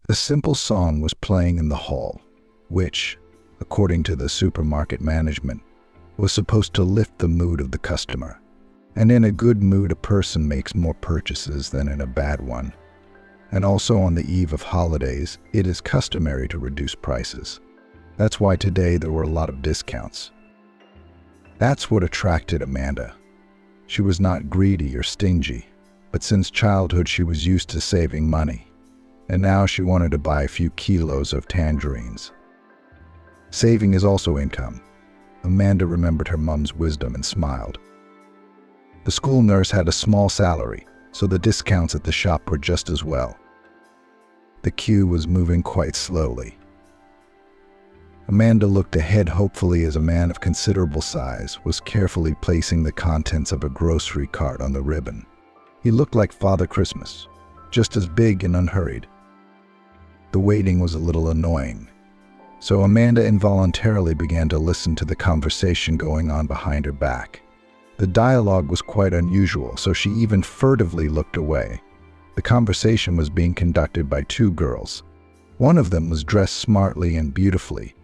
A simple song was playing in the hall, which, according to the supermarket management, was supposed to lift the mood of the customer. And in a good mood, a person makes more purchases than in a bad one. And also on the eve of holidays, it is customary to reduce prices. That's why today there were a lot of discounts. That's what attracted Amanda. She was not greedy or stingy, but since childhood she was used to saving money. And now she wanted to buy a few kilos of tangerines. Saving is also income. Amanda remembered her mom's wisdom and smiled. The school nurse had a small salary, so the discounts at the shop were just as well. The queue was moving quite slowly. Amanda looked ahead hopefully as a man of considerable size was carefully placing the contents of a grocery cart on the ribbon. He looked like Father Christmas, just as big and unhurried. The waiting was a little annoying, so Amanda involuntarily began to listen to the conversation going on behind her back. The dialogue was quite unusual, so she even furtively looked away. The conversation was being conducted by two girls. One of them was dressed smartly and beautifully,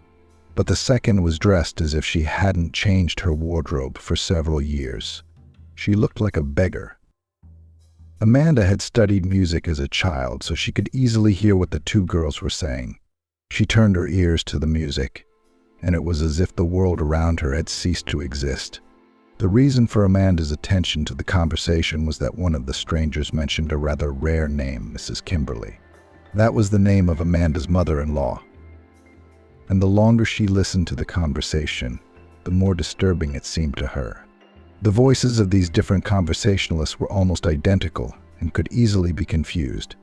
but the second was dressed as if she hadn't changed her wardrobe for several years. She looked like a beggar. Amanda had studied music as a child, so she could easily hear what the two girls were saying. She turned her ears to the music, and it was as if the world around her had ceased to exist. The reason for Amanda's attention to the conversation was that one of the strangers mentioned a rather rare name, Mrs. Kimberly. That was the name of Amanda's mother-in-law. And the longer she listened to the conversation, the more disturbing it seemed to her. The voices of these different conversationalists were almost identical and could easily be confused.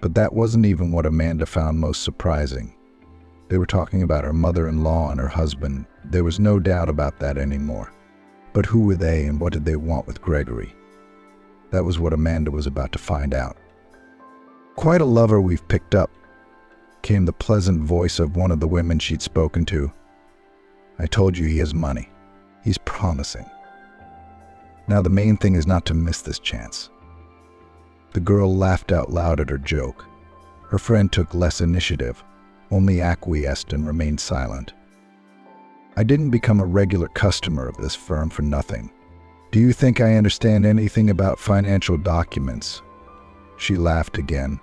But that wasn't even what Amanda found most surprising. They were talking about her mother-in-law and her husband. There was no doubt about that anymore. But who were they and what did they want with Gregory? That was what Amanda was about to find out. "Quite a lover we've picked up," came the pleasant voice of one of the women she'd spoken to. "I told you he has money. He's promising. Now the main thing is not to miss this chance." The girl laughed out loud at her joke. Her friend took less initiative, only acquiesced and remained silent. "I didn't become a regular customer of this firm for nothing. Do you think I understand anything about financial documents?" She laughed again,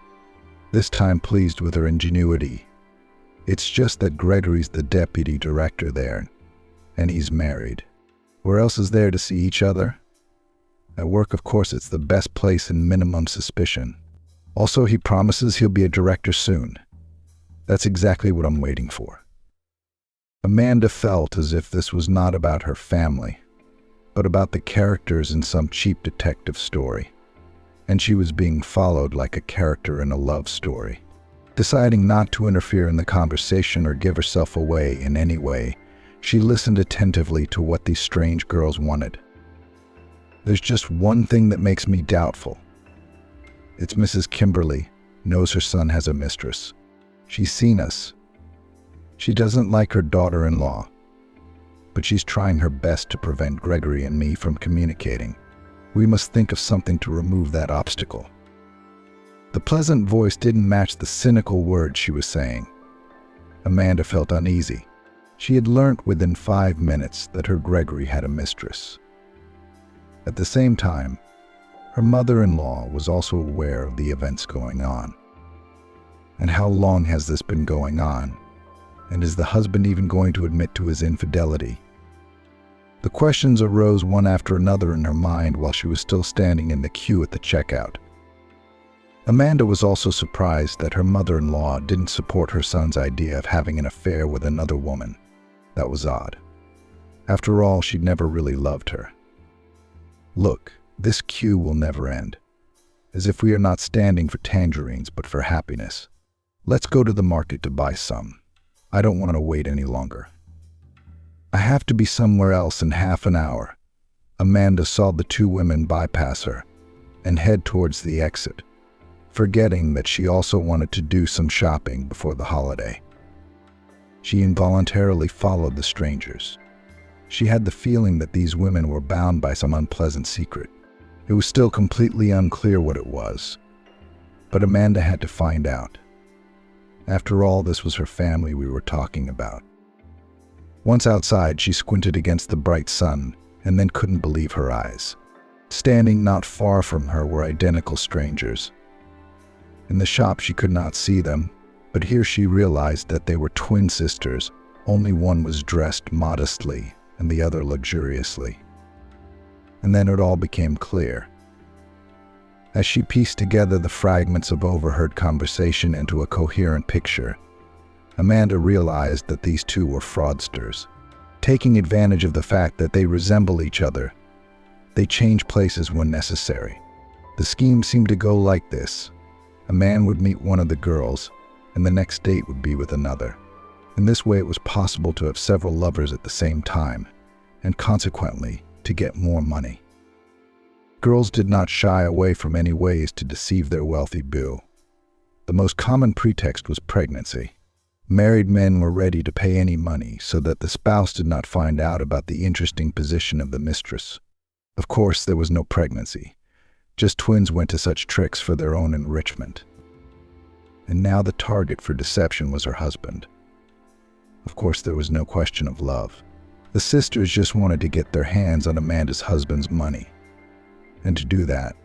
this time pleased with her ingenuity. "It's just that Gregory's the deputy director there, and he's married. Where else is there to see each other? At work, of course, it's the best place in minimum suspicion. Also, he promises he'll be a director soon. That's exactly what I'm waiting for." Amanda felt as if this was not about her family, but about the characters in some cheap detective story, and she was being followed like a character in a love story. Deciding not to interfere in the conversation or give herself away in any way, she listened attentively to what these strange girls wanted. "There's just one thing that makes me doubtful. It's Mrs. Kimberly knows her son has a mistress. She's seen us. She doesn't like her daughter-in-law, but she's trying her best to prevent Gregory and me from communicating. We must think of something to remove that obstacle." The pleasant voice didn't match the cynical words she was saying. Amanda felt uneasy. She had learnt within 5 minutes that her Gregory had a mistress. At the same time, her mother-in-law was also aware of the events going on. And how long has this been going on? And is the husband even going to admit to his infidelity? The questions arose one after another in her mind while she was still standing in the queue at the checkout. Amanda was also surprised that her mother-in-law didn't support her son's idea of having an affair with another woman. That was odd. After all, she'd never really loved her. "Look, this queue will never end. As if we are not standing for tangerines, but for happiness. Let's go to the market to buy some. I don't want to wait any longer. I have to be somewhere else in half an hour." Amanda saw the two women bypass her and head towards the exit, forgetting that she also wanted to do some shopping before the holiday. She involuntarily followed the strangers. She had the feeling that these women were bound by some unpleasant secret. It was still completely unclear what it was, but Amanda had to find out. After all, this was her family we were talking about. Once outside, she squinted against the bright sun and then couldn't believe her eyes. Standing not far from her were identical strangers. In the shop, she could not see them, but here she realized that they were twin sisters. Only one was dressed modestly and the other luxuriously. And then it all became clear. As she pieced together the fragments of overheard conversation into a coherent picture, Amanda realized that these two were fraudsters. Taking advantage of the fact that they resemble each other, they change places when necessary. The scheme seemed to go like this. A man would meet one of the girls, and the next date would be with another. In this way, it was possible to have several lovers at the same time, and consequently, to get more money. Girls did not shy away from any ways to deceive their wealthy beau. The most common pretext was pregnancy. Married men were ready to pay any money so that the spouse did not find out about the interesting position of the mistress. Of course, there was no pregnancy. Just twins went to such tricks for their own enrichment. And now the target for deception was her husband. Of course, there was no question of love. The sisters just wanted to get their hands on Amanda's husband's money. And to do that,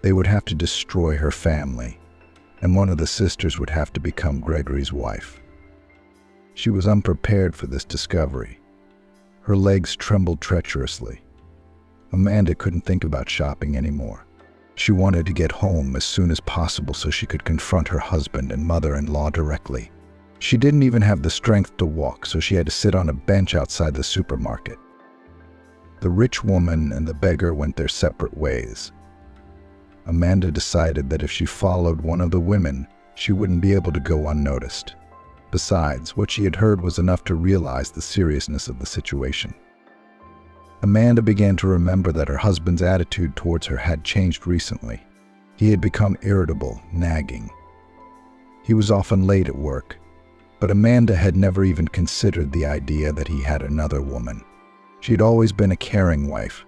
they would have to destroy her family, and one of the sisters would have to become Gregory's wife. She was unprepared for this discovery. Her legs trembled treacherously. Amanda couldn't think about shopping anymore. She wanted to get home as soon as possible so she could confront her husband and mother-in-law directly. She didn't even have the strength to walk, so she had to sit on a bench outside the supermarket. The rich woman and the beggar went their separate ways. Amanda decided that if she followed one of the women, she wouldn't be able to go unnoticed. Besides, what she had heard was enough to realize the seriousness of the situation. Amanda began to remember that her husband's attitude towards her had changed recently. He had become irritable, nagging. He was often late at work, but Amanda had never even considered the idea that he had another woman. She'd always been a caring wife.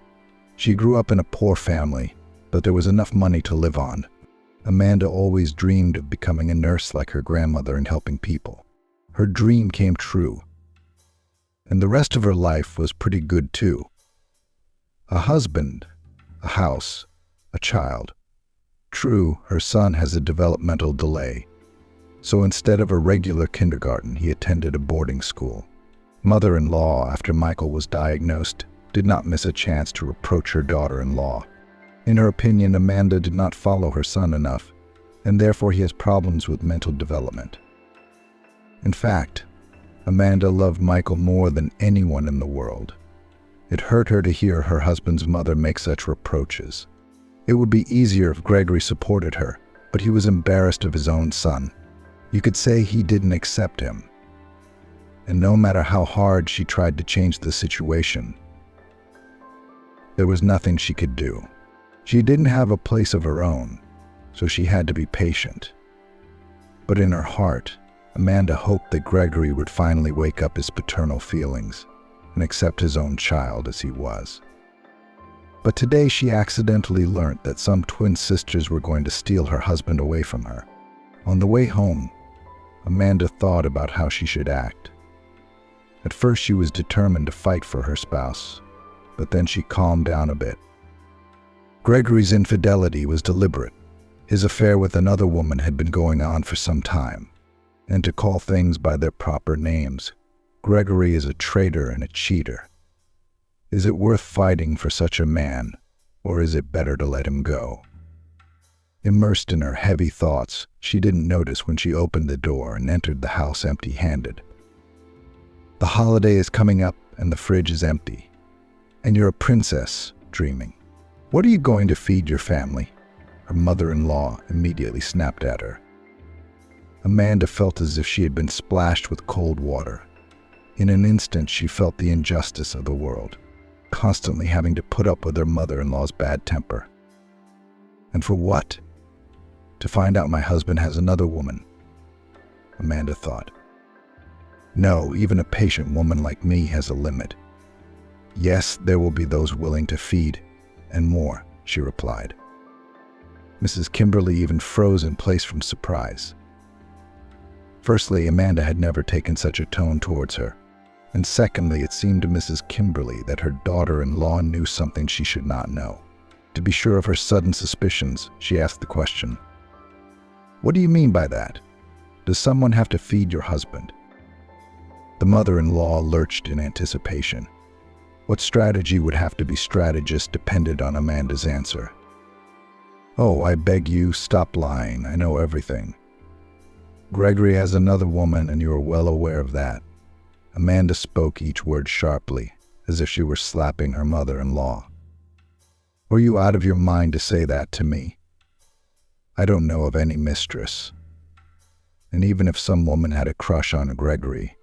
She grew up in a poor family, but there was enough money to live on. Amanda always dreamed of becoming a nurse like her grandmother and helping people. Her dream came true. And the rest of her life was pretty good too. A husband, a house, a child. True, her son has a developmental delay. So instead of a regular kindergarten, he attended a boarding school. Mother-in-law, after Michael was diagnosed, did not miss a chance to reproach her daughter-in-law. In her opinion, Amanda did not follow her son enough, and therefore he has problems with mental development. In fact, Amanda loved Michael more than anyone in the world. It hurt her to hear her husband's mother make such reproaches. It would be easier if Gregory supported her, but he was embarrassed of his own son. You could say he didn't accept him. And no matter how hard she tried to change the situation, there was nothing she could do. She didn't have a place of her own, so she had to be patient. But in her heart, Amanda hoped that Gregory would finally wake up his paternal feelings and accept his own child as he was. But today she accidentally learnt that some twin sisters were going to steal her husband away from her. On the way home, Amanda thought about how she should act. At first she was determined to fight for her spouse, but then she calmed down a bit. Gregory's infidelity was deliberate. His affair with another woman had been going on for some time, and to call things by their proper names, Gregory is a traitor and a cheater. Is it worth fighting for such a man, or is it better to let him go? Immersed in her heavy thoughts, she didn't notice when she opened the door and entered the house empty-handed. The holiday is coming up and the fridge is empty, and you're a princess dreaming. What are you going to feed your family? Her mother-in-law immediately snapped at her. Amanda felt as if she had been splashed with cold water. In an instant, she felt the injustice of the world, constantly having to put up with her mother-in-law's bad temper. And for what? To find out my husband has another woman, Amanda thought. No, even a patient woman like me has a limit. Yes, there will be those willing to feed, and more, she replied. Mrs. Kimberly even froze in place from surprise. Firstly, Amanda had never taken such a tone towards her. And secondly, it seemed to Mrs. Kimberly that her daughter-in-law knew something she should not know. To be sure of her sudden suspicions, she asked the question, "What do you mean by that? Does someone have to feed your husband?" The mother-in-law lurched in anticipation. What strategy would have to be strategist depended on Amanda's answer. "Oh, I beg you, stop lying. I know everything. Gregory has another woman, and you are well aware of that." Amanda spoke each word sharply, as if she were slapping her mother-in-law. "Were you out of your mind to say that to me? I don't know of any mistress. And even if some woman had a crush on Gregory,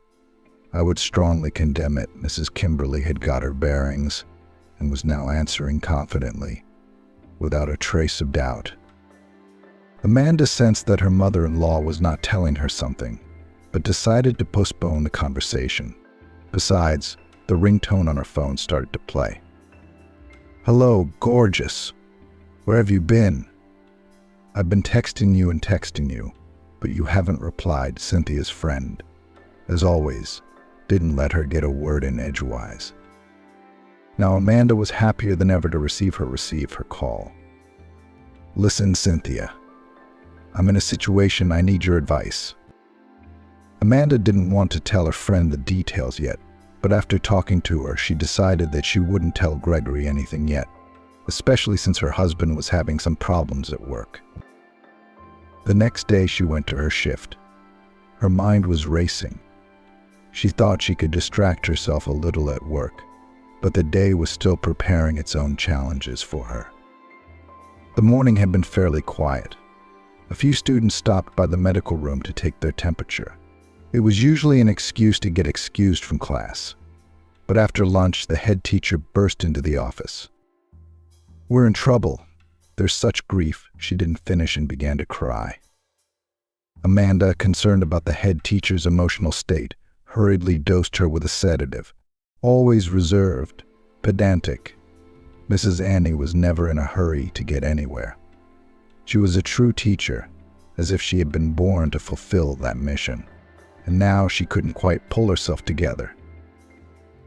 I would strongly condemn it." Mrs. Kimberly had got her bearings and was now answering confidently, without a trace of doubt. Amanda sensed that her mother-in-law was not telling her something, but decided to postpone the conversation. Besides, the ringtone on her phone started to play. "Hello, gorgeous. Where have you been? I've been texting you, but you haven't replied." Cynthia's friend, as always, didn't let her get a word in edgewise. Now Amanda was happier than ever to receive her call. "Listen, Cynthia. I'm in a situation. I need your advice." Amanda didn't want to tell her friend the details yet, but after talking to her, she decided that she wouldn't tell Gregory anything yet, especially since her husband was having some problems at work. The next day she went to her shift. Her mind was racing. She thought she could distract herself a little at work, but the day was still preparing its own challenges for her. The morning had been fairly quiet. A few students stopped by the medical room to take their temperature. It was usually an excuse to get excused from class. But after lunch, the head teacher burst into the office. "We're in trouble. There's such grief." She didn't finish and began to cry. Amanda, concerned about the head teacher's emotional state, hurriedly dosed her with a sedative. Always reserved, pedantic, Mrs. Annie was never in a hurry to get anywhere. She was a true teacher, as if she had been born to fulfill that mission. And now she couldn't quite pull herself together.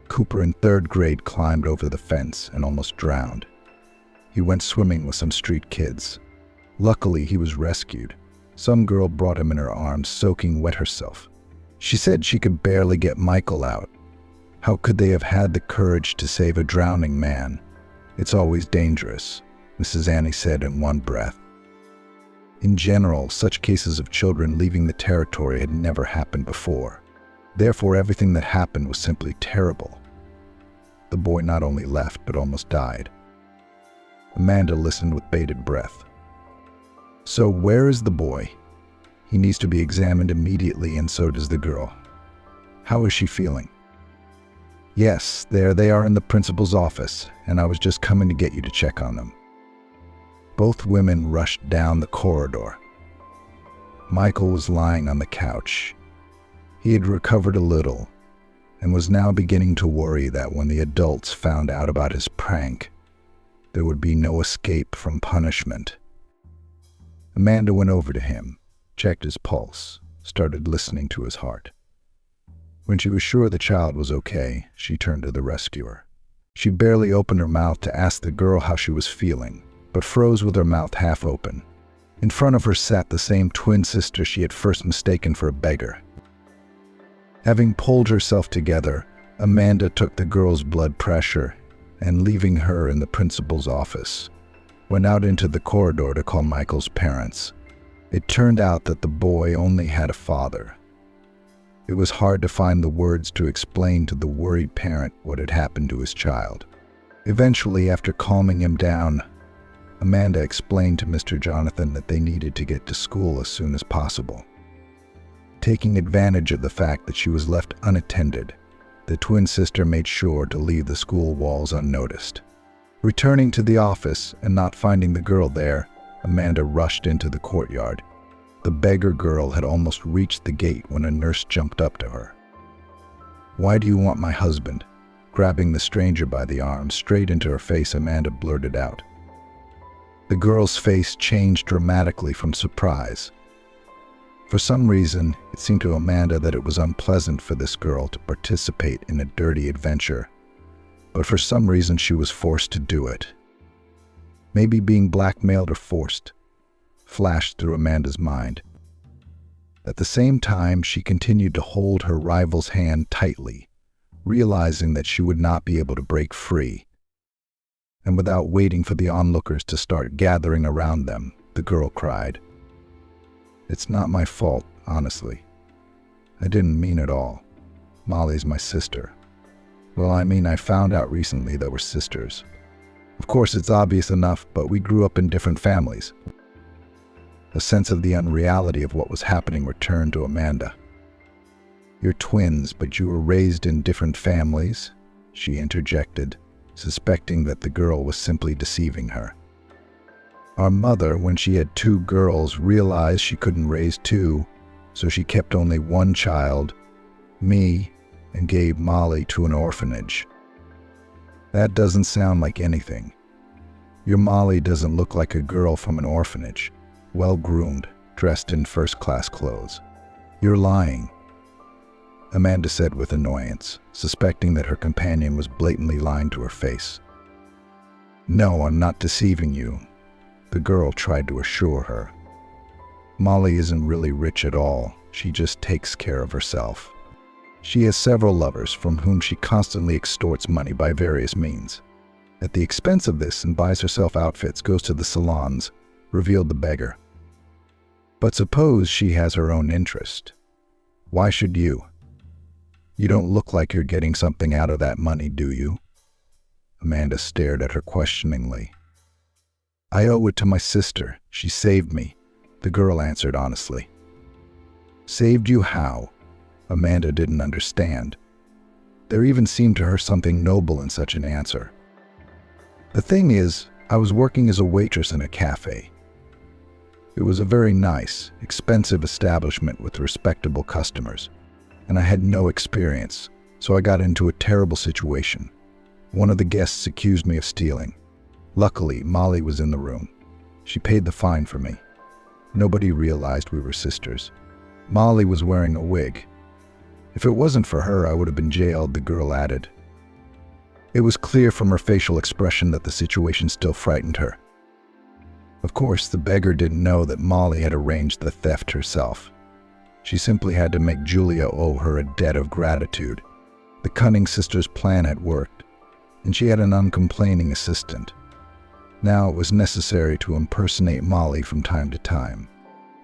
Cooper in 3rd grade climbed over the fence and almost drowned. He went swimming with some street kids. Luckily, he was rescued. Some girl brought him in her arms, soaking wet herself. She said she could barely get Michael out. How could they have had the courage to save a drowning man? "It's always dangerous," Mrs. Annie said in one breath. In general, such cases of children leaving the territory had never happened before. Therefore, everything that happened was simply terrible. The boy not only left, but almost died. Amanda listened with bated breath. "So where is the boy? He needs to be examined immediately, and so does the girl. How is she feeling?" "Yes, there they are in the principal's office, and I was just coming to get you to check on them." Both women rushed down the corridor. Michael was lying on the couch. He had recovered a little and was now beginning to worry that when the adults found out about his prank, there would be no escape from punishment. Amanda went over to him, checked his pulse, started listening to his heart. When she was sure the child was okay, she turned to the rescuer. She barely opened her mouth to ask the girl how she was feeling, but froze with her mouth half open. In front of her sat the same twin sister she had first mistaken for a beggar. Having pulled herself together, Amanda took the girl's blood pressure and, leaving her in the principal's office, went out into the corridor to call Michael's parents. It turned out that the boy only had a father. It was hard to find the words to explain to the worried parent what had happened to his child. Eventually, after calming him down, Amanda explained to Mr. Jonathan that they needed to get to school as soon as possible. Taking advantage of the fact that she was left unattended, the twin sister made sure to leave the school walls unnoticed. Returning to the office and not finding the girl there, Amanda rushed into the courtyard. The beggar girl had almost reached the gate when a nurse jumped up to her. "Why do you want my husband?" Grabbing the stranger by the arm straight into her face, Amanda blurted out. The girl's face changed dramatically from surprise. For some reason, it seemed to Amanda that it was unpleasant for this girl to participate in a dirty adventure, but for some reason she was forced to do it. Maybe being blackmailed or forced flashed through Amanda's mind. At the same time, she continued to hold her rival's hand tightly, realizing that she would not be able to break free. And without waiting for the onlookers to start gathering around them, the girl cried, "It's not my fault, honestly. I didn't mean it all. Molly's my sister. Well, I found out recently that we're sisters. Of course, it's obvious enough, but we grew up in different families." A sense of the unreality of what was happening returned to Amanda. "You're twins, but you were raised in different families?" she interjected, suspecting that the girl was simply deceiving her. "Our mother, when she had 2 girls, realized she couldn't raise 2, so she kept only one child, me, and gave Molly to an orphanage." "That doesn't sound like anything. Your Molly doesn't look like a girl from an orphanage, well-groomed, dressed in first-class clothes. You're lying," Amanda said with annoyance, suspecting that her companion was blatantly lying to her face. "No, I'm not deceiving you," the girl tried to assure her. "Molly isn't really rich at all. She just takes care of herself. She has several lovers from whom she constantly extorts money by various means. At the expense of this, and buys herself outfits, goes to the salons," revealed the beggar. "But suppose she has her own interest. Why should you? You don't look like you're getting something out of that money, do you?" Amanda stared at her questioningly. "I owe it to my sister. She saved me," the girl answered honestly. "Saved you how?" Amanda didn't understand. There even seemed to her something noble in such an answer. "The thing is, I was working as a waitress in a cafe. It was a very nice, expensive establishment with respectable customers, and I had no experience, so I got into a terrible situation. One of the guests accused me of stealing. Luckily, Molly was in the room. She paid the fine for me. Nobody realized we were sisters. Molly was wearing a wig. If it wasn't for her, I would have been jailed," the girl added. It was clear from her facial expression that the situation still frightened her. Of course, the beggar didn't know that Molly had arranged the theft herself. She simply had to make Julia owe her a debt of gratitude. The cunning sister's plan had worked, and she had an uncomplaining assistant. Now it was necessary to impersonate Molly from time to time.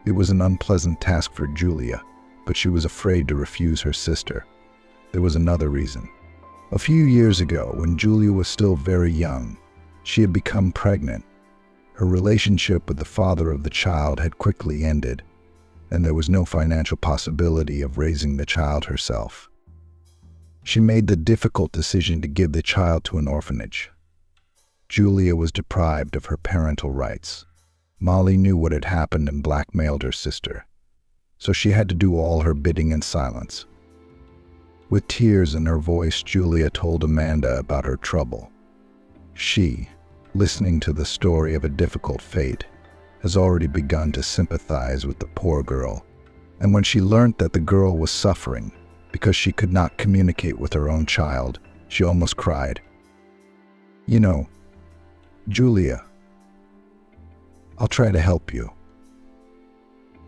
It was an unpleasant task for Julia, but she was afraid to refuse her sister. There was another reason. A few years ago, when Julia was still very young, she had become pregnant. Her relationship with the father of the child had quickly ended, and there was no financial possibility of raising the child herself. She made the difficult decision to give the child to an orphanage. Julia was deprived of her parental rights. Molly knew what had happened and blackmailed her sister, so she had to do all her bidding in silence. With tears in her voice, Julia told Amanda about her trouble. She, listening to the story of a difficult fate, has already begun to sympathize with the poor girl, and when she learned that the girl was suffering because she could not communicate with her own child, she almost cried. "You know, Julia, I'll try to help you.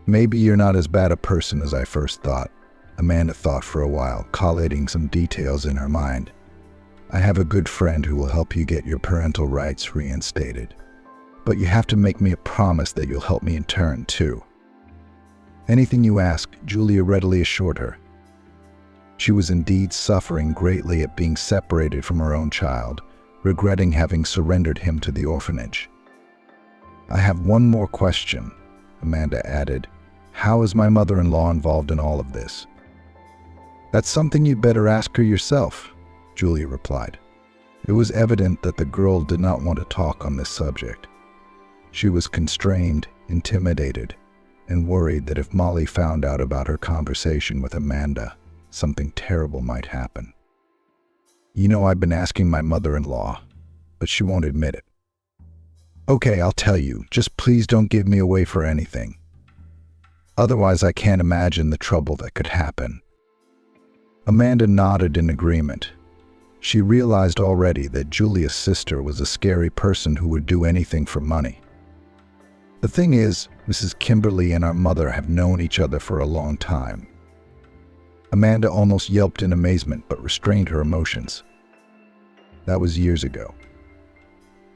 Maybe you're not as bad a person as I first thought," Amanda thought for a while, collating some details in her mind. "I have a good friend who will help you get your parental rights reinstated. But you have to make me a promise that you'll help me in turn, too." "Anything you ask," Julia readily assured her. She was indeed suffering greatly at being separated from her own child, regretting having surrendered him to the orphanage. "I have one more question," Amanda added. "How is my mother-in-law involved in all of this?" "That's something you'd better ask her yourself," Julia replied. It was evident that the girl did not want to talk on this subject. She was constrained, intimidated, and worried that if Molly found out about her conversation with Amanda, something terrible might happen. "You know, I've been asking my mother-in-law, but she won't admit it." "Okay, I'll tell you. Just please don't give me away for anything." Otherwise, I can't imagine the trouble that could happen." Amanda nodded in agreement. She realized already that Julia's sister was a scary person who would do anything for money. "The thing is, Mrs. Kimberly and our mother have known each other for a long time." Amanda almost yelped in amazement but restrained her emotions. "That was years ago.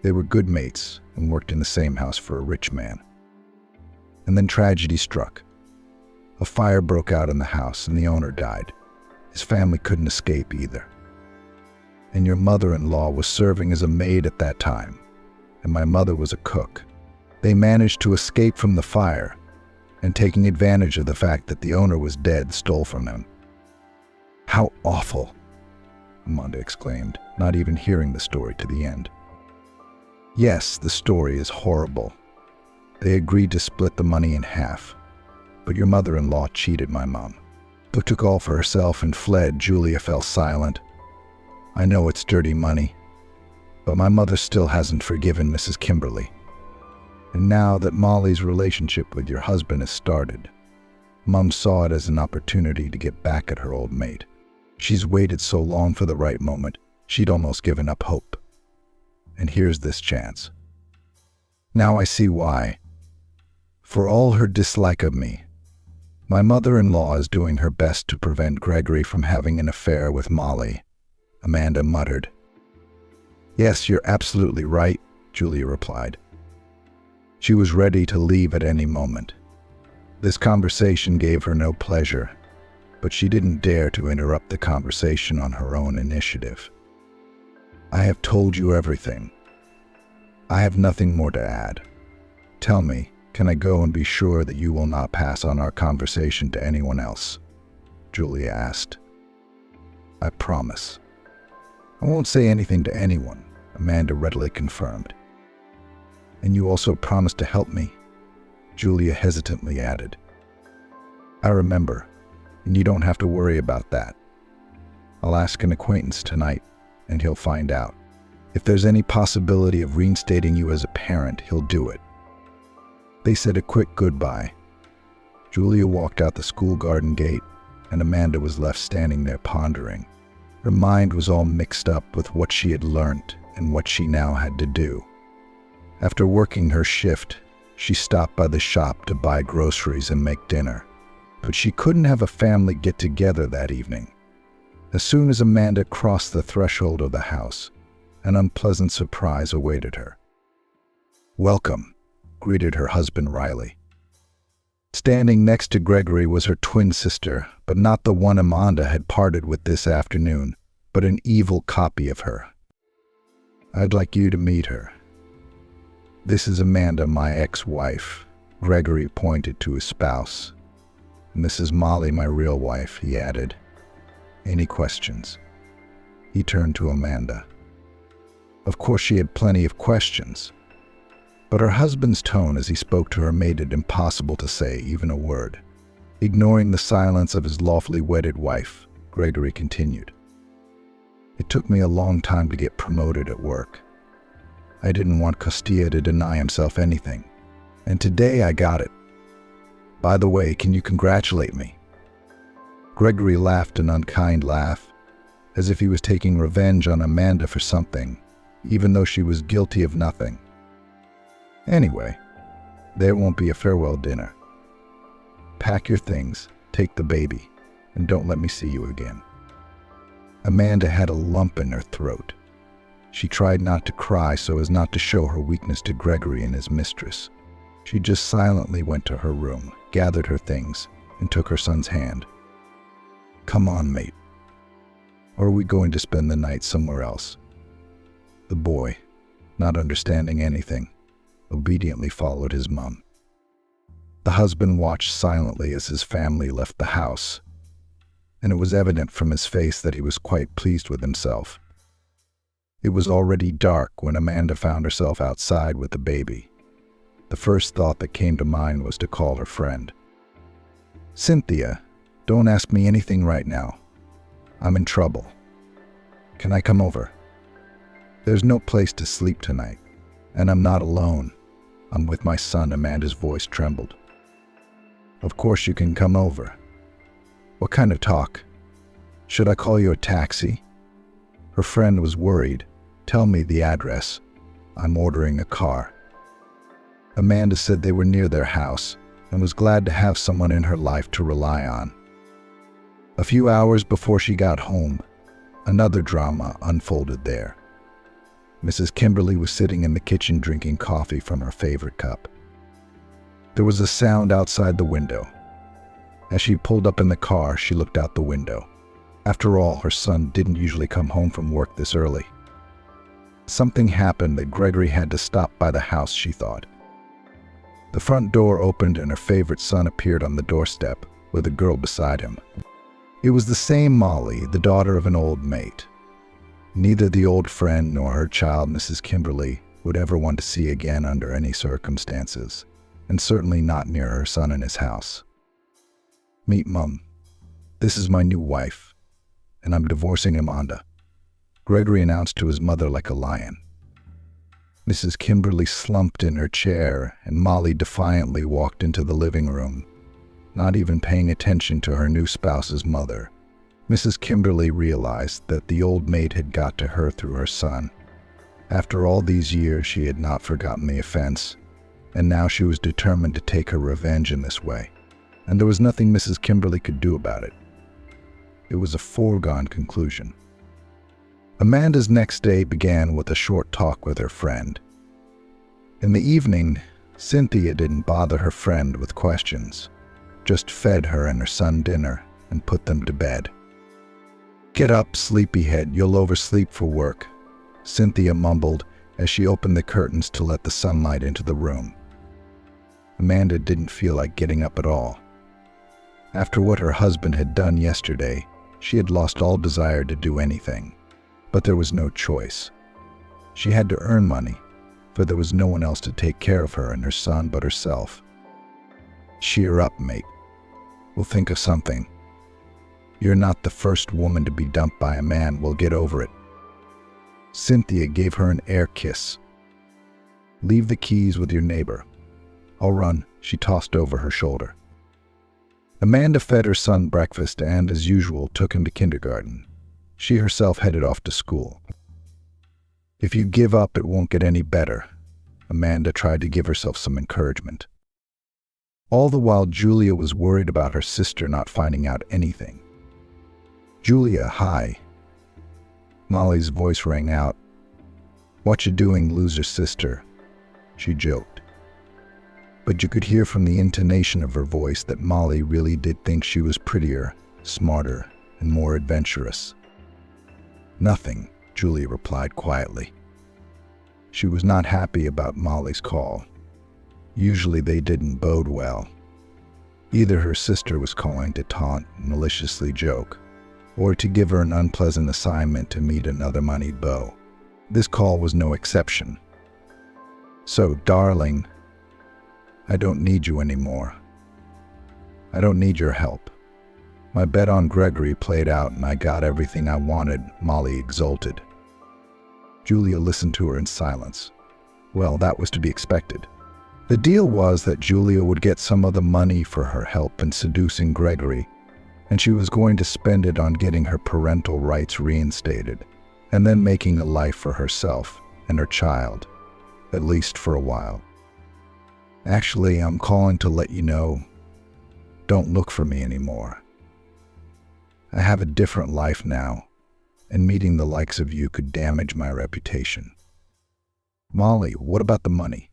They were good mates and worked in the same house for a rich man. And then tragedy struck. A fire broke out in the house and the owner died. His family couldn't escape either. And your mother-in-law was serving as a maid at that time, and my mother was a cook. They managed to escape from the fire, and taking advantage of the fact that the owner was dead, stole from him." "How awful!" Amanda exclaimed, not even hearing the story to the end. "Yes, the story is horrible. They agreed to split the money in half, but your mother-in-law cheated my mom. Who took all for herself and fled." Julia fell silent. "I know it's dirty money, but my mother still hasn't forgiven Mrs. Kimberly. And now that Molly's relationship with your husband has started, Mom saw it as an opportunity to get back at her old mate. She's waited so long for the right moment, she'd almost given up hope. And here's this chance. Now I see why. For all her dislike of me, my mother-in-law is doing her best to prevent Gregory from having an affair with Molly," Amanda muttered. "Yes, you're absolutely right," Julia replied. She was ready to leave at any moment. This conversation gave her no pleasure, but she didn't dare to interrupt the conversation on her own initiative. "I have told you everything. I have nothing more to add. Tell me, can I go and be sure that you will not pass on our conversation to anyone else?" Julia asked. "I promise." "I won't say anything to anyone," Amanda readily confirmed. "And you also promised to help me?" Julia hesitantly added. "I remember, and you don't have to worry about that. I'll ask an acquaintance tonight, and he'll find out. If there's any possibility of reinstating you as a parent, he'll do it." They said a quick goodbye. Julia walked out the school garden gate, and Amanda was left standing there pondering. Her mind was all mixed up with what she had learned and what she now had to do. After working her shift, she stopped by the shop to buy groceries and make dinner. But she couldn't have a family get-together that evening. As soon as Amanda crossed the threshold of the house, an unpleasant surprise awaited her. "Welcome," greeted her husband Riley. Standing next to Gregory was her twin sister, but not the one Amanda had parted with this afternoon, but an evil copy of her. "I'd like you to meet her. This is Amanda, my ex-wife." Gregory pointed to his spouse. "And this is Molly, my real wife," he added. "Any questions?" He turned to Amanda. Of course she had plenty of questions, but her husband's tone as he spoke to her made it impossible to say even a word. Ignoring the silence of his lawfully wedded wife, Gregory continued. "It took me a long time to get promoted at work. I didn't want Costilla to deny himself anything, and today I got it. By the way, can you congratulate me?" Gregory laughed an unkind laugh, as if he was taking revenge on Amanda for something, even though she was guilty of nothing. "Anyway, there won't be a farewell dinner. Pack your things, take the baby, and don't let me see you again." Amanda had a lump in her throat. She tried not to cry so as not to show her weakness to Gregory and his mistress. She just silently went to her room, gathered her things, and took her son's hand. "Come on, mate. Or are we going to spend the night somewhere else?" The boy, not understanding anything, obediently followed his mom. The husband watched silently as his family left the house, and it was evident from his face that he was quite pleased with himself. It was already dark when Amanda found herself outside with the baby. The first thought that came to mind was to call her friend. "Cynthia, don't ask me anything right now. I'm in trouble. Can I come over? There's no place to sleep tonight, and I'm not alone. I'm with my son." Amanda's voice trembled. Of course you can come over. What kind of talk? Should I call you a taxi? Her friend was worried. Tell me the address. I'm ordering a car. Amanda said they were near their house and was glad to have someone in her life to rely on. A few hours before she got home, another drama unfolded there. Mrs. Kimberly was sitting in the kitchen drinking coffee from her favorite cup. There was a sound outside the window. As she pulled up in the car, she looked out the window. After all, her son didn't usually come home from work this early. Something happened that Gregory had to stop by the house, she thought. The front door opened and her favorite son appeared on the doorstep with a girl beside him. It was the same Molly, the daughter of an old mate. Neither the old friend nor her child, Mrs. Kimberly, would ever want to see again under any circumstances, and certainly not near her son in his house. Meet Mum. This is my new wife, and I'm divorcing Amanda, Gregory announced to his mother like a lion. Mrs. Kimberly slumped in her chair, and Molly defiantly walked into the living room, not even paying attention to her new spouse's mother. Mrs. Kimberly realized that the old maid had got to her through her son. After all these years, she had not forgotten the offense, and now she was determined to take her revenge in this way. And there was nothing Mrs. Kimberly could do about it. It was a foregone conclusion. Amanda's next day began with a short talk with her friend. In the evening, Cynthia didn't bother her friend with questions, just fed her and her son dinner and put them to bed. "Get up, sleepyhead, you'll oversleep for work," Cynthia mumbled as she opened the curtains to let the sunlight into the room. Amanda didn't feel like getting up at all. After what her husband had done yesterday, she had lost all desire to do anything. But there was no choice. She had to earn money, for there was no one else to take care of her and her son but herself. "Cheer up, mate. We'll think of something. You're not the first woman to be dumped by a man. We'll get over it." Cynthia gave her an air kiss. "Leave the keys with your neighbor. I'll run," she tossed over her shoulder. Amanda fed her son breakfast and, as usual, took him to kindergarten. She herself headed off to school. "If you give up, it won't get any better." Amanda tried to give herself some encouragement. All the while, Julia was worried about her sister not finding out anything. "Julia, hi." Molly's voice rang out. "What you doing, loser sister?" she joked. But you could hear from the intonation of her voice that Molly really did think she was prettier, smarter, and more adventurous. "Nothing," Julia replied quietly. She was not happy about Molly's call. Usually they didn't bode well. Either her sister was calling to taunt and maliciously joke, or to give her an unpleasant assignment to meet another moneyed beau. This call was no exception. "So, darling, I don't need you anymore. I don't need your help. My bet on Gregory played out and I got everything I wanted," Molly exulted. Julia listened to her in silence. Well, that was to be expected. The deal was that Julia would get some of the money for her help in seducing Gregory, and she was going to spend it on getting her parental rights reinstated, and then making a life for herself and her child, at least for a while. "Actually, I'm calling to let you know, don't look for me anymore. I have a different life now, and meeting the likes of you could damage my reputation." "Molly, what about the money?"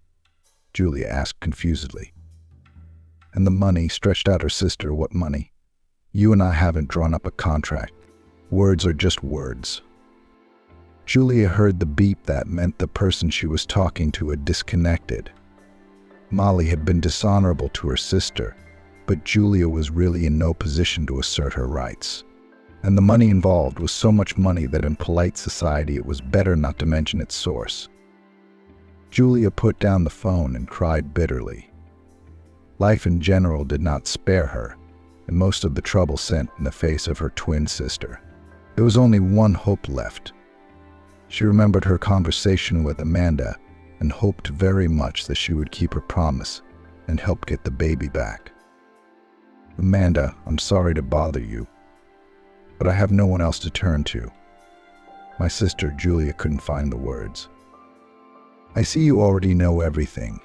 Julia asked confusedly. "And the money?" stretched out her sister. "What money? You and I haven't drawn up a contract. Words are just words." Julia heard the beep that meant the person she was talking to had disconnected. Molly had been dishonorable to her sister, but Julia was really in no position to assert her rights. And the money involved was so much money that in polite society it was better not to mention its source. Julia put down the phone and cried bitterly. Life in general did not spare her, and most of the trouble sent in the face of her twin sister. There was only one hope left. She remembered her conversation with Amanda and hoped very much that she would keep her promise and help get the baby back. Amanda, I'm sorry to bother you, but I have no one else to turn to. My sister, Julia, couldn't find the words. I see you already know everything.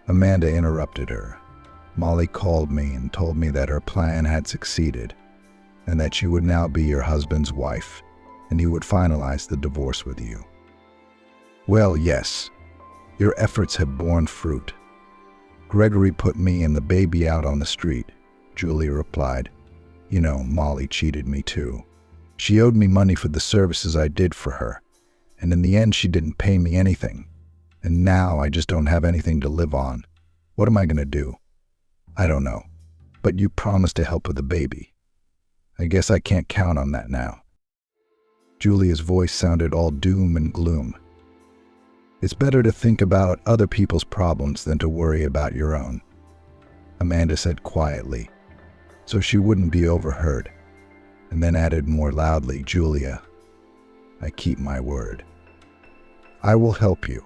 Amanda interrupted her. Molly called me and told me that her plan had succeeded and that she would now be your husband's wife and he would finalize the divorce with you. Well, yes, your efforts have borne fruit. Gregory put me and the baby out on the street, Julia replied. You know, Molly cheated me too. She owed me money for the services I did for her, and in the end she didn't pay me anything. And now I just don't have anything to live on. What am I going to do? I don't know. But you promised to help with the baby. I guess I can't count on that now. Julia's voice sounded all doom and gloom. It's better to think about other people's problems than to worry about your own, Amanda said quietly, so she wouldn't be overheard, and then added more loudly, Julia, I keep my word. I will help you.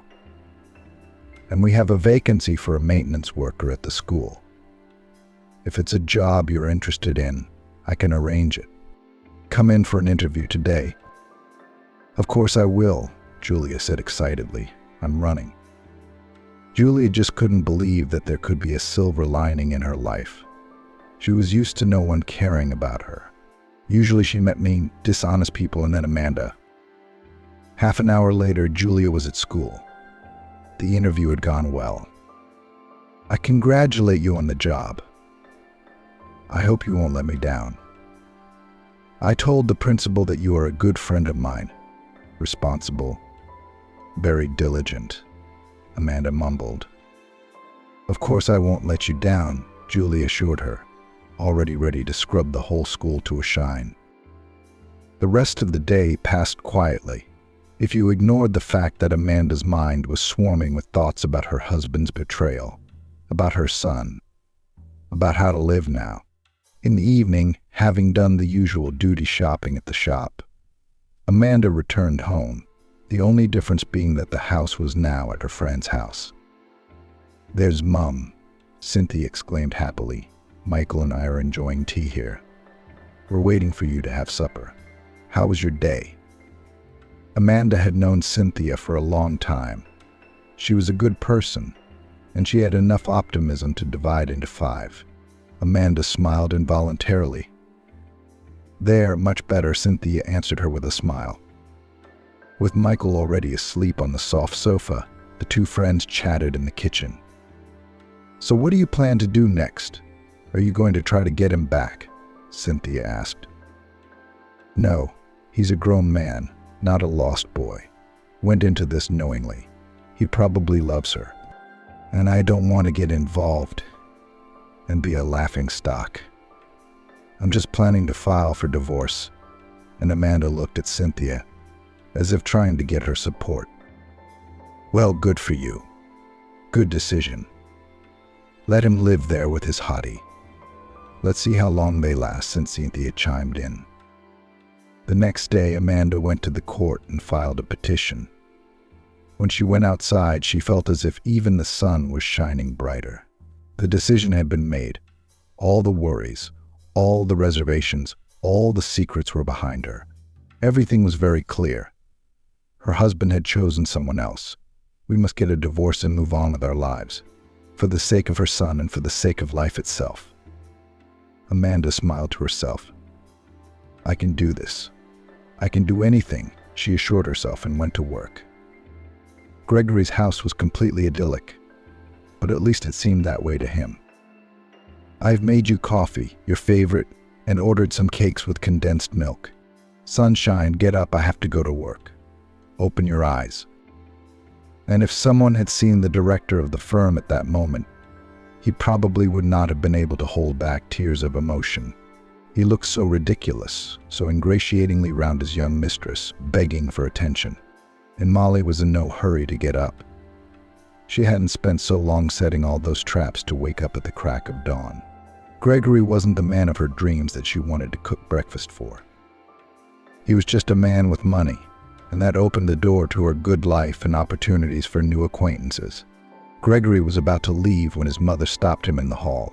And we have a vacancy for a maintenance worker at the school. If it's a job you're interested in, I can arrange it. Come in for an interview today. Of course I will, Julia said excitedly. I'm running. Julia just couldn't believe that there could be a silver lining in her life. She was used to no one caring about her. Usually she met mean, dishonest people and then Amanda. Half an hour later, Julia was at school. The interview had gone well. I congratulate you on the job. I hope you won't let me down. I told the principal that you are a good friend of mine, responsible, very diligent, Amanda mumbled. Of course I won't let you down, Julie assured her, already ready to scrub the whole school to a shine. The rest of the day passed quietly, if you ignored the fact that Amanda's mind was swarming with thoughts about her husband's betrayal, about her son, about how to live now. In the evening, having done the usual duty shopping at the shop, Amanda returned home, the only difference being that the house was now at her friend's house. There's Mum, Cynthia exclaimed happily. Michael and I are enjoying tea here. We're waiting for you to have supper. How was your day? Amanda had known Cynthia for a long time. She was a good person, and she had enough optimism to divide into 5. Amanda smiled involuntarily. There, much better, Cynthia answered her with a smile. With Michael already asleep on the soft sofa, the two friends chatted in the kitchen. So what do you plan to do next? Are you going to try to get him back? Cynthia asked. No, he's a grown man, not a lost boy. Went into this knowingly. He probably loves her. And I don't want to get involved and be a laughingstock. I'm just planning to file for divorce. And Amanda looked at Cynthia, as if trying to get her support. Well, good for you. Good decision. Let him live there with his hottie. Let's see how long they last, since Cynthia chimed in. The next day, Amanda went to the court and filed a petition. When she went outside, she felt as if even the sun was shining brighter. The decision had been made. All the worries, all the reservations, all the secrets were behind her. Everything was very clear. Her husband had chosen someone else. We must get a divorce and move on with our lives, for the sake of her son and for the sake of life itself. Amanda smiled to herself. I can do this. I can do anything, she assured herself and went to work. Gregory's house was completely idyllic, but at least it seemed that way to him. I've made you coffee, your favorite, and ordered some cakes with condensed milk. Sunshine, get up, I have to go to work. Open your eyes. And if someone had seen the director of the firm at that moment, he probably would not have been able to hold back tears of emotion. He looked so ridiculous, so ingratiatingly round his young mistress, begging for attention. And Molly was in no hurry to get up. She hadn't spent so long setting all those traps to wake up at the crack of dawn. Gregory wasn't the man of her dreams that she wanted to cook breakfast for. He was just a man with money, and that opened the door to her good life and opportunities for new acquaintances. Gregory was about to leave when his mother stopped him in the hall.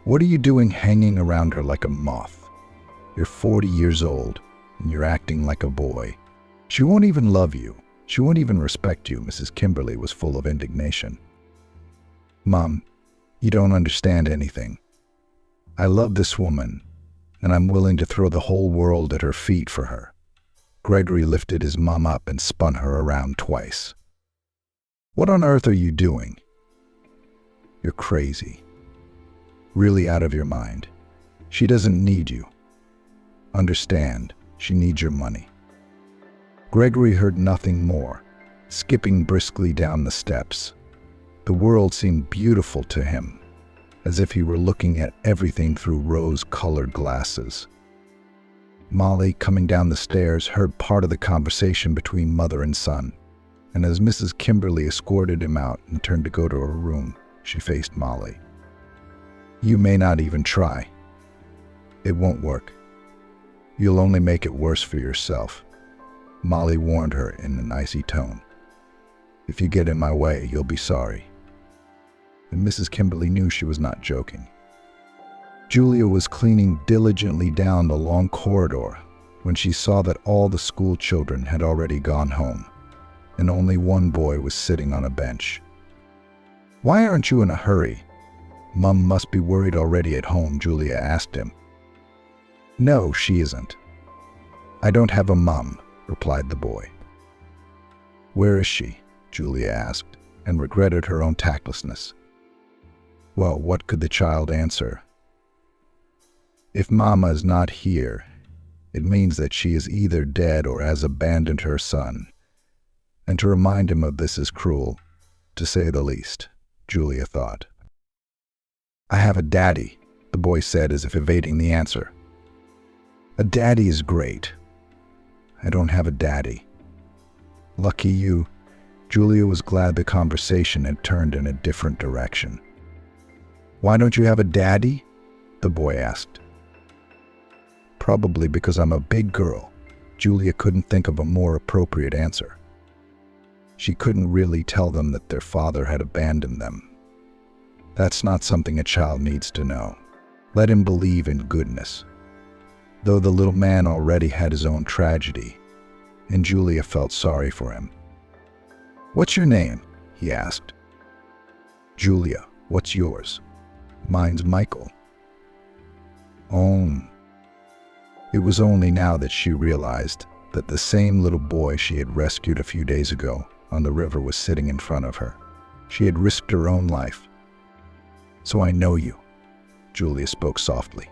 What are you doing hanging around her like a moth? You're 40 years old, and you're acting like a boy. She won't even love you. She won't even respect you." Mrs. Kimberly was full of indignation. "Mom, you don't understand anything. I love this woman, and I'm willing to throw the whole world at her feet for her." Gregory lifted his mom up and spun her around twice. "What on earth are you doing? You're crazy. Really out of your mind. She doesn't need you. Understand, she needs your money." Gregory heard nothing more, skipping briskly down the steps. The world seemed beautiful to him, as if he were looking at everything through rose-colored glasses. Molly, coming down the stairs, heard part of the conversation between mother and son, and as Mrs. Kimberly escorted him out and turned to go to her room, she faced Molly. "You may not even try. It won't work. You'll only make it worse for yourself," Molly warned her in an icy tone. "If you get in my way, you'll be sorry." And Mrs. Kimberly knew she was not joking. Julia was cleaning diligently down the long corridor when she saw that all the school children had already gone home, and only one boy was sitting on a bench. "Why aren't you in a hurry? Mum must be worried already at home," Julia asked him. "No, she isn't. I don't have a mum," replied the boy. "Where is she?" Julia asked, and regretted her own tactlessness. Well, what could the child answer? If Mama is not here, it means that she is either dead or has abandoned her son. And to remind him of this is cruel, to say the least, Julia thought. "I have a daddy," the boy said as if evading the answer. "A daddy is great. I don't have a daddy." "Lucky you." Julia was glad the conversation had turned in a different direction. "Why don't you have a daddy?" the boy asked. "Probably because I'm a big girl." Julia couldn't think of a more appropriate answer. She couldn't really tell them that their father had abandoned them. That's not something a child needs to know. Let him believe in goodness. Though the little man already had his own tragedy, and Julia felt sorry for him. "What's your name?" he asked. "Julia. What's yours?" "Mine's Michael." "Oh." It was only now that she realized that the same little boy she had rescued a few days ago on the river was sitting in front of her. She had risked her own life. "So I know you," Julia spoke softly.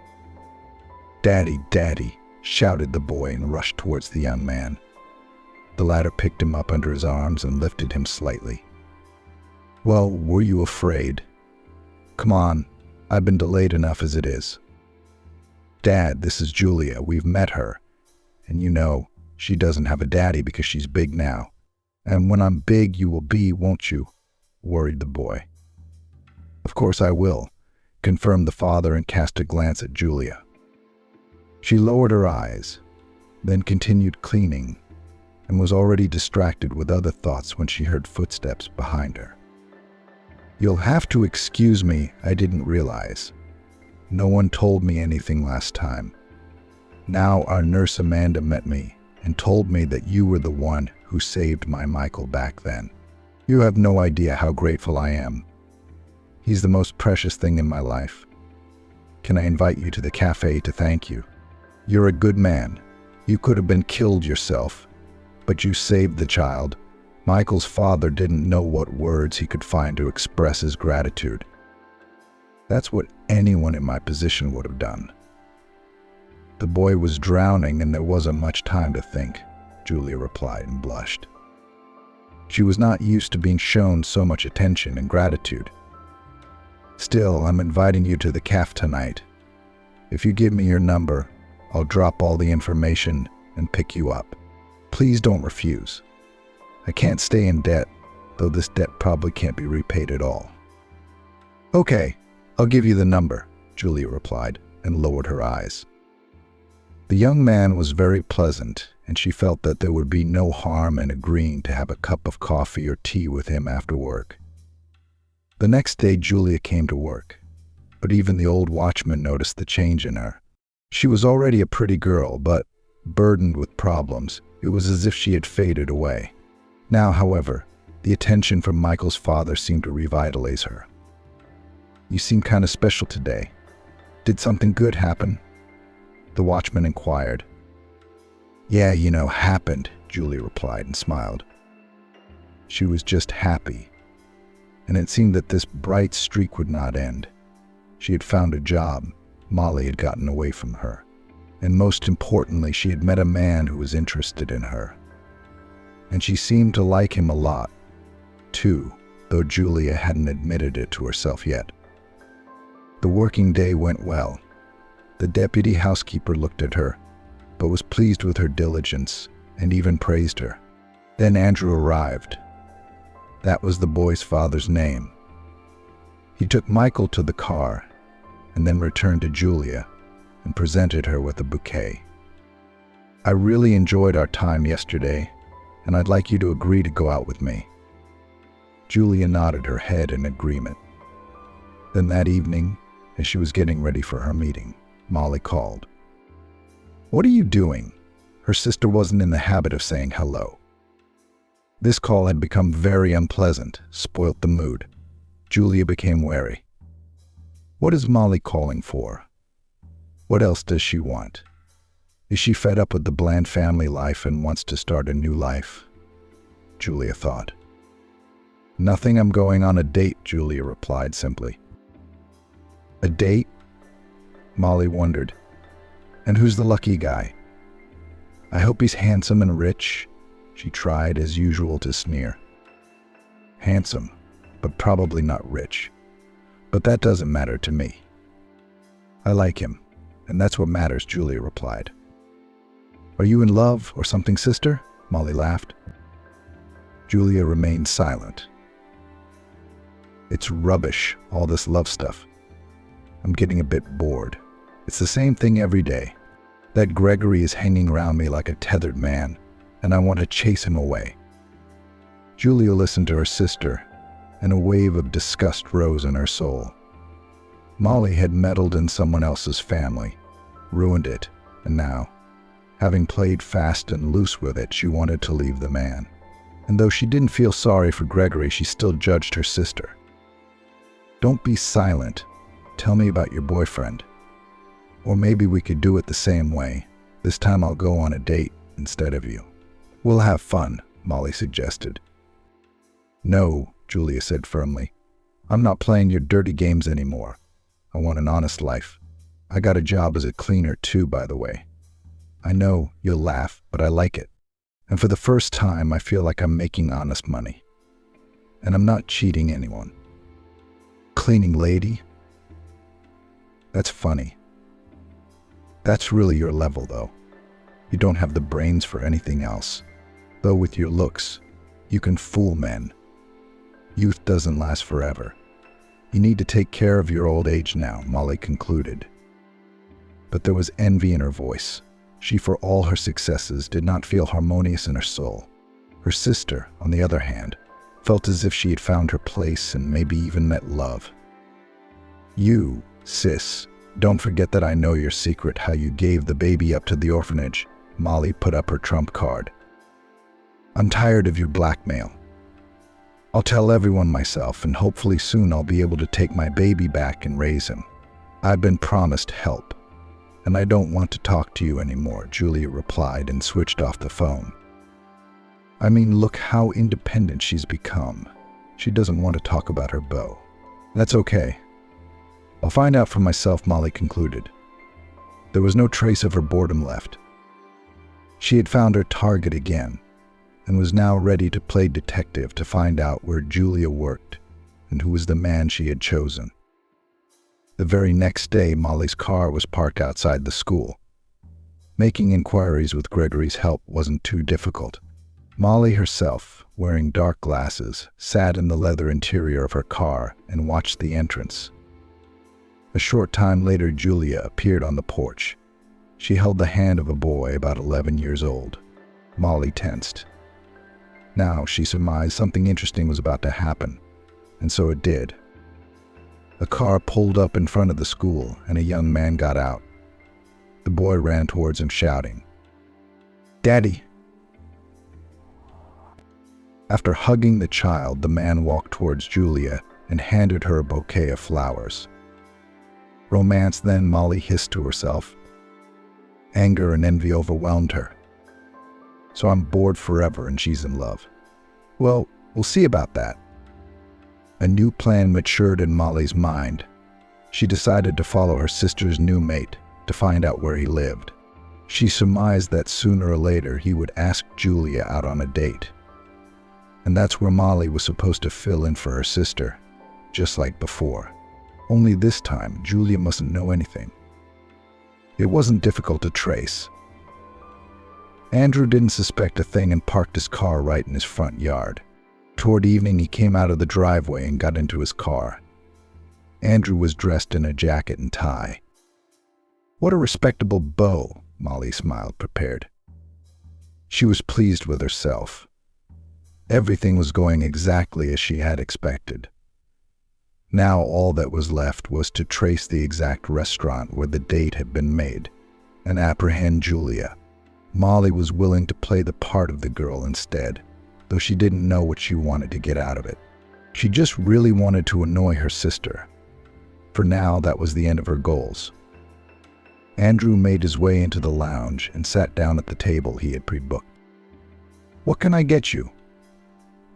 "Daddy, Daddy," shouted the boy and rushed towards the young man. The latter picked him up under his arms and lifted him slightly. "Well, were you afraid? Come on, I've been delayed enough as it is." "Dad, this is Julia. We've met her. And you know, she doesn't have a daddy because she's big now. And when I'm big, you will be, won't you?" worried the boy. "Of course I will," confirmed the father and cast a glance at Julia. She lowered her eyes, then continued cleaning, and was already distracted with other thoughts when she heard footsteps behind her. "You'll have to excuse me, I didn't realize. No one told me anything last time. Now our nurse Amanda met me and told me that you were the one who saved my Michael back then. You have no idea how grateful I am. He's the most precious thing in my life. Can I invite you to the cafe to thank you? You're a good man. You could have been killed yourself, but you saved the child." Michael's father didn't know what words he could find to express his gratitude. "That's what anyone in my position would have done." "The boy was drowning and there wasn't much time to think," Julia replied and blushed. She was not used to being shown so much attention and gratitude. "Still, I'm inviting you to the cafe tonight. If you give me your number, I'll drop all the information and pick you up. Please don't refuse. I can't stay in debt, though this debt probably can't be repaid at all." "Okay, I'll give you the number," Julia replied and lowered her eyes. The young man was very pleasant, and she felt that there would be no harm in agreeing to have a cup of coffee or tea with him after work. The next day, Julia came to work. but even the old watchman noticed the change in her. She was already a pretty girl, but burdened with problems. It was as if she had faded away. Now, however, the attention from Michael's father seemed to revitalize her. "You seem kind of special today. Did something good happen?" the watchman inquired. "Yeah, happened," Julia replied and smiled. She was just happy, and it seemed that this bright streak would not end. She had found a job. Molly had gotten away from her. And most importantly, she had met a man who was interested in her. And she seemed to like him a lot, too, though Julia hadn't admitted it to herself yet. The working day went well. The deputy housekeeper looked at her, but was pleased with her diligence and even praised her. Then Andrew arrived. That was the boy's father's name. He took Michael to the car and then returned to Julia and presented her with a bouquet. "I really enjoyed our time yesterday, and I'd like you to agree to go out with me." Julia nodded her head in agreement. Then that evening, as she was getting ready for her meeting, Molly called. "What are you doing?" Her sister wasn't in the habit of saying hello. This call had become very unpleasant, spoilt the mood. Julia became wary. What is Molly calling for? What else does she want? Is she fed up with the bland family life and wants to start a new life? Julia thought. "Nothing, I'm going on a date," Julia replied simply. "A date?" Molly wondered. "And who's the lucky guy?" "I hope he's handsome and rich," she tried as usual to sneer. "Handsome, but probably not rich. But that doesn't matter to me. I like him, and that's what matters," Julia replied. "Are you in love or something, sister?" Molly laughed. Julia remained silent. "It's rubbish, all this love stuff. I'm getting a bit bored. It's the same thing every day. That Gregory is hanging around me like a tethered man, and I want to chase him away." Julia listened to her sister, and a wave of disgust rose in her soul. Molly had meddled in someone else's family, ruined it, and now, having played fast and loose with it, she wanted to leave the man. And though she didn't feel sorry for Gregory, she still judged her sister. "Don't be silent. Tell me about your boyfriend. Or maybe we could do it the same way. This time I'll go on a date instead of you. We'll have fun," Molly suggested. "No," Julia said firmly. "I'm not playing your dirty games anymore. I want an honest life. I got a job as a cleaner too, by the way. I know you'll laugh, but I like it. And for the first time, I feel like I'm making honest money. And I'm not cheating anyone." "Cleaning lady? That's funny. That's really your level, though. You don't have the brains for anything else. Though with your looks, you can fool men. Youth doesn't last forever. You need to take care of your old age now," Molly concluded. But there was envy in her voice. She, for all her successes, did not feel harmonious in her soul. Her sister, on the other hand, felt as if she had found her place and maybe even met love. "You, sis, don't forget that I know your secret, how you gave the baby up to the orphanage." Molly put up her trump card. "I'm tired of your blackmail. I'll tell everyone myself, and hopefully soon I'll be able to take my baby back and raise him. I've been promised help, and I don't want to talk to you anymore," Julia replied and switched off the phone. "I mean, look how independent she's become. She doesn't want to talk about her beau. That's okay. I'll find out for myself," Molly concluded. There was no trace of her boredom left. She had found her target again, and was now ready to play detective to find out where Julia worked and who was the man she had chosen. The very next day, Molly's car was parked outside the school. Making inquiries with Gregory's help wasn't too difficult. Molly herself, wearing dark glasses, sat in the leather interior of her car and watched the entrance. A short time later, Julia appeared on the porch. She held the hand of a boy about 11 years old. Molly tensed. Now, she surmised something interesting was about to happen, and so it did. A car pulled up in front of the school, and a young man got out. The boy ran towards him, shouting, "Daddy!" After hugging the child, the man walked towards Julia and handed her a bouquet of flowers. Romance then, Molly hissed to herself. Anger and envy overwhelmed her. So I'm bored forever and she's in love. Well, we'll see about that. A new plan matured in Molly's mind. She decided to follow her sister's new mate to find out where he lived. She surmised that sooner or later he would ask Julia out on a date. And that's where Molly was supposed to fill in for her sister, just like before. Only this time, Julia mustn't know anything. It wasn't difficult to trace. Andrew didn't suspect a thing and parked his car right in his front yard. Toward evening, he came out of the driveway and got into his car. Andrew was dressed in a jacket and tie. "What a respectable beau," Molly smiled, prepared. She was pleased with herself. Everything was going exactly as she had expected. Now all that was left was to trace the exact restaurant where the date had been made and apprehend Julia. Molly was willing to play the part of the girl instead, though she didn't know what she wanted to get out of it. She just really wanted to annoy her sister. For now, that was the end of her goals. Andrew made his way into the lounge and sat down at the table he had pre-booked. "What can I get you?"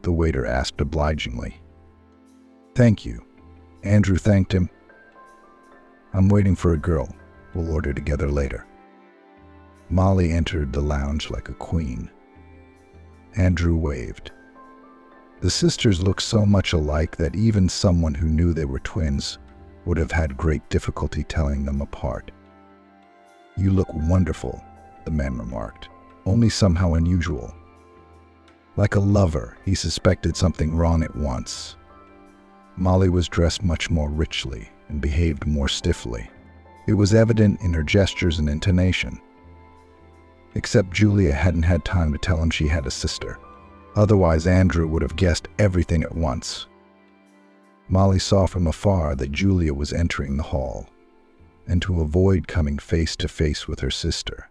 the waiter asked obligingly. "Thank you." Andrew thanked him. "I'm waiting for a girl. We'll order together later." Molly entered the lounge like a queen. Andrew waved. The sisters looked so much alike that even someone who knew they were twins would have had great difficulty telling them apart. "You look wonderful," the man remarked, only somehow unusual. Like a lover, he suspected something wrong at once. Molly was dressed much more richly and behaved more stiffly. It was evident in her gestures and intonation. Except Julia hadn't had time to tell him she had a sister. Otherwise, Andrew would have guessed everything at once. Molly saw from afar that Julia was entering the hall, and to avoid coming face to face with her sister,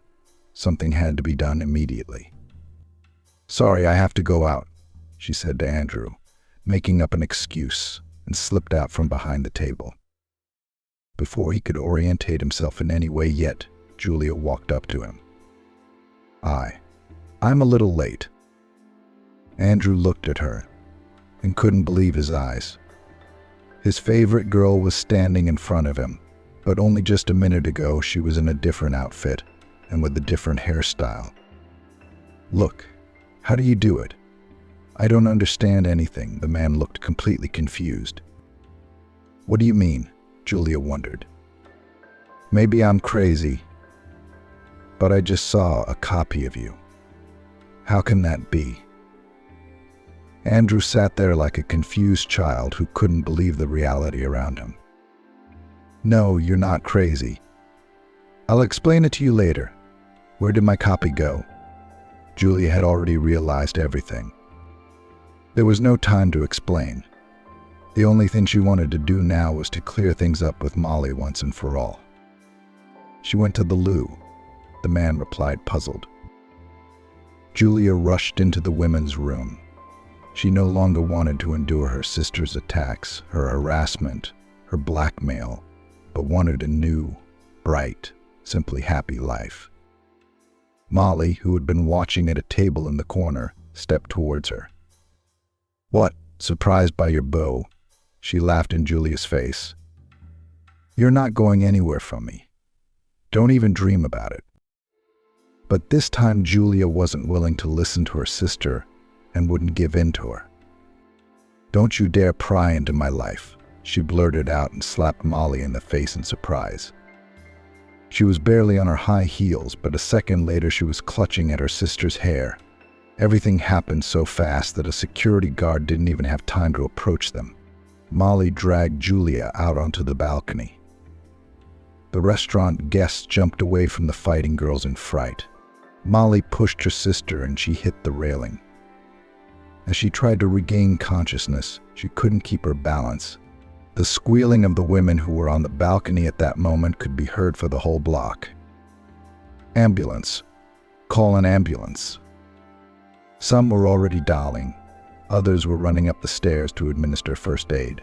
something had to be done immediately. "Sorry, I have to go out," she said to Andrew, making up an excuse, and slipped out from behind the table. Before he could orientate himself in any way yet, Julia walked up to him. I'm a little late." Andrew looked at her and couldn't believe his eyes. His favorite girl was standing in front of him, but only just a minute ago she was in a different outfit and with a different hairstyle. "Look, how do you do it? I don't understand anything." The man looked completely confused. "What do you mean?" Julia wondered. "Maybe I'm crazy, but I just saw a copy of you. How can that be?" Andrew sat there like a confused child who couldn't believe the reality around him. "No, you're not crazy. I'll explain it to you later. Where did my copy go?" Julia had already realized everything. There was no time to explain. The only thing she wanted to do now was to clear things up with Molly once and for all. "She went to the loo," the man replied, puzzled. Julia rushed into the women's room. She no longer wanted to endure her sister's attacks, her harassment, her blackmail, but wanted a new, bright, simply happy life. Molly, who had been watching at a table in the corner, stepped towards her. "What, surprised by your beau?" She laughed in Julia's face. "You're not going anywhere from me. Don't even dream about it." But this time Julia wasn't willing to listen to her sister and wouldn't give in to her. "Don't you dare pry into my life," she blurted out and slapped Molly in the face in surprise. She was barely on her high heels, but a second later she was clutching at her sister's hair. Everything happened so fast that a security guard didn't even have time to approach them. Molly dragged Julia out onto the balcony. The restaurant guests jumped away from the fighting girls in fright. Molly pushed her sister and she hit the railing. As she tried to regain consciousness, she couldn't keep her balance The squealing of the women who were on the balcony at that moment could be heard for the whole block. Ambulance. Call an ambulance. Some were already dialing. Others were running up the stairs to administer first aid.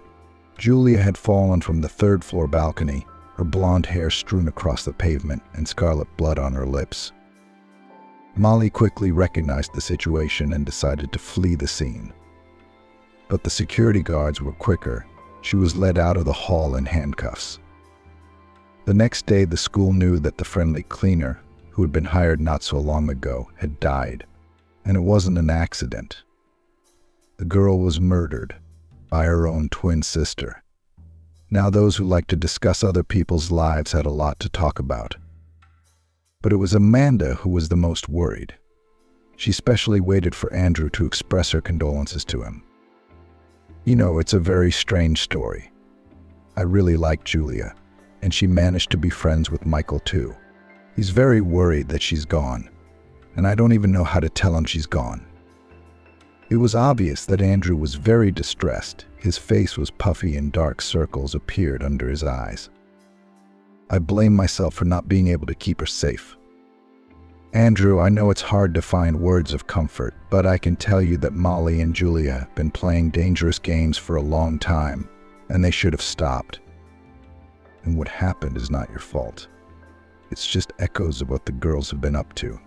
Julia had fallen from the third-floor balcony, her blonde hair strewn across the pavement and scarlet blood on her lips. Molly quickly recognized the situation and decided to flee the scene. But the security guards were quicker. She was led out of the hall in handcuffs. The next day, the school knew that the friendly cleaner, who had been hired not so long ago, had died. And it wasn't an accident. The girl was murdered by her own twin sister. Now those who like to discuss other people's lives had a lot to talk about. But it was Amanda who was the most worried. She specially waited for Andrew to express her condolences to him. You know, it's a very strange story. I really like Julia, and she managed to be friends with Michael too. He's very worried that she's gone, and I don't even know how to tell him she's gone. It was obvious that Andrew was very distressed. His face was puffy and dark circles appeared under his eyes. I blame myself for not being able to keep her safe. Andrew, I know it's hard to find words of comfort, but I can tell you that Molly and Julia have been playing dangerous games for a long time, and they should have stopped. And what happened is not your fault. It's just echoes of what the girls have been up to.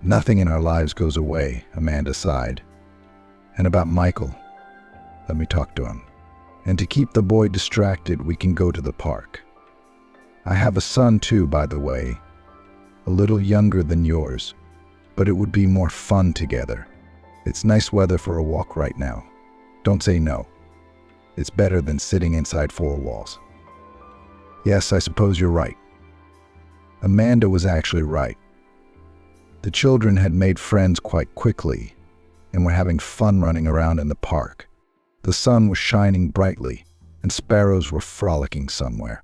Nothing in our lives goes away, Amanda sighed. And about Michael, let me talk to him. And to keep the boy distracted, we can go to the park. I have a son too, by the way. A little younger than yours, but it would be more fun together. It's nice weather for a walk right now. Don't say no. It's better than sitting inside four walls. Yes, I suppose you're right. Amanda was actually right. The children had made friends quite quickly and were having fun running around in the park. The sun was shining brightly and sparrows were frolicking somewhere.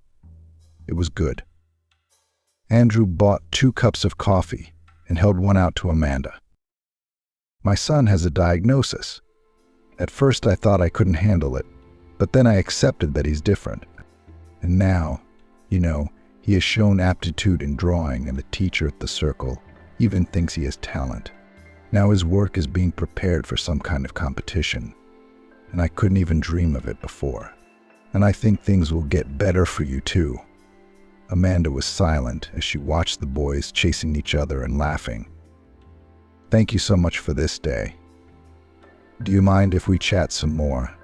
It was good. Andrew bought 2 cups of coffee and held one out to Amanda. My son has a diagnosis. At first I thought I couldn't handle it, but then I accepted that he's different. And now, you know, he has shown aptitude in drawing, and the teacher at the circle even thinks he has talent. Now his work is being prepared for some kind of competition, and I couldn't even dream of it before. And I think things will get better for you too. Amanda was silent as she watched the boys chasing each other and laughing. Thank you so much for this day. Do you mind if we chat some more?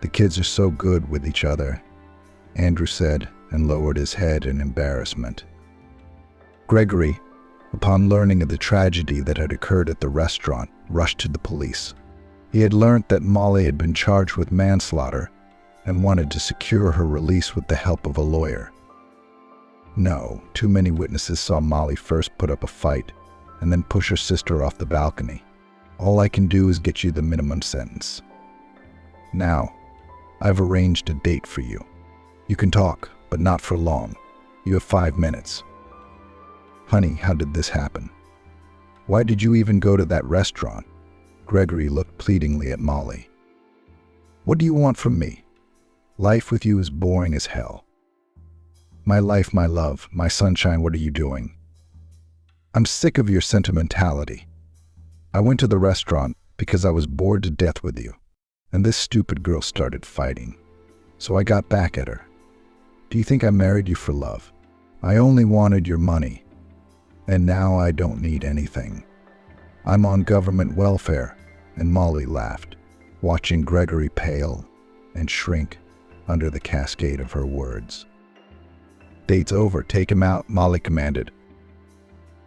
The kids are so good with each other, Andrew said and lowered his head in embarrassment. Gregory, upon learning of the tragedy that had occurred at the restaurant, rushed to the police. He had learnt that Molly had been charged with manslaughter and wanted to secure her release with the help of a lawyer. No, too many witnesses saw Molly first put up a fight and then push her sister off the balcony. All I can do is get you the minimum sentence. Now, I've arranged a date for you. You can talk, but not for long. You have 5 minutes. Honey, how did this happen? Why did you even go to that restaurant? Gregory looked pleadingly at Molly. What do you want from me? Life with you is boring as hell. My life, my love, my sunshine, what are you doing? I'm sick of your sentimentality. I went to the restaurant because I was bored to death with you, and this stupid girl started fighting. So I got back at her. Do you think I married you for love? I only wanted your money, and now I don't need anything. I'm on government welfare, and Molly laughed, watching Gregory pale and shrink under the cascade of her words. Date's over, take him out, Molly commanded.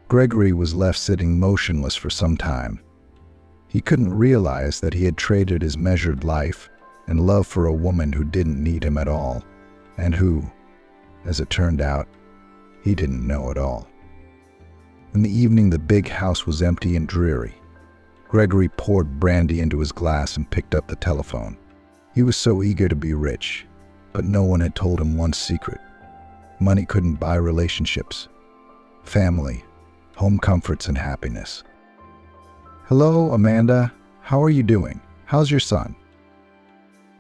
Gregory was left sitting motionless for some time. He couldn't realize that he had traded his measured life and love for a woman who didn't need him at all, and who, as it turned out, he didn't know at all. In the evening, the big house was empty and dreary. Gregory poured brandy into his glass and picked up the telephone. He was so eager to be rich, but no one had told him one secret. Money couldn't buy relationships, family, home comforts, and happiness. Hello, Amanda. How are you doing? How's your son?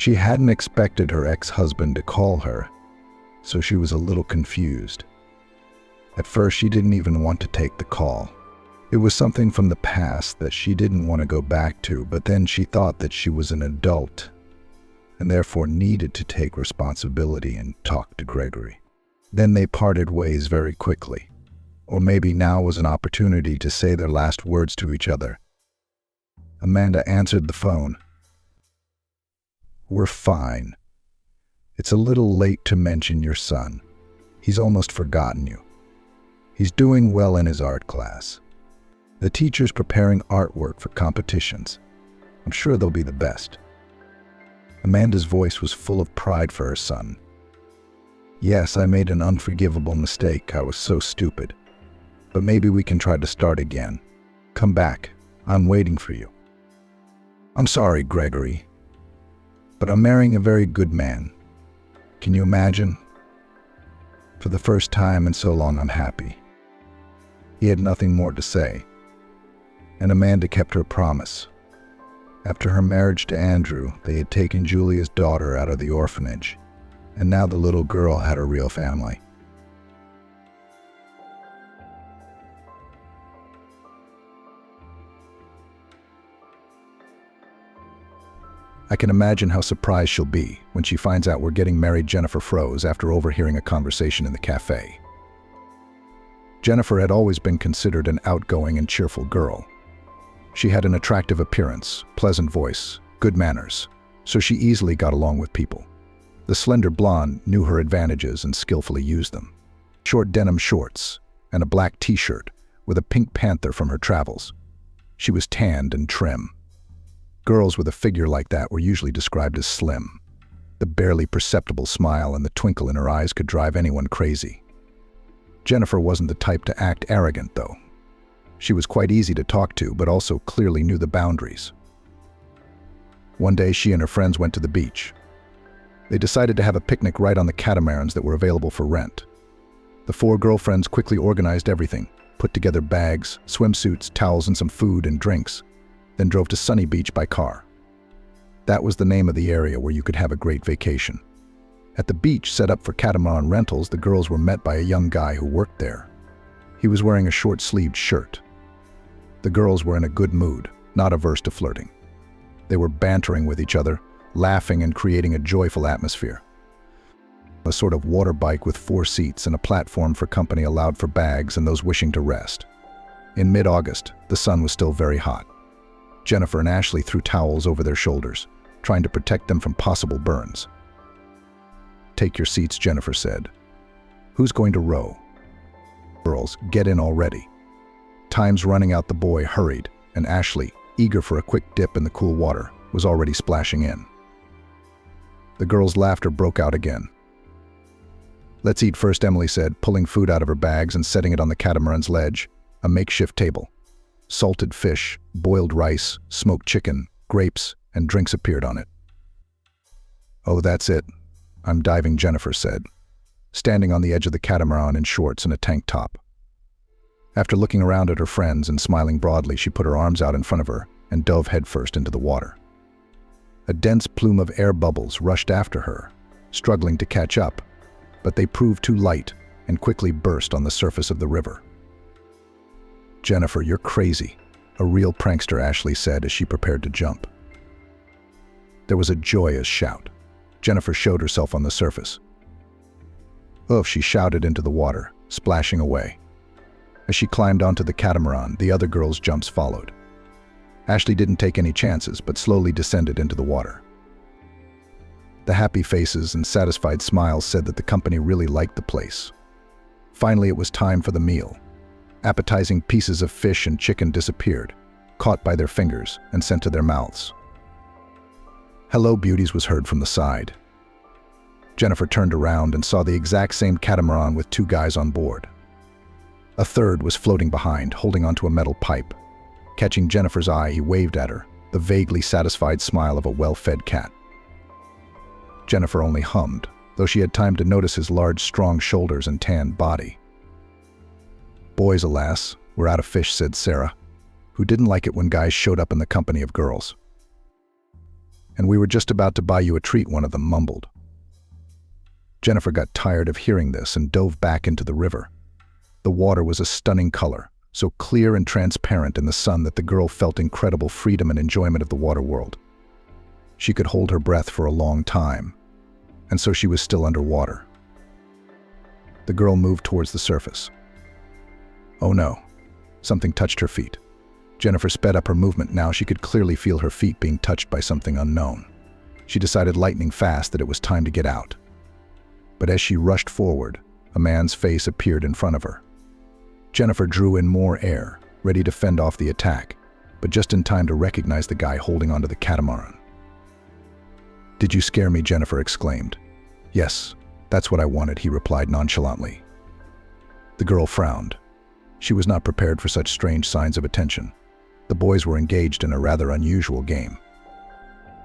She hadn't expected her ex-husband to call her, so she was a little confused. At first, she didn't even want to take the call. It was something from the past that she didn't want to go back to, but then she thought that she was an adult and therefore needed to take responsibility and talk to Gregory. Then they parted ways very quickly. Or maybe now was an opportunity to say their last words to each other. Amanda answered the phone. "We're fine. It's a little late to mention your son. He's almost forgotten you. He's doing well in his art class. The teacher's preparing artwork for competitions. I'm sure they'll be the best." Amanda's voice was full of pride for her son. "Yes, I made an unforgivable mistake. I was so stupid. But maybe we can try to start again. Come back. I'm waiting for you." "I'm sorry, Gregory, but I'm marrying a very good man. Can you imagine? For the first time in so long, I'm happy." He had nothing more to say, and Amanda kept her promise. After her marriage to Andrew, they had taken Julia's daughter out of the orphanage, and now the little girl had a real family. I can imagine how surprised she'll be when she finds out we're getting married. Jennifer froze after overhearing a conversation in the cafe. Jennifer had always been considered an outgoing and cheerful girl. She had an attractive appearance, pleasant voice, good manners, so she easily got along with people. The slender blonde knew her advantages and skillfully used them. Short denim shorts and a black t-shirt with a pink panther from her travels. She was tanned and trim. Girls with a figure like that were usually described as slim. The barely perceptible smile and the twinkle in her eyes could drive anyone crazy. Jennifer wasn't the type to act arrogant, though. She was quite easy to talk to, but also clearly knew the boundaries. One day, she and her friends went to the beach. They decided to have a picnic right on the catamarans that were available for rent. The four girlfriends quickly organized everything, put together bags, swimsuits, towels, and some food and drinks, then drove to Sunny Beach by car. That was the name of the area where you could have a great vacation. At the beach set up for catamaran rentals, the girls were met by a young guy who worked there. He was wearing a short-sleeved shirt. The girls were in a good mood, not averse to flirting. They were bantering with each other, laughing and creating a joyful atmosphere. A sort of water bike with 4 seats and a platform for company allowed for bags and those wishing to rest. In mid-August, the sun was still very hot. Jennifer and Ashley threw towels over their shoulders, trying to protect them from possible burns. "Take your seats," Jennifer said. "Who's going to row?" "Girls, get in already." Time's running out. The boy hurried, and Ashley, eager for a quick dip in the cool water, was already splashing in. The girls' laughter broke out again. "Let's eat first," Emily said, pulling food out of her bags and setting it on the catamaran's ledge, a makeshift table. Salted fish, boiled rice, smoked chicken, grapes, and drinks appeared on it. "Oh, that's it. I'm diving," Jennifer said, standing on the edge of the catamaran in shorts and a tank top. After looking around at her friends and smiling broadly, she put her arms out in front of her and dove headfirst into the water. A dense plume of air bubbles rushed after her, struggling to catch up, but they proved too light and quickly burst on the surface of the river. "Jennifer, you're crazy," a real prankster, Ashley said as she prepared to jump. There was a joyous shout. Jennifer showed herself on the surface. "Oof," she shouted into the water, splashing away. As she climbed onto the catamaran, the other girls' jumps followed. Ashley didn't take any chances, but slowly descended into the water. The happy faces and satisfied smiles said that the company really liked the place. Finally, it was time for the meal. Appetizing pieces of fish and chicken disappeared, caught by their fingers and sent to their mouths. "Hello, beauties," was heard from the side. Jennifer turned around and saw the exact same catamaran with 2 guys on board. A third was floating behind, holding onto a metal pipe. Catching Jennifer's eye, he waved at her, the vaguely satisfied smile of a well-fed cat. Jennifer only hummed, though she had time to notice his large, strong shoulders and tanned body. "Boys, alas, we're out of fish," said Sarah, who didn't like it when guys showed up in the company of girls. "And we were just about to buy you a treat," one of them mumbled. Jennifer got tired of hearing this and dove back into the river. The water was a stunning color, so clear and transparent in the sun that the girl felt incredible freedom and enjoyment of the water world. She could hold her breath for a long time, and so she was still underwater. The girl moved towards the surface. Oh no, something touched her feet. Jennifer sped up her movement. Now she could clearly feel her feet being touched by something unknown. She decided lightning fast that it was time to get out. But as she rushed forward, a man's face appeared in front of her. Jennifer drew in more air, ready to fend off the attack, but just in time to recognize the guy holding onto the catamaran. "Did you scare me?" Jennifer exclaimed. "Yes, that's what I wanted," he replied nonchalantly. The girl frowned. She was not prepared for such strange signs of attention. The boys were engaged in a rather unusual game.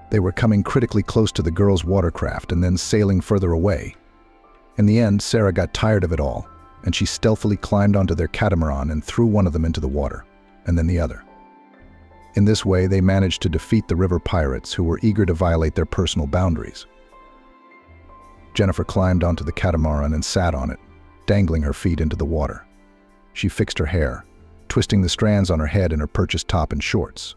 They were coming critically close to the girl's watercraft and then sailing further away. In the end, Sarah got tired of it all, and she stealthily climbed onto their catamaran and threw one of them into the water, and then the other. In this way, they managed to defeat the river pirates who were eager to violate their personal boundaries. Jennifer climbed onto the catamaran and sat on it, dangling her feet into the water. She fixed her hair, twisting the strands on her head in her purchased top and shorts.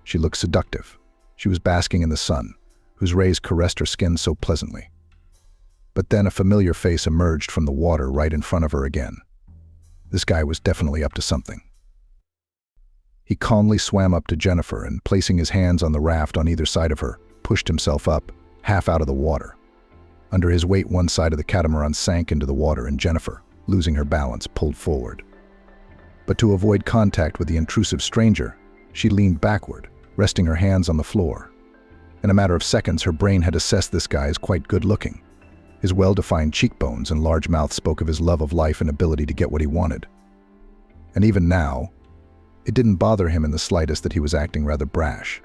She looked seductive. She was basking in the sun, whose rays caressed her skin so pleasantly. But then a familiar face emerged from the water right in front of her again. This guy was definitely up to something. He calmly swam up to Jennifer and, placing his hands on the raft on either side of her, pushed himself up, half out of the water. Under his weight, one side of the catamaran sank into the water, and Jennifer, losing her balance, pulled forward. But to avoid contact with the intrusive stranger, she leaned backward, resting her hands on the floor. In a matter of seconds, her brain had assessed this guy as quite good-looking. His well-defined cheekbones and large mouth spoke of his love of life and ability to get what he wanted. And even now, it didn't bother him in the slightest that he was acting rather brash.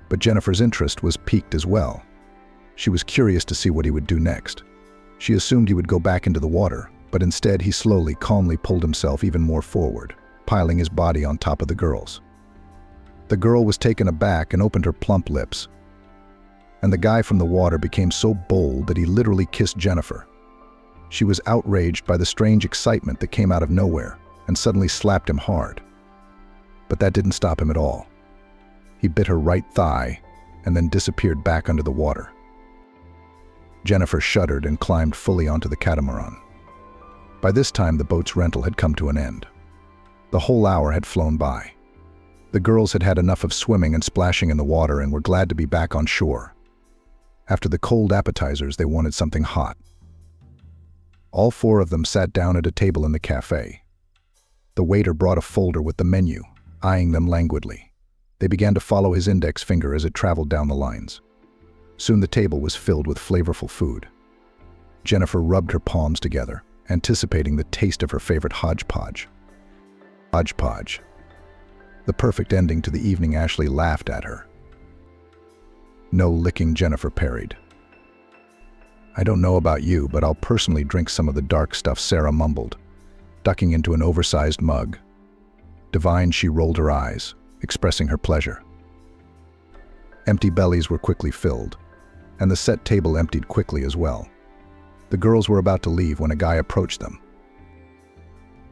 But Jennifer's interest was piqued as well. She was curious to see what he would do next. She assumed he would go back into the water, but instead he slowly, calmly pulled himself even more forward, piling his body on top of the girl's. The girl was taken aback and opened her plump lips. And the guy from the water became so bold that he literally kissed Jennifer. She was outraged by the strange excitement that came out of nowhere and suddenly slapped him hard. But that didn't stop him at all. He bit her right thigh and then disappeared back under the water. Jennifer shuddered and climbed fully onto the catamaran. By this time, the boat's rental had come to an end. The whole hour had flown by. The girls had had enough of swimming and splashing in the water and were glad to be back on shore. After the cold appetizers, they wanted something hot. All four of them sat down at a table in the cafe. The waiter brought a folder with the menu, eyeing them languidly. They began to follow his index finger as it traveled down the lines. Soon the table was filled with flavorful food. Jennifer rubbed her palms together, anticipating the taste of her favorite hodgepodge. Hodgepodge. The perfect ending to the evening. Ashley laughed at her. "No licking," Jennifer parried. "I don't know about you, but I'll personally drink some of the dark stuff," Sarah mumbled, ducking into an oversized mug. Divine, she rolled her eyes, expressing her pleasure. Empty bellies were quickly filled, and the set table emptied quickly as well. The girls were about to leave when a guy approached them.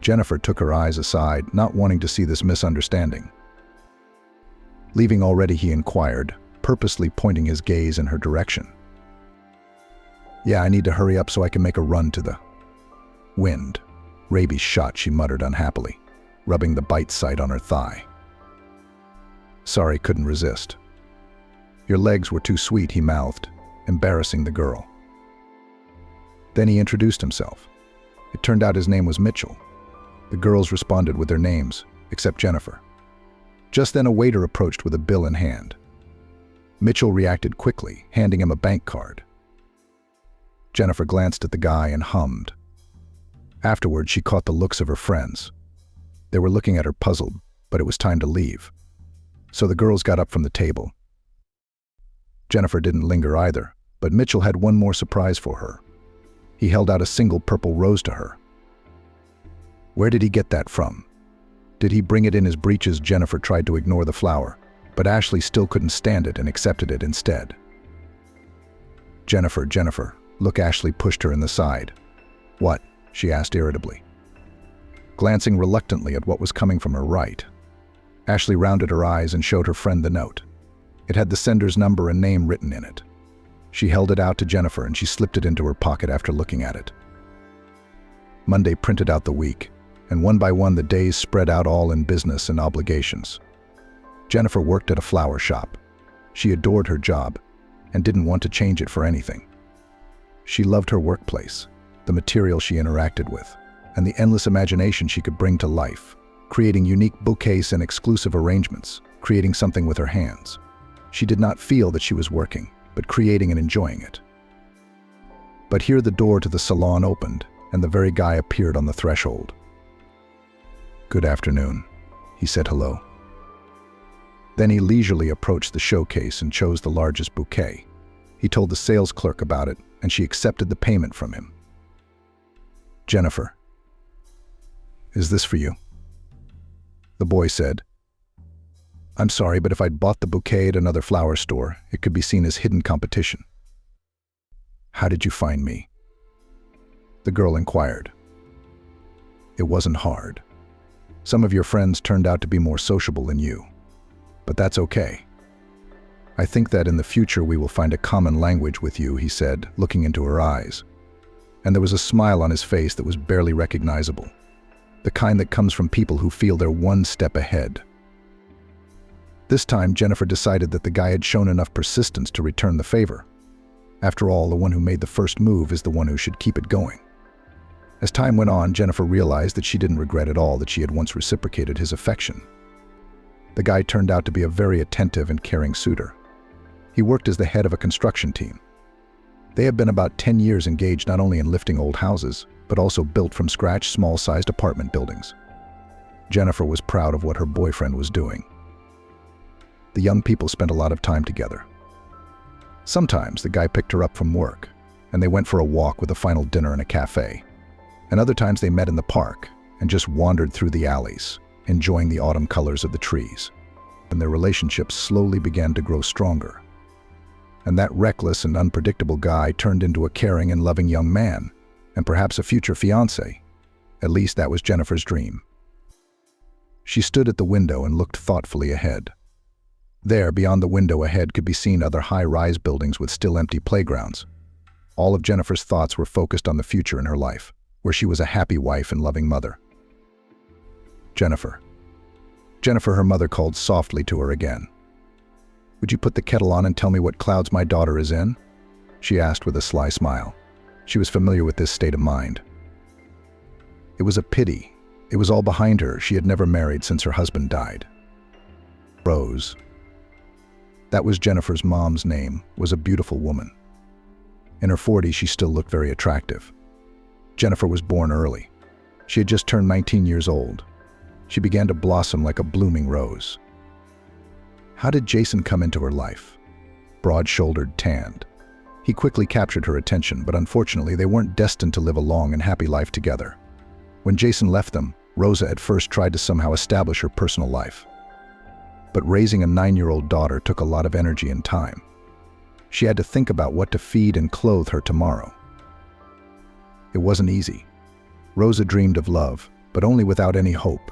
Jennifer took her eyes aside, not wanting to see this misunderstanding. Leaving already, he inquired, purposely pointing his gaze in her direction. "Yeah, I need to hurry up so I can make a run to the wind. Rabies shot," she muttered unhappily, rubbing the bite site on her thigh. "Sorry, couldn't resist." "Your legs were too sweet," he mouthed, embarrassing the girl. Then he introduced himself. It turned out his name was Mitchell. The girls responded with their names, except Jennifer. Just then a waiter approached with a bill in hand. Mitchell reacted quickly, handing him a bank card. Jennifer glanced at the guy and hummed. Afterward, she caught the looks of her friends. They were looking at her puzzled, but it was time to leave. So the girls got up from the table. Jennifer didn't linger either, but Mitchell had one more surprise for her. He held out a single purple rose to her. "Where did he get that from? Did he bring it in his breeches?" Jennifer tried to ignore the flower, but Ashley still couldn't stand it and accepted it instead. Jennifer, look, Ashley pushed her in the side. What? She asked irritably. Glancing reluctantly at what was coming from her right, Ashley rounded her eyes and showed her friend the note. It had the sender's number and name written in it. She held it out to Jennifer and she slipped it into her pocket after looking at it. Monday printed out the week, and one by one the days spread out, all in business and obligations. Jennifer worked at a flower shop. She adored her job and didn't want to change it for anything. She loved her workplace, the material she interacted with, and the endless imagination she could bring to life, creating unique bouquets and exclusive arrangements, creating something with her hands. She did not feel that she was working, but creating and enjoying it. But here the door to the salon opened, and the very guy appeared on the threshold. "Good afternoon," he said hello. Then he leisurely approached the showcase and chose the largest bouquet. He told the sales clerk about it, and she accepted the payment from him. "Jennifer, is this for you?" The boy said. "I'm sorry, but if I'd bought the bouquet at another flower store, it could be seen as hidden competition." "How did you find me?" the girl inquired. "It wasn't hard. Some of your friends turned out to be more sociable than you. But that's okay. I think that in the future we will find a common language with you," he said, looking into her eyes. And there was a smile on his face that was barely recognizable, the kind that comes from people who feel they're one step ahead. This time, Jennifer decided that the guy had shown enough persistence to return the favor. After all, the one who made the first move is the one who should keep it going. As time went on, Jennifer realized that she didn't regret at all that she had once reciprocated his affection. The guy turned out to be a very attentive and caring suitor. He worked as the head of a construction team. They had been about 10 years engaged, not only in lifting old houses, but also built from scratch small-sized apartment buildings. Jennifer was proud of what her boyfriend was doing. The young people spent a lot of time together. Sometimes the guy picked her up from work, and they went for a walk with a final dinner in a cafe. And other times they met in the park and just wandered through the alleys, enjoying the autumn colors of the trees. And their relationship slowly began to grow stronger. And that reckless and unpredictable guy turned into a caring and loving young man, and perhaps a future fiancé. At least that was Jennifer's dream. She stood at the window and looked thoughtfully ahead. There, beyond the window ahead, could be seen other high-rise buildings with still empty playgrounds. All of Jennifer's thoughts were focused on the future in her life, where she was a happy wife and loving mother. Jennifer, her mother called softly to her again. "Would you put the kettle on and tell me what clouds my daughter is in?" she asked with a sly smile. She was familiar with this state of mind. It was a pity. It was all behind her. She had never married since her husband died. Rose, that was Jennifer's mom's name, was a beautiful woman. In her 40s, she still looked very attractive. Jennifer was born early. She had just turned 19 years old. She began to blossom like a blooming rose. How did Jason come into her life? Broad-shouldered, tanned. He quickly captured her attention, but unfortunately they weren't destined to live a long and happy life together. When Jason left them, Rosa at first tried to somehow establish her personal life. But raising a 9-year-old daughter took a lot of energy and time. She had to think about what to feed and clothe her tomorrow. It wasn't easy. Rosa dreamed of love, but only without any hope.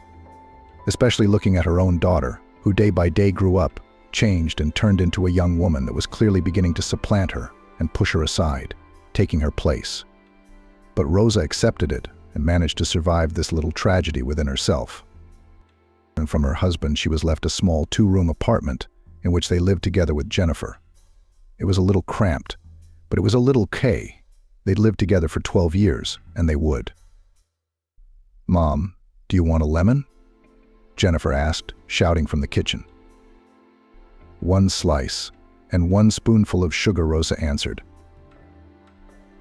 Especially looking at her own daughter, who day by day grew up, changed, and turned into a young woman that was clearly beginning to supplant her and push her aside, taking her place. But Rosa accepted it and managed to survive this little tragedy within herself. And from her husband, she was left a small 2-room apartment in which they lived together with Jennifer. It was a little cramped, but it was a little K. They'd lived together for 12 years, and they would. "Mom, do you want a lemon?" Jennifer asked, shouting from the kitchen. "1 slice, and 1 spoonful of sugar," Rosa answered.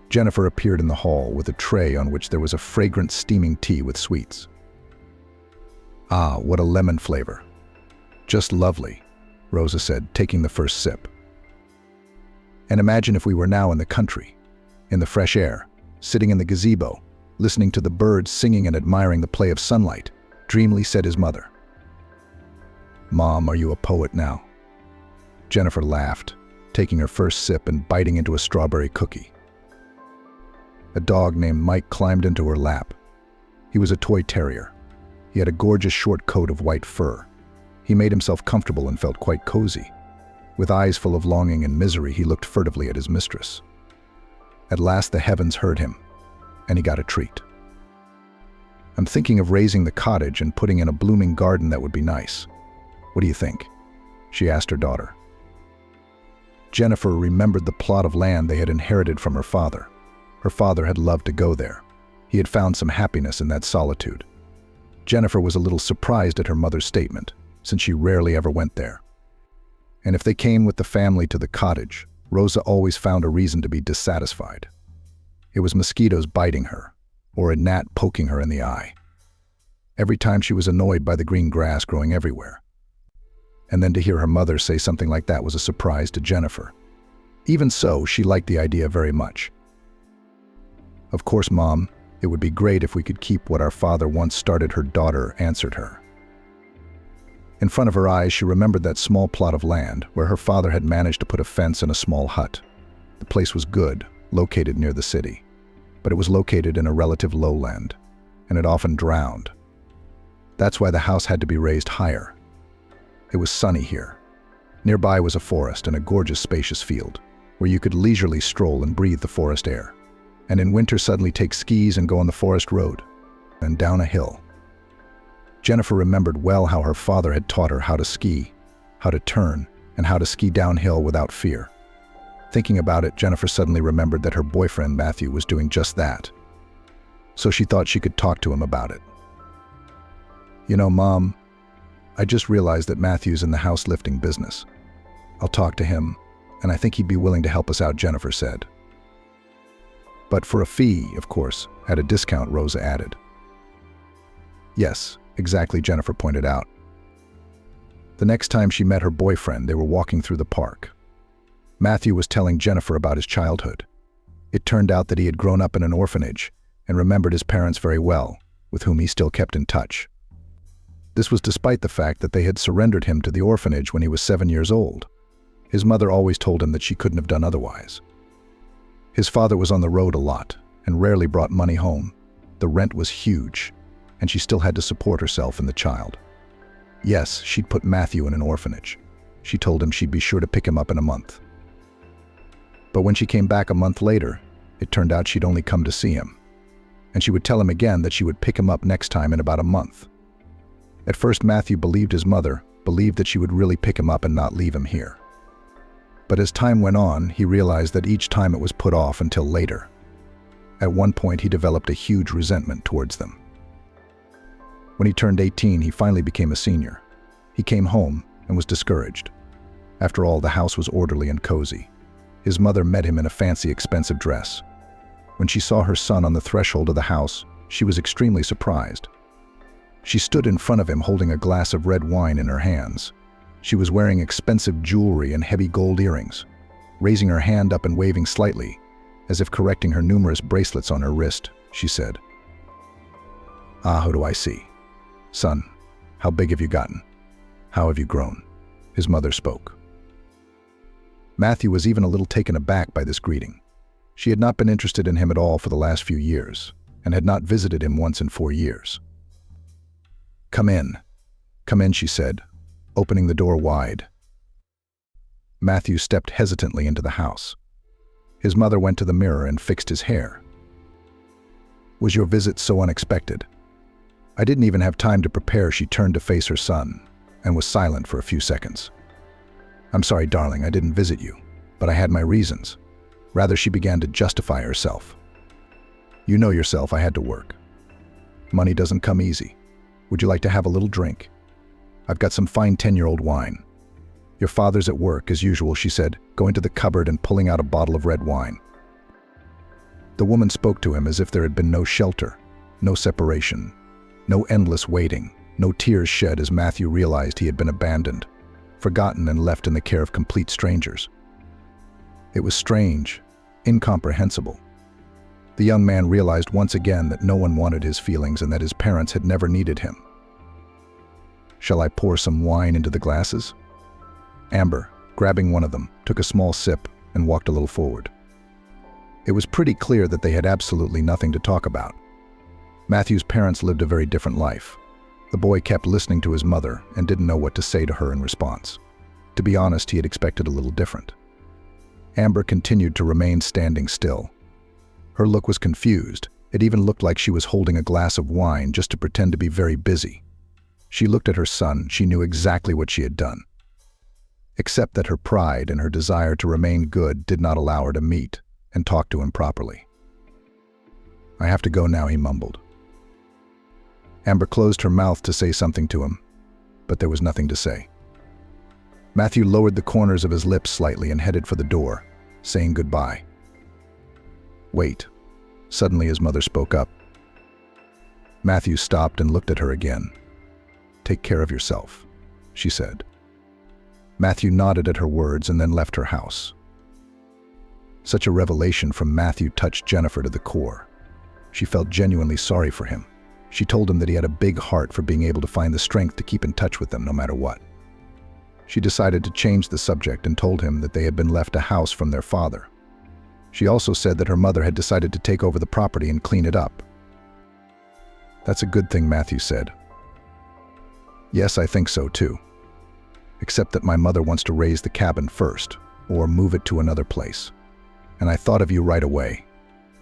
Jennifer appeared in the hall with a tray on which there was a fragrant steaming tea with sweets. "Ah, what a lemon flavor. Just lovely," Rosa said, taking the first sip. "And imagine if we were now in the country, in the fresh air, sitting in the gazebo, listening to the birds singing and admiring the play of sunlight," dreamily said his mother. "Mom, are you a poet now?" Jennifer laughed, taking her first sip and biting into a strawberry cookie. A dog named Mike climbed into her lap. He was a toy terrier. He had a gorgeous short coat of white fur. He made himself comfortable and felt quite cozy. With eyes full of longing and misery, he looked furtively at his mistress. At last the heavens heard him, and he got a treat. "I'm thinking of raising the cottage and putting in a blooming garden that would be nice. What do you think?" she asked her daughter. Jennifer remembered the plot of land they had inherited from her father. Her father had loved to go there. He had found some happiness in that solitude. Jennifer was a little surprised at her mother's statement, since she rarely ever went there. And if they came with the family to the cottage, Rosa always found a reason to be dissatisfied. It was mosquitoes biting her, or a gnat poking her in the eye. Every time she was annoyed by the green grass growing everywhere. And then to hear her mother say something like that was a surprise to Jennifer. Even so, she liked the idea very much. "Of course, Mom, it would be great if we could keep what our father once started," her daughter answered her. In front of her eyes, she remembered that small plot of land where her father had managed to put a fence and a small hut. The place was good, located near the city, but it was located in a relative lowland, and it often drowned. That's why the house had to be raised higher. It was sunny here. Nearby was a forest and a gorgeous spacious field, where you could leisurely stroll and breathe the forest air, and in winter suddenly take skis and go on the forest road, and down a hill. Jennifer remembered well how her father had taught her how to ski, how to turn, and how to ski downhill without fear. Thinking about it, Jennifer suddenly remembered that her boyfriend Matthew was doing just that. So she thought she could talk to him about it. "You know, Mom, I just realized that Matthew's in the house lifting business. I'll talk to him, and I think he'd be willing to help us out," Jennifer said. "But for a fee, of course, at a discount," Rosa added. "Yes, exactly," Jennifer pointed out. The next time she met her boyfriend, they were walking through the park. Matthew was telling Jennifer about his childhood. It turned out that he had grown up in an orphanage and remembered his parents very well, with whom he still kept in touch. This was despite the fact that they had surrendered him to the orphanage when he was 7 years old. His mother always told him that she couldn't have done otherwise. His father was on the road a lot and rarely brought money home. The rent was huge, and she still had to support herself and the child. Yes, she'd put Matthew in an orphanage. She told him she'd be sure to pick him up in a month. But when she came back a month later, it turned out she'd only come to see him. And she would tell him again that she would pick him up next time in about a month. At first, Matthew believed his mother, believed that she would really pick him up and not leave him here. But as time went on, he realized that each time it was put off until later. At one point, he developed a huge resentment towards them. When he turned 18, he finally became a senior. He came home and was discouraged. After all, the house was orderly and cozy. His mother met him in a fancy, expensive dress. When she saw her son on the threshold of the house, she was extremely surprised. She stood in front of him holding a glass of red wine in her hands. She was wearing expensive jewelry and heavy gold earrings, raising her hand up and waving slightly, as if correcting her numerous bracelets on her wrist. She said, "Ah, who do I see? Son, how big have you gotten? How have you grown?" His mother spoke. Matthew was even a little taken aback by this greeting. She had not been interested in him at all for the last few years, and had not visited him once in 4 years. Come in, she said, opening the door wide. Matthew stepped hesitantly into the house. His mother went to the mirror and fixed his hair. "Was your visit so unexpected?" "I didn't even have time to prepare," she turned to face her son, and was silent for a few seconds. "I'm sorry, darling, I didn't visit you, but I had my reasons." Rather, she began to justify herself. "You know yourself, I had to work. Money doesn't come easy. Would you like to have a little drink? I've got some fine 10-year-old wine." "Your father's at work, as usual," she said, going to the cupboard and pulling out a bottle of red wine. The woman spoke to him as if there had been no shelter, no separation, no endless waiting, no tears shed as Matthew realized he had been abandoned, forgotten and left in the care of complete strangers. It was strange, incomprehensible. The young man realized once again that no one wanted his feelings and that his parents had never needed him. "Shall I pour some wine into the glasses?" "Amber, grabbing one of them, took a small sip, and walked a little forward. It was pretty clear that they had absolutely nothing to talk about. Matthew's parents lived a very different life. The boy kept listening to his mother and didn't know what to say to her in response. To be honest, he had expected a little different. Amber continued to remain standing still. Her look was confused. It even looked like she was holding a glass of wine just to pretend to be very busy. She looked at her son. She knew exactly what she had done. Except that her pride and her desire to remain good did not allow her to meet and talk to him properly. "I have to go now," he mumbled. Amber closed her mouth to say something to him, but there was nothing to say. Matthew lowered the corners of his lips slightly and headed for the door, saying goodbye. "Wait." Suddenly his mother spoke up. Matthew stopped and looked at her again. "Take care of yourself," she said. Matthew nodded at her words and then left her house. Such a revelation from Matthew touched Jennifer to the core. She felt genuinely sorry for him. She told him that he had a big heart for being able to find the strength to keep in touch with them no matter what. She decided to change the subject and told him that they had been left a house from their father. She also said that her mother had decided to take over the property and clean it up. "That's a good thing," Matthew said. "Yes, I think so too. Except that my mother wants to raise the cabin first, or move it to another place. And I thought of you right away."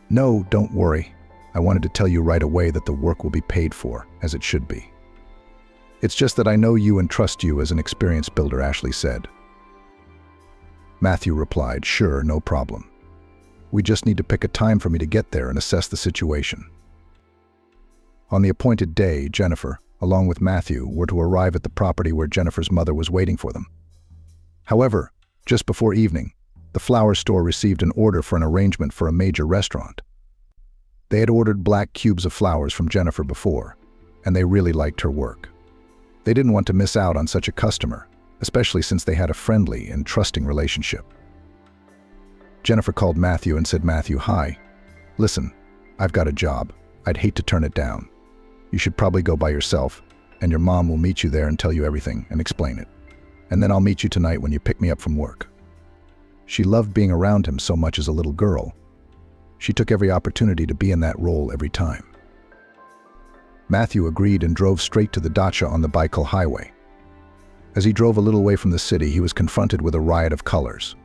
"No, don't worry. I wanted to tell you right away that the work will be paid for, as it should be. It's just that I know you and trust you as an experienced builder," Ashley said. Matthew replied, "Sure, no problem. We just need to pick a time for me to get there and assess the situation." On the appointed day, Jennifer, along with Matthew, were to arrive at the property where Jennifer's mother was waiting for them. However, just before evening, the flower store received an order for an arrangement for a major restaurant. They had ordered black cubes of flowers from Jennifer before, and they really liked her work. They didn't want to miss out on such a customer, especially since they had a friendly and trusting relationship. Jennifer called Matthew and said, "Matthew, hi. Listen, I've got a job. I'd hate to turn it down. You should probably go by yourself, and your mom will meet you there and tell you everything and explain it. And then I'll meet you tonight when you pick me up from work." She loved being around him so much as a little girl. She took every opportunity to be in that role every time. Matthew agreed and drove straight to the dacha on the Baikal Highway. As he drove a little way from the city, he was confronted with a riot of colors.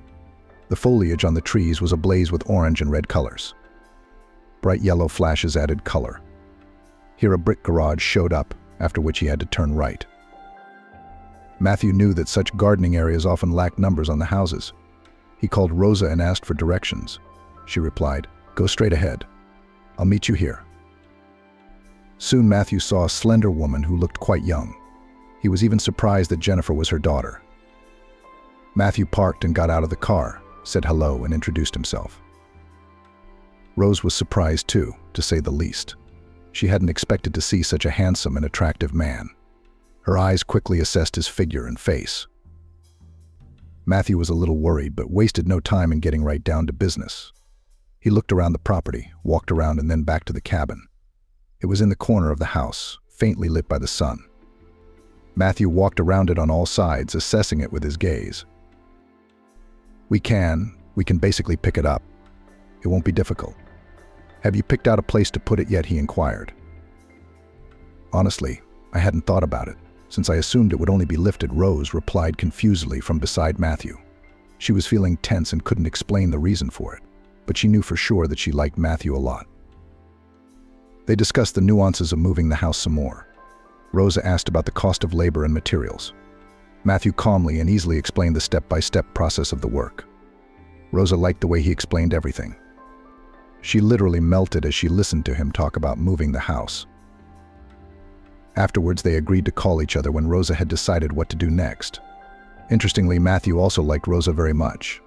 The foliage on the trees was ablaze with orange and red colors. Bright yellow flashes added color. Here a brick garage showed up, after which he had to turn right. Matthew knew that such gardening areas often lacked numbers on the houses. He called Rosa and asked for directions. She replied, "Go straight ahead. I'll meet you here." Soon Matthew saw a slender woman who looked quite young. He was even surprised that Jennifer was her daughter. Matthew parked and got out of the car, said hello, and introduced himself. Rose was surprised too, to say the least. She hadn't expected to see such a handsome and attractive man. Her eyes quickly assessed his figure and face. Matthew was a little worried, but wasted no time in getting right down to business. He looked around the property, walked around, and then back to the cabin. It was in the corner of the house, faintly lit by the sun. Matthew walked around it on all sides, assessing it with his gaze. We can basically pick it up. It won't be difficult. Have you picked out a place to put it yet?" he inquired. "Honestly, I hadn't thought about it, since I assumed it would only be lifted," Rose replied confusedly from beside Matthew. She was feeling tense and couldn't explain the reason for it, but she knew for sure that she liked Matthew a lot. They discussed the nuances of moving the house some more. Rosa asked about the cost of labor and materials. Matthew calmly and easily explained the step-by-step process of the work. Rosa liked the way he explained everything. She literally melted as she listened to him talk about moving the house. Afterwards, they agreed to call each other when Rosa had decided what to do next. Interestingly, Matthew also liked Rosa very much.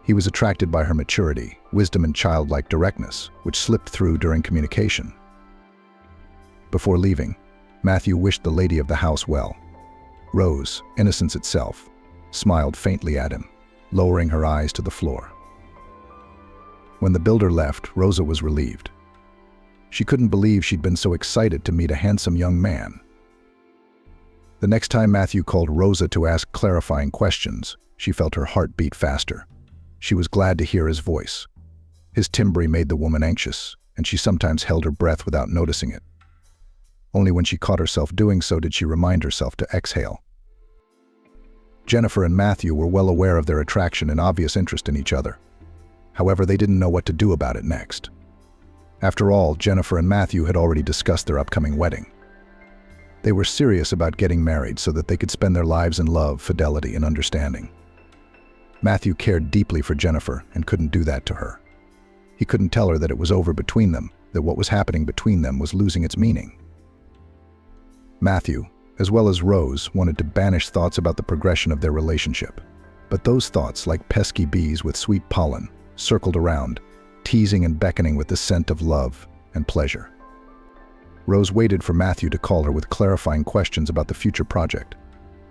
He was attracted by her maturity, wisdom, and childlike directness, which slipped through during communication. Before leaving, Matthew wished the lady of the house well. Rose, innocence itself, smiled faintly at him, lowering her eyes to the floor. When the builder left, Rosa was relieved. She couldn't believe she'd been so excited to meet a handsome young man. The next time Matthew called Rosa to ask clarifying questions, She felt her heart beat faster. She was glad to hear his voice. His timbre made the woman anxious, and she sometimes held her breath without noticing it. Only when she caught herself doing so did she remind herself to exhale. Jennifer and Matthew were well aware of their attraction and obvious interest in each other. However, they didn't know what to do about it next. After all, Jennifer and Matthew had already discussed their upcoming wedding. They were serious about getting married so that they could spend their lives in love, fidelity, and understanding. Matthew cared deeply for Jennifer and couldn't do that to her. He couldn't tell her that it was over between them, that what was happening between them was losing its meaning. Matthew, as well as Rose, wanted to banish thoughts about the progression of their relationship. But those thoughts, like pesky bees with sweet pollen, circled around, teasing and beckoning with the scent of love and pleasure. Rose waited for Matthew to call her with clarifying questions about the future project,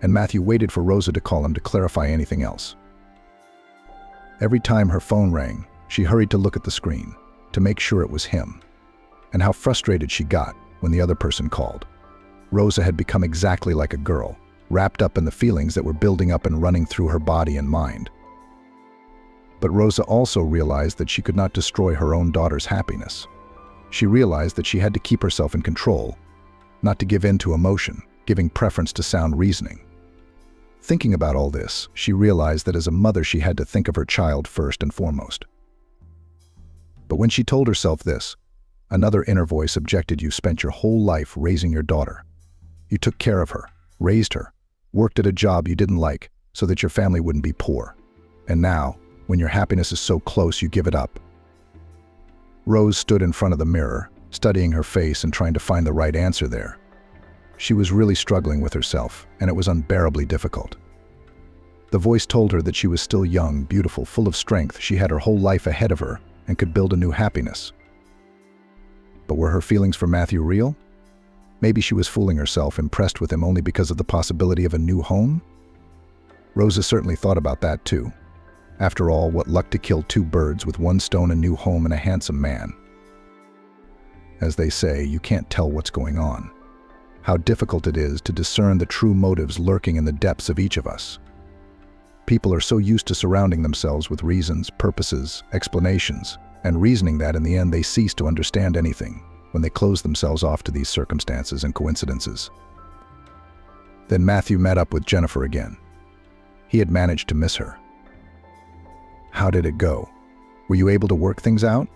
and Matthew waited for Rosa to call him to clarify anything else. Every time her phone rang, she hurried to look at the screen, to make sure it was him. And how frustrated she got when the other person called. Rosa had become exactly like a girl, wrapped up in the feelings that were building up and running through her body and mind. But Rosa also realized that she could not destroy her own daughter's happiness. She realized that she had to keep herself in control, not to give in to emotion, giving preference to sound reasoning. Thinking about all this, she realized that as a mother she had to think of her child first and foremost. But when she told herself this, another inner voice objected. You spent your whole life raising your daughter. You took care of her, raised her, worked at a job you didn't like so that your family wouldn't be poor. And now, when your happiness is so close, you give it up. Rose stood in front of the mirror, studying her face and trying to find the right answer there. She was really struggling with herself, and it was unbearably difficult. The voice told her that she was still young, beautiful, full of strength. She had her whole life ahead of her and could build a new happiness. But were her feelings for Matthew real? Maybe she was fooling herself, impressed with him only because of the possibility of a new home? Rosa certainly thought about that too. After all, what luck to kill two birds with one stone: a new home and a handsome man. As they say, you can't tell what's going on. How difficult it is to discern the true motives lurking in the depths of each of us. People are so used to surrounding themselves with reasons, purposes, explanations, and reasoning that in the end they cease to understand anything when they close themselves off to these circumstances and coincidences. Then Matthew met up with Jennifer again. He had managed to miss her. How did it go? Were you able to work things out?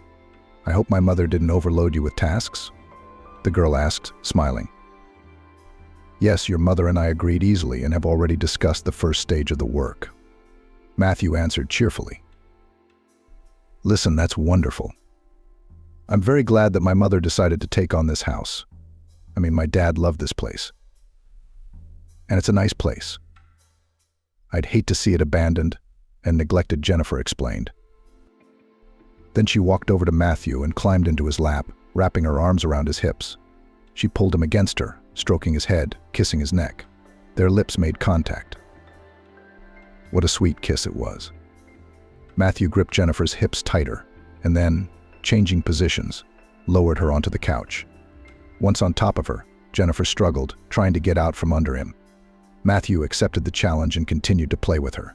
I hope my mother didn't overload you with tasks? The girl asked, smiling. Yes, your mother and I agreed easily and have already discussed the first stage of the work. Matthew answered cheerfully. Listen, that's wonderful. I'm very glad that my mother decided to take on this house. My dad loved this place. And it's a nice place. I'd hate to see it abandoned and neglected, Jennifer explained. Then she walked over to Matthew and climbed into his lap, wrapping her arms around his hips. She pulled him against her, stroking his head, kissing his neck. Their lips made contact. What a sweet kiss it was. Matthew gripped Jennifer's hips tighter, and then, changing positions, lowered her onto the couch. Once on top of her, Jennifer struggled, trying to get out from under him. Matthew accepted the challenge and continued to play with her.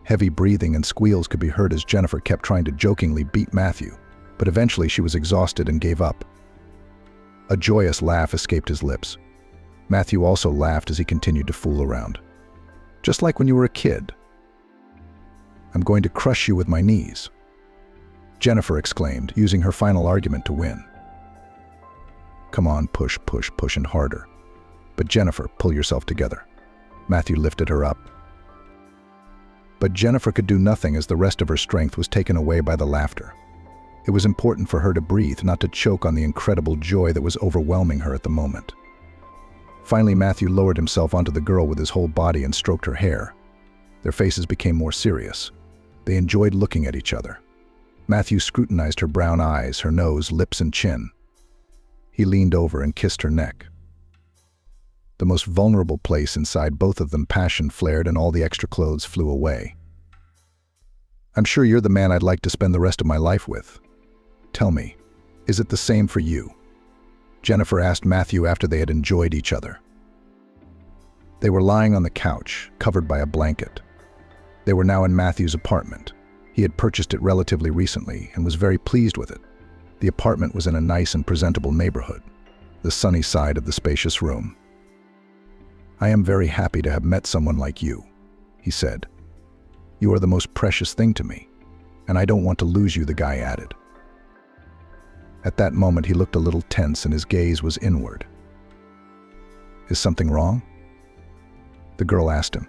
Heavy breathing and squeals could be heard as Jennifer kept trying to jokingly beat Matthew, but eventually she was exhausted and gave up. A joyous laugh escaped his lips. Matthew also laughed as he continued to fool around. Just like when you were a kid. I'm going to crush you with my knees, Jennifer exclaimed, using her final argument to win. Come on, push, push, push, and harder. But Jennifer, pull yourself together. Matthew lifted her up. But Jennifer could do nothing as the rest of her strength was taken away by the laughter. It was important for her to breathe, not to choke on the incredible joy that was overwhelming her at the moment. Finally, Matthew lowered himself onto the girl with his whole body and stroked her hair. Their faces became more serious. They enjoyed looking at each other. Matthew scrutinized her brown eyes, her nose, lips, and chin. He leaned over and kissed her neck. The most vulnerable place inside both of them, passion flared and all the extra clothes flew away. I'm sure you're the man I'd like to spend the rest of my life with. Tell me, is it the same for you? Jennifer asked Matthew after they had enjoyed each other. They were lying on the couch, covered by a blanket. They were now in Matthew's apartment. He had purchased it relatively recently and was very pleased with it. The apartment was in a nice and presentable neighborhood, the sunny side of the spacious room. "I am very happy to have met someone like you," he said. "You are the most precious thing to me, and I don't want to lose you," the guy added. At that moment, he looked a little tense and his gaze was inward. "Is something wrong?" the girl asked him.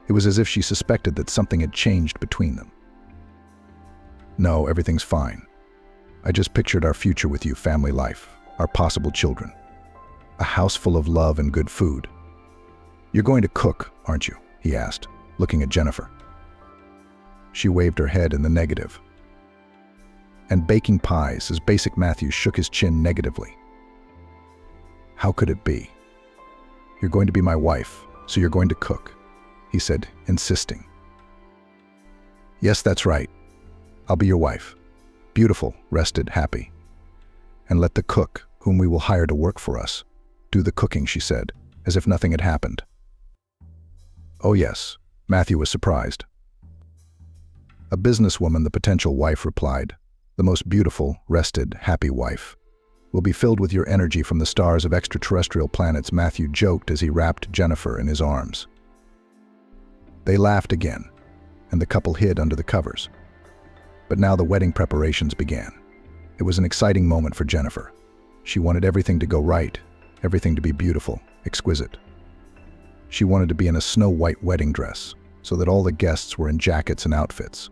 It was as if she suspected that something had changed between them. "No, everything's fine. I just pictured our future with you, family life, our possible children. A house full of love and good food. You're going to cook, aren't you?" he asked, looking at Jennifer. She waved her head in the negative. "And baking pies," as basic Matthew shook his chin negatively. "How could it be? You're going to be my wife, so you're going to cook," he said, insisting. "Yes, that's right. I'll be your wife. Beautiful, rested, happy. And let the cook, whom we will hire to work for us, do the cooking," she said, as if nothing had happened. "Oh yes," Matthew was surprised. "A businesswoman," the potential wife replied. "The most beautiful, rested, happy wife. Will be filled with your energy from the stars of extraterrestrial planets," Matthew joked as he wrapped Jennifer in his arms. They laughed again, and the couple hid under the covers. But now the wedding preparations began. It was an exciting moment for Jennifer. She wanted everything to go right, everything to be beautiful, exquisite. She wanted to be in a snow-white wedding dress, so that all the guests were in jackets and outfits.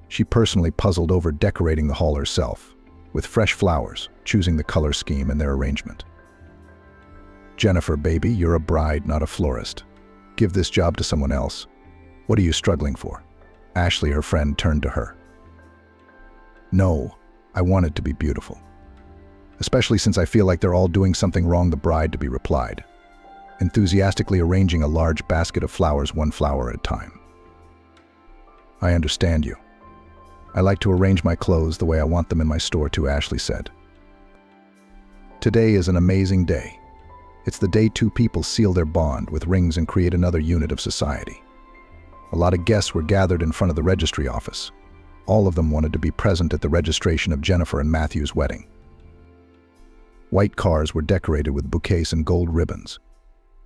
She personally puzzled over decorating the hall herself, with fresh flowers, choosing the color scheme and their arrangement. "Jennifer, baby, you're a bride, not a florist. Give this job to someone else. What are you struggling for?" Ashley, her friend, turned to her. "No, I want it to be beautiful. Especially since I feel like they're all doing something wrong," the bride-to-be replied, enthusiastically arranging a large basket of flowers, one flower at a time. "I understand you. I like to arrange my clothes the way I want them in my store too," Ashley said. "Today is an amazing day. It's the day two people seal their bond with rings and create another unit of society." A lot of guests were gathered in front of the registry office. All of them wanted to be present at the registration of Jennifer and Matthew's wedding. White cars were decorated with bouquets and gold ribbons.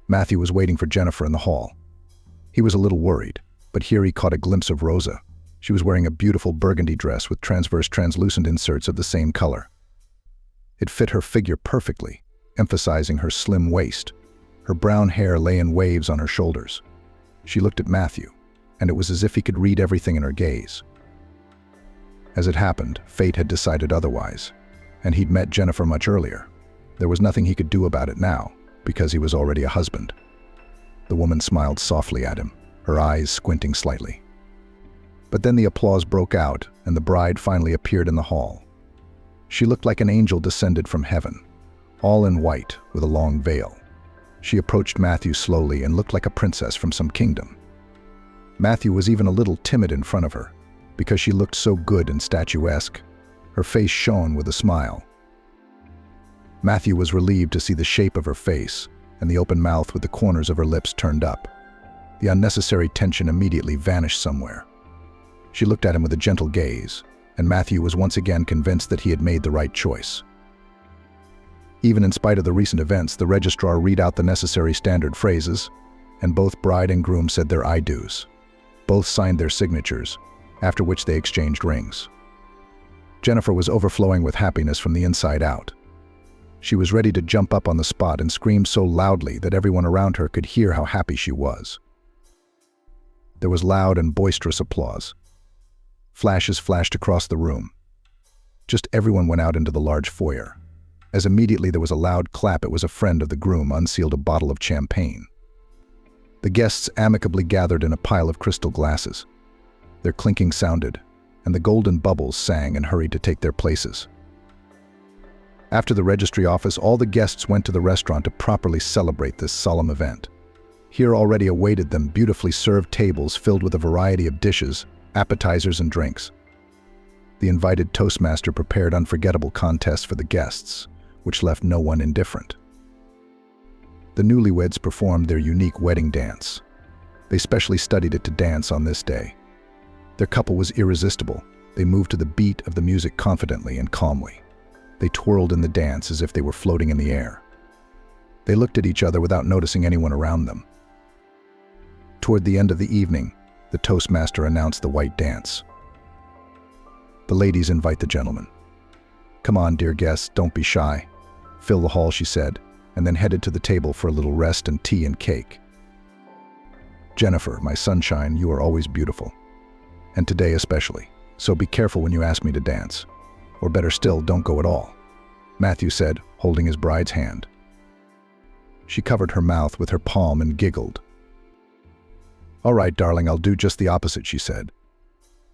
Matthew was waiting for Jennifer in the hall. He was a little worried, but here he caught a glimpse of Rosa. She was wearing a beautiful burgundy dress with transverse translucent inserts of the same color. It fit her figure perfectly, emphasizing her slim waist. Her brown hair lay in waves on her shoulders. She looked at Matthew, and it was as if he could read everything in her gaze. As it happened, fate had decided otherwise, and he'd met Jennifer much earlier. There was nothing he could do about it now, because he was already a husband. The woman smiled softly at him, her eyes squinting slightly. But then the applause broke out, and the bride finally appeared in the hall. She looked like an angel descended from heaven, all in white with a long veil. She approached Matthew slowly and looked like a princess from some kingdom. Matthew was even a little timid in front of her, because she looked so good and statuesque. Her face shone with a smile. Matthew was relieved to see the shape of her face and the open mouth with the corners of her lips turned up. The unnecessary tension immediately vanished somewhere. She looked at him with a gentle gaze, and Matthew was once again convinced that he had made the right choice. Even in spite of the recent events, the registrar read out the necessary standard phrases, and both bride and groom said their I do's. Both signed their signatures, after which they exchanged rings. Jennifer was overflowing with happiness from the inside out. She was ready to jump up on the spot and scream so loudly that everyone around her could hear how happy she was. There was loud and boisterous applause. Flashes flashed across the room. Just everyone went out into the large foyer. As immediately there was a loud clap, it was a friend of the groom unsealed a bottle of champagne. The guests amicably gathered in a pile of crystal glasses. Their clinking sounded, and the golden bubbles sang and hurried to take their places. After the registry office, all the guests went to the restaurant to properly celebrate this solemn event. Here already awaited them beautifully served tables filled with a variety of dishes, appetizers, and drinks. The invited toastmaster prepared unforgettable contests for the guests, which left no one indifferent. The newlyweds performed their unique wedding dance. They specially studied it to dance on this day. Their couple was irresistible. They moved to the beat of the music confidently and calmly. They twirled in the dance as if they were floating in the air. They looked at each other without noticing anyone around them. Toward the end of the evening, the toastmaster announced the white dance. The ladies invite the gentlemen. "Come on, dear guests, don't be shy. Fill the hall," she said, and then headed to the table for a little rest and tea and cake. "Jennifer, my sunshine, you are always beautiful. And today especially. So be careful when you ask me to dance. Or better still, don't go at all," Matthew said, holding his bride's hand. She covered her mouth with her palm and giggled. "All right, darling, I'll do just the opposite," she said.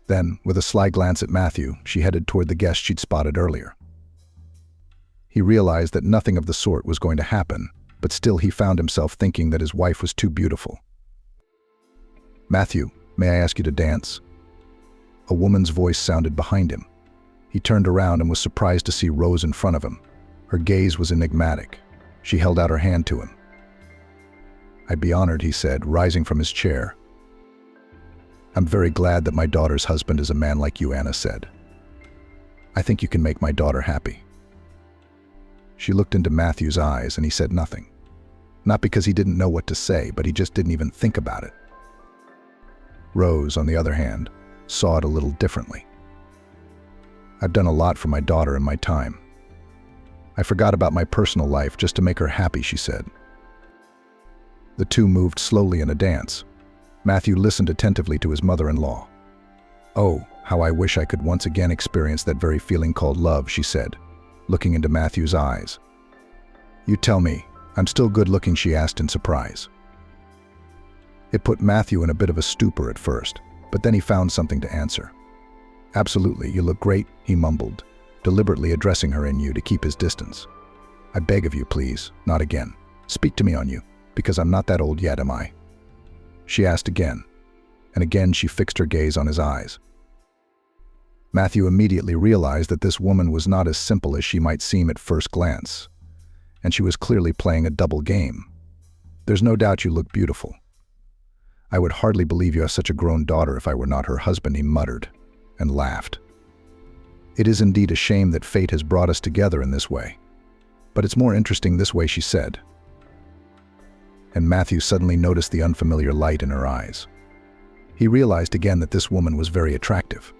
Then, with a sly glance at Matthew, she headed toward the guest she'd spotted earlier. He realized that nothing of the sort was going to happen, but still he found himself thinking that his wife was too beautiful. "Matthew, may I ask you to dance?" A woman's voice sounded behind him. He turned around and was surprised to see Rose in front of him. Her gaze was enigmatic. She held out her hand to him. "I'd be honored," he said, rising from his chair. "I'm very glad that my daughter's husband is a man like you," Anna said. "I think you can make my daughter happy." She looked into Matthew's eyes and he said nothing. Not because he didn't know what to say, but he just didn't even think about it. Rose, on the other hand, saw it a little differently. "I've done a lot for my daughter in my time. I forgot about my personal life just to make her happy," she said. The two moved slowly in a dance. Matthew listened attentively to his mother-in-law. "Oh, how I wish I could once again experience that very feeling called love," she said, looking into Matthew's eyes. "You tell me, I'm still good-looking?" she asked in surprise. It put Matthew in a bit of a stupor at first, but then he found something to answer. "Absolutely, you look great," he mumbled, deliberately addressing her in you to keep his distance. "I beg of you, please, not again. Speak to me on you, because I'm not that old yet, am I?" She asked again, and again she fixed her gaze on his eyes. Matthew immediately realized that this woman was not as simple as she might seem at first glance, and she was clearly playing a double game. "There's no doubt you look beautiful. I would hardly believe you have such a grown daughter if I were not her husband," he muttered, and laughed. "It is indeed a shame that fate has brought us together in this way. But it's more interesting this way," she said. And Matthew suddenly noticed the unfamiliar light in her eyes. He realized again that this woman was very attractive.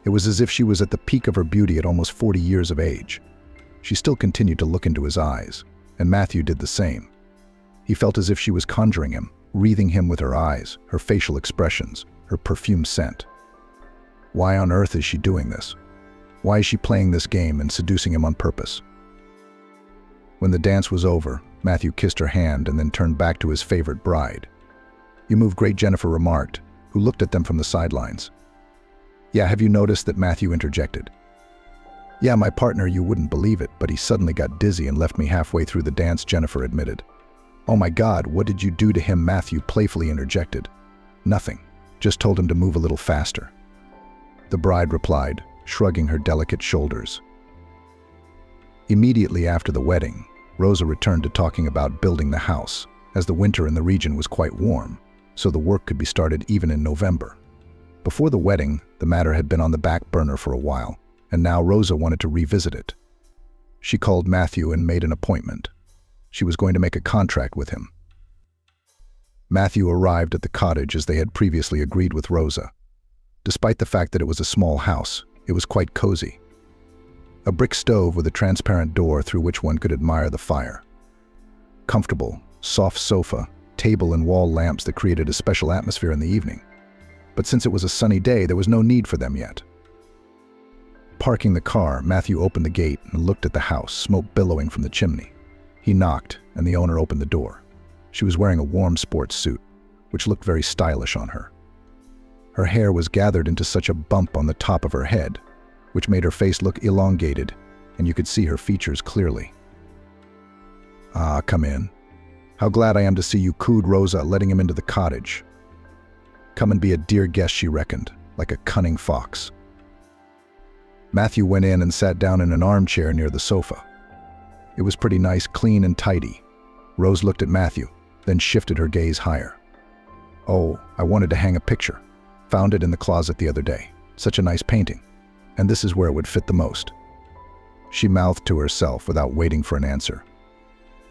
It was as if she was at the peak of her beauty at almost 40 years of age. She still continued to look into his eyes, and Matthew did the same. He felt as if she was conjuring him, wreathing him with her eyes, her facial expressions, her perfume scent. Why on earth is she doing this? Why is she playing this game and seducing him on purpose? When the dance was over, Matthew kissed her hand and then turned back to his favorite bride. "You move great," Jennifer remarked, who looked at them from the sidelines. "Yeah, have you noticed that?" Matthew interjected. "Yeah, my partner, you wouldn't believe it, but he suddenly got dizzy and left me halfway through the dance," Jennifer admitted. "Oh my God, what did you do to him?" Matthew playfully interjected. "Nothing, just told him to move a little faster," the bride replied, shrugging her delicate shoulders. Immediately after the wedding, Rosa returned to talking about building the house, as the winter in the region was quite warm, so the work could be started even in November. Before the wedding, the matter had been on the back burner for a while, and now Rosa wanted to revisit it. She called Matthew and made an appointment. She was going to make a contract with him. Matthew arrived at the cottage as they had previously agreed with Rosa. Despite the fact that it was a small house, it was quite cozy. A brick stove with a transparent door through which one could admire the fire. Comfortable, soft sofa, table and wall lamps that created a special atmosphere in the evening. But since it was a sunny day, there was no need for them yet. Parking the car, Matthew opened the gate and looked at the house, smoke billowing from the chimney. He knocked, and the owner opened the door. She was wearing a warm sports suit, which looked very stylish on her. Her hair was gathered into such a bump on the top of her head, which made her face look elongated, and you could see her features clearly. "Ah, come in. How glad I am to see you," cooed Rosa, letting him into the cottage. "Come and be a dear guest," she reckoned, like a cunning fox. Matthew went in and sat down in an armchair near the sofa. It was pretty nice, clean and tidy. Rose looked at Matthew, then shifted her gaze higher. "Oh, I wanted to hang a picture. Found it in the closet the other day. Such a nice painting. And this is where it would fit the most." She mouthed to herself without waiting for an answer.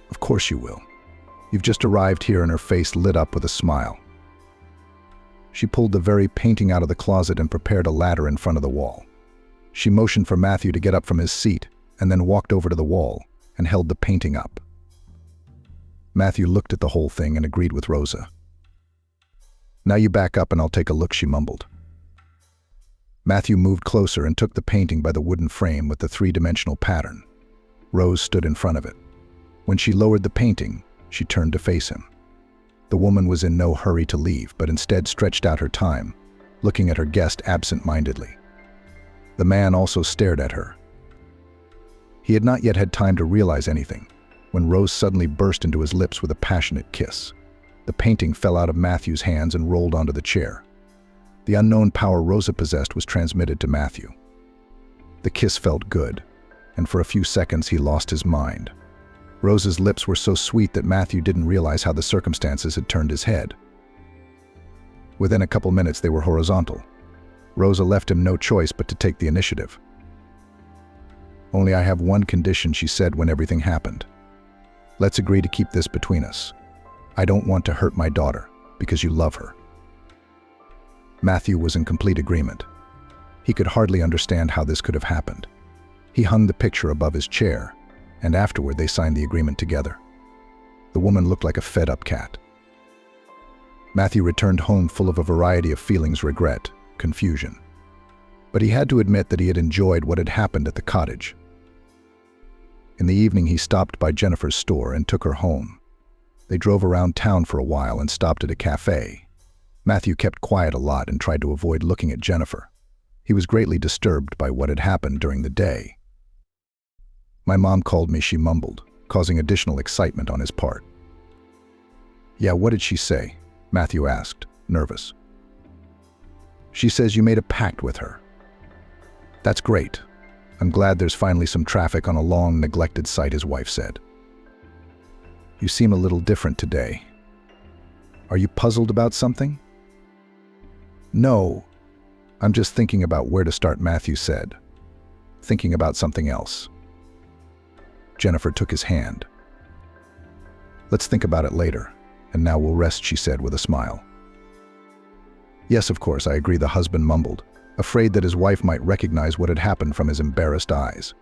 "Of course you will. You've just arrived here," and her face lit up with a smile. She pulled the very painting out of the closet and prepared a ladder in front of the wall. She motioned for Matthew to get up from his seat and then walked over to the wall and held the painting up. Matthew looked at the whole thing and agreed with Rosa. "Now you back up and I'll take a look," she mumbled. Matthew moved closer and took the painting by the wooden frame with the three-dimensional pattern. Rose stood in front of it. When she lowered the painting, she turned to face him. The woman was in no hurry to leave, but instead stretched out her time, looking at her guest absent-mindedly. The man also stared at her. He had not yet had time to realize anything, when Rose suddenly burst into his lips with a passionate kiss. The painting fell out of Matthew's hands and rolled onto the chair. The unknown power Rosa possessed was transmitted to Matthew. The kiss felt good, and for a few seconds he lost his mind. Rosa's lips were so sweet that Matthew didn't realize how the circumstances had turned his head. Within a couple minutes they were horizontal. Rosa left him no choice but to take the initiative. "Only I have one condition," she said when everything happened. "Let's agree to keep this between us. I don't want to hurt my daughter, because you love her." Matthew was in complete agreement. He could hardly understand how this could have happened. He hung the picture above his chair, and afterward they signed the agreement together. The woman looked like a fed-up cat. Matthew returned home full of a variety of feelings: regret, confusion. But he had to admit that he had enjoyed what had happened at the cottage. In the evening he stopped by Jennifer's store and took her home. They drove around town for a while and stopped at a cafe. Matthew kept quiet a lot and tried to avoid looking at Jennifer. He was greatly disturbed by what had happened during the day. "My mom called me," she mumbled, causing additional excitement on his part. "Yeah, what did she say?" Matthew asked, nervous. "She says you made a pact with her." "That's great. I'm glad there's finally some traffic on a long neglected site," his wife said. "You seem a little different today. Are you puzzled about something?" "No, I'm just thinking about where to start," Matthew said. "Thinking about something else." Jennifer took his hand. "Let's think about it later, and now we'll rest," she said with a smile. "Yes, of course, I agree," the husband mumbled, afraid that his wife might recognize what had happened from his embarrassed eyes.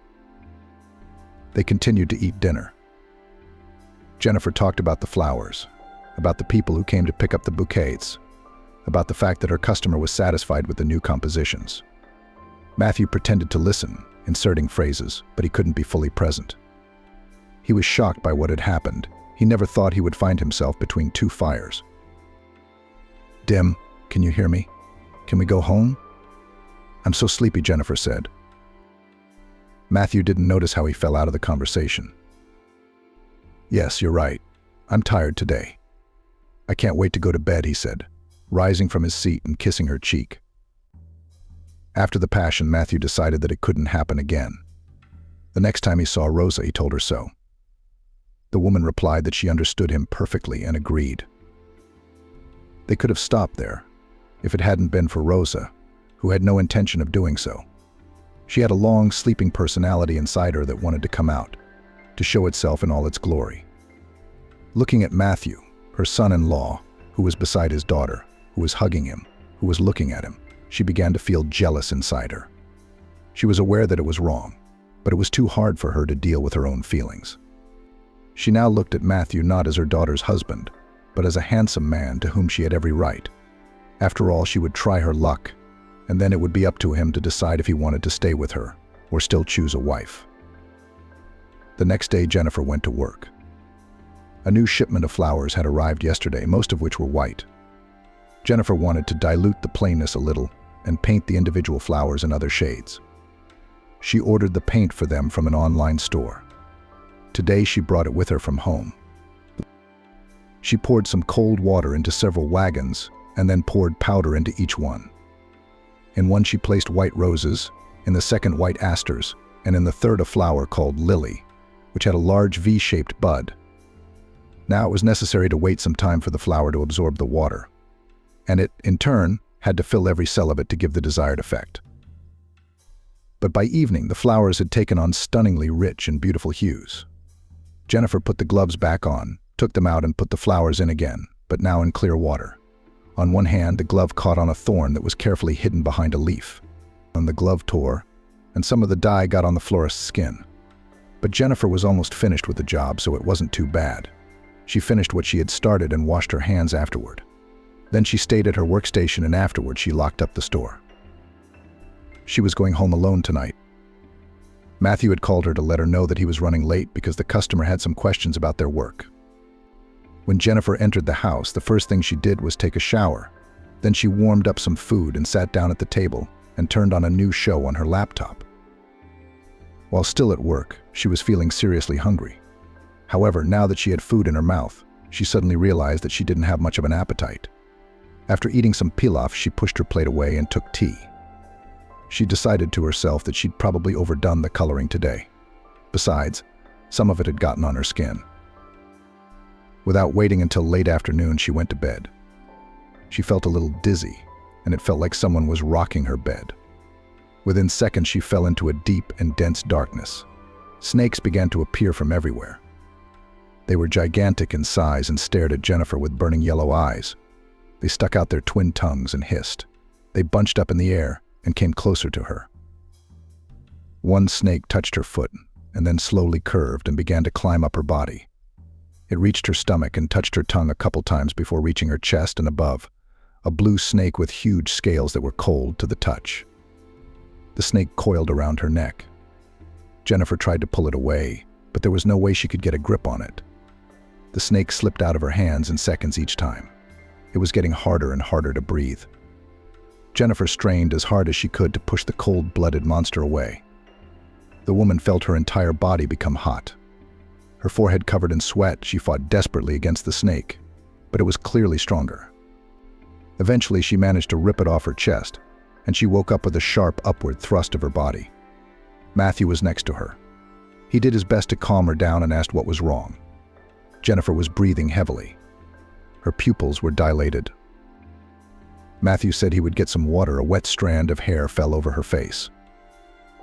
They continued to eat dinner. Jennifer talked about the flowers, about the people who came to pick up the bouquets, about the fact that her customer was satisfied with the new compositions. Matthew pretended to listen, inserting phrases, but he couldn't be fully present. He was shocked by what had happened. He never thought he would find himself between two fires. "Dim, can you hear me? Can we go home?" "I'm so sleepy," Jennifer said. Matthew didn't notice how he fell out of the conversation. "Yes, you're right. I'm tired today. I can't wait to go to bed," he said, rising from his seat and kissing her cheek. After the passion, Matthew decided that it couldn't happen again. The next time he saw Rosa, he told her so. The woman replied that she understood him perfectly and agreed. They could have stopped there, if it hadn't been for Rosa, who had no intention of doing so. She had a long, sleeping personality inside her that wanted to come out, to show itself in all its glory. Looking at Matthew, her son-in-law, who was beside his daughter, who was hugging him, who was looking at him, she began to feel jealous inside her. She was aware that it was wrong, but it was too hard for her to deal with her own feelings. She now looked at Matthew not as her daughter's husband, but as a handsome man to whom she had every right. After all, she would try her luck, and then it would be up to him to decide if he wanted to stay with her or still choose a wife. The next day, Jennifer went to work. A new shipment of flowers had arrived yesterday, most of which were white. Jennifer wanted to dilute the plainness a little and paint the individual flowers in other shades. She ordered the paint for them from an online store. Today she brought it with her from home. She poured some cold water into several wagons and then poured powder into each one. In one she placed white roses, in the second white asters, and in the third a flower called lily, which had a large V-shaped bud. Now it was necessary to wait some time for the flower to absorb the water. and it, in turn, had to fill every cell of it to give the desired effect. But by evening, the flowers had taken on stunningly rich and beautiful hues. Jennifer put the gloves back on, took them out and put the flowers in again, but now in clear water. On one hand, the glove caught on a thorn that was carefully hidden behind a leaf. And the glove tore, and some of the dye got on the florist's skin. But Jennifer was almost finished with the job, so it wasn't too bad. She finished what she had started and washed her hands afterward. Then she stayed at her workstation, and afterward she locked up the store. She was going home alone tonight. Matthew had called her to let her know that he was running late because the customer had some questions about their work. When Jennifer entered the house, the first thing she did was take a shower. Then she warmed up some food and sat down at the table and turned on a new show on her laptop. While still at work, she was feeling seriously hungry. However, now that she had food in her mouth, she suddenly realized that she didn't have much of an appetite. After eating some pilaf, she pushed her plate away and took tea. She decided to herself that she'd probably overdone the coloring today. Besides, some of it had gotten on her skin. Without waiting until late afternoon, she went to bed. She felt a little dizzy, and it felt like someone was rocking her bed. Within seconds, she fell into a deep and dense darkness. Snakes began to appear from everywhere. They were gigantic in size and stared at Jennifer with burning yellow eyes. They stuck out their twin tongues and hissed. They bunched up in the air and came closer to her. One snake touched her foot and then slowly curved and began to climb up her body. It reached her stomach and touched her tongue a couple times before reaching her chest and above, a blue snake with huge scales that were cold to the touch. The snake coiled around her neck. Jennifer tried to pull it away, but there was no way she could get a grip on it. The snake slipped out of her hands in seconds each time. It was getting harder and harder to breathe. Jennifer strained as hard as she could to push the cold-blooded monster away. The woman felt her entire body become hot. Her forehead covered in sweat, she fought desperately against the snake, but it was clearly stronger. Eventually, she managed to rip it off her chest, and she woke up with a sharp upward thrust of her body. Matthew was next to her. He did his best to calm her down and asked what was wrong. Jennifer was breathing heavily. Her pupils were dilated. Matthew said he would get some water. A wet strand of hair fell over her face.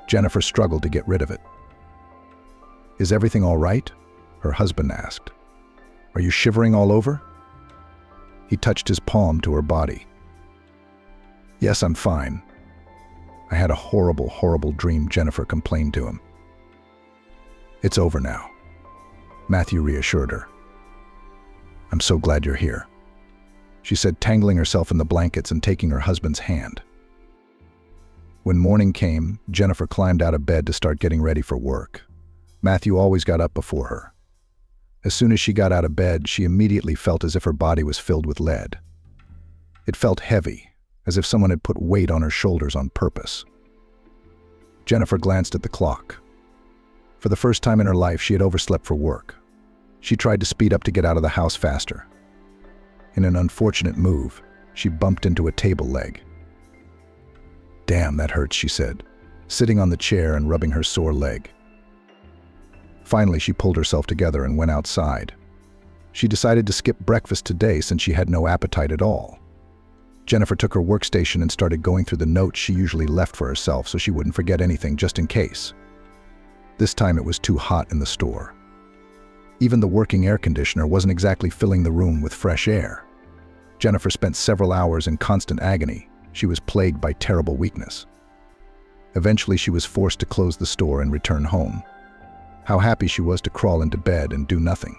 Jennifer struggled to get rid of it. "Is everything all right?" her husband asked. "Are you shivering all over?" He touched his palm to her body. "Yes, I'm fine. I had a horrible, horrible dream," Jennifer complained to him. "It's over now," Matthew reassured her. "I'm so glad you're here," she said, tangling herself in the blankets and taking her husband's hand. When morning came, Jennifer climbed out of bed to start getting ready for work. Matthew always got up before her. As soon as she got out of bed, she immediately felt as if her body was filled with lead. It felt heavy, as if someone had put weight on her shoulders on purpose. Jennifer glanced at the clock. For the first time in her life, she had overslept for work. She tried to speed up to get out of the house faster. In an unfortunate move, she bumped into a table leg. "Damn, that hurts," she said, sitting on the chair and rubbing her sore leg. Finally, she pulled herself together and went outside. She decided to skip breakfast today since she had no appetite at all. Jennifer took her workstation and started going through the notes she usually left for herself so she wouldn't forget anything just in case. This time it was too hot in the store. Even the working air conditioner wasn't exactly filling the room with fresh air. Jennifer spent several hours in constant agony. She was plagued by terrible weakness. Eventually, she was forced to close the store and return home. How happy she was to crawl into bed and do nothing.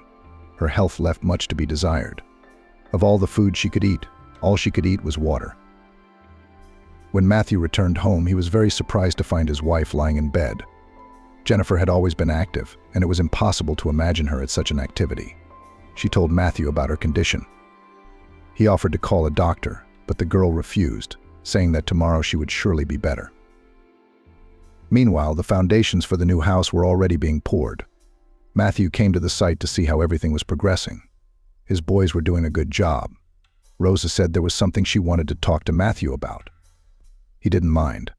Her health left much to be desired. Of all the food she could eat, all she could eat was water. When Matthew returned home, he was very surprised to find his wife lying in bed. Jennifer had always been active, and it was impossible to imagine her at such an activity. She told Matthew about her condition. He offered to call a doctor, but the girl refused, saying that tomorrow she would surely be better. Meanwhile, the foundations for the new house were already being poured. Matthew came to the site to see how everything was progressing. His boys were doing a good job. Rosa said there was something she wanted to talk to Matthew about. He didn't mind.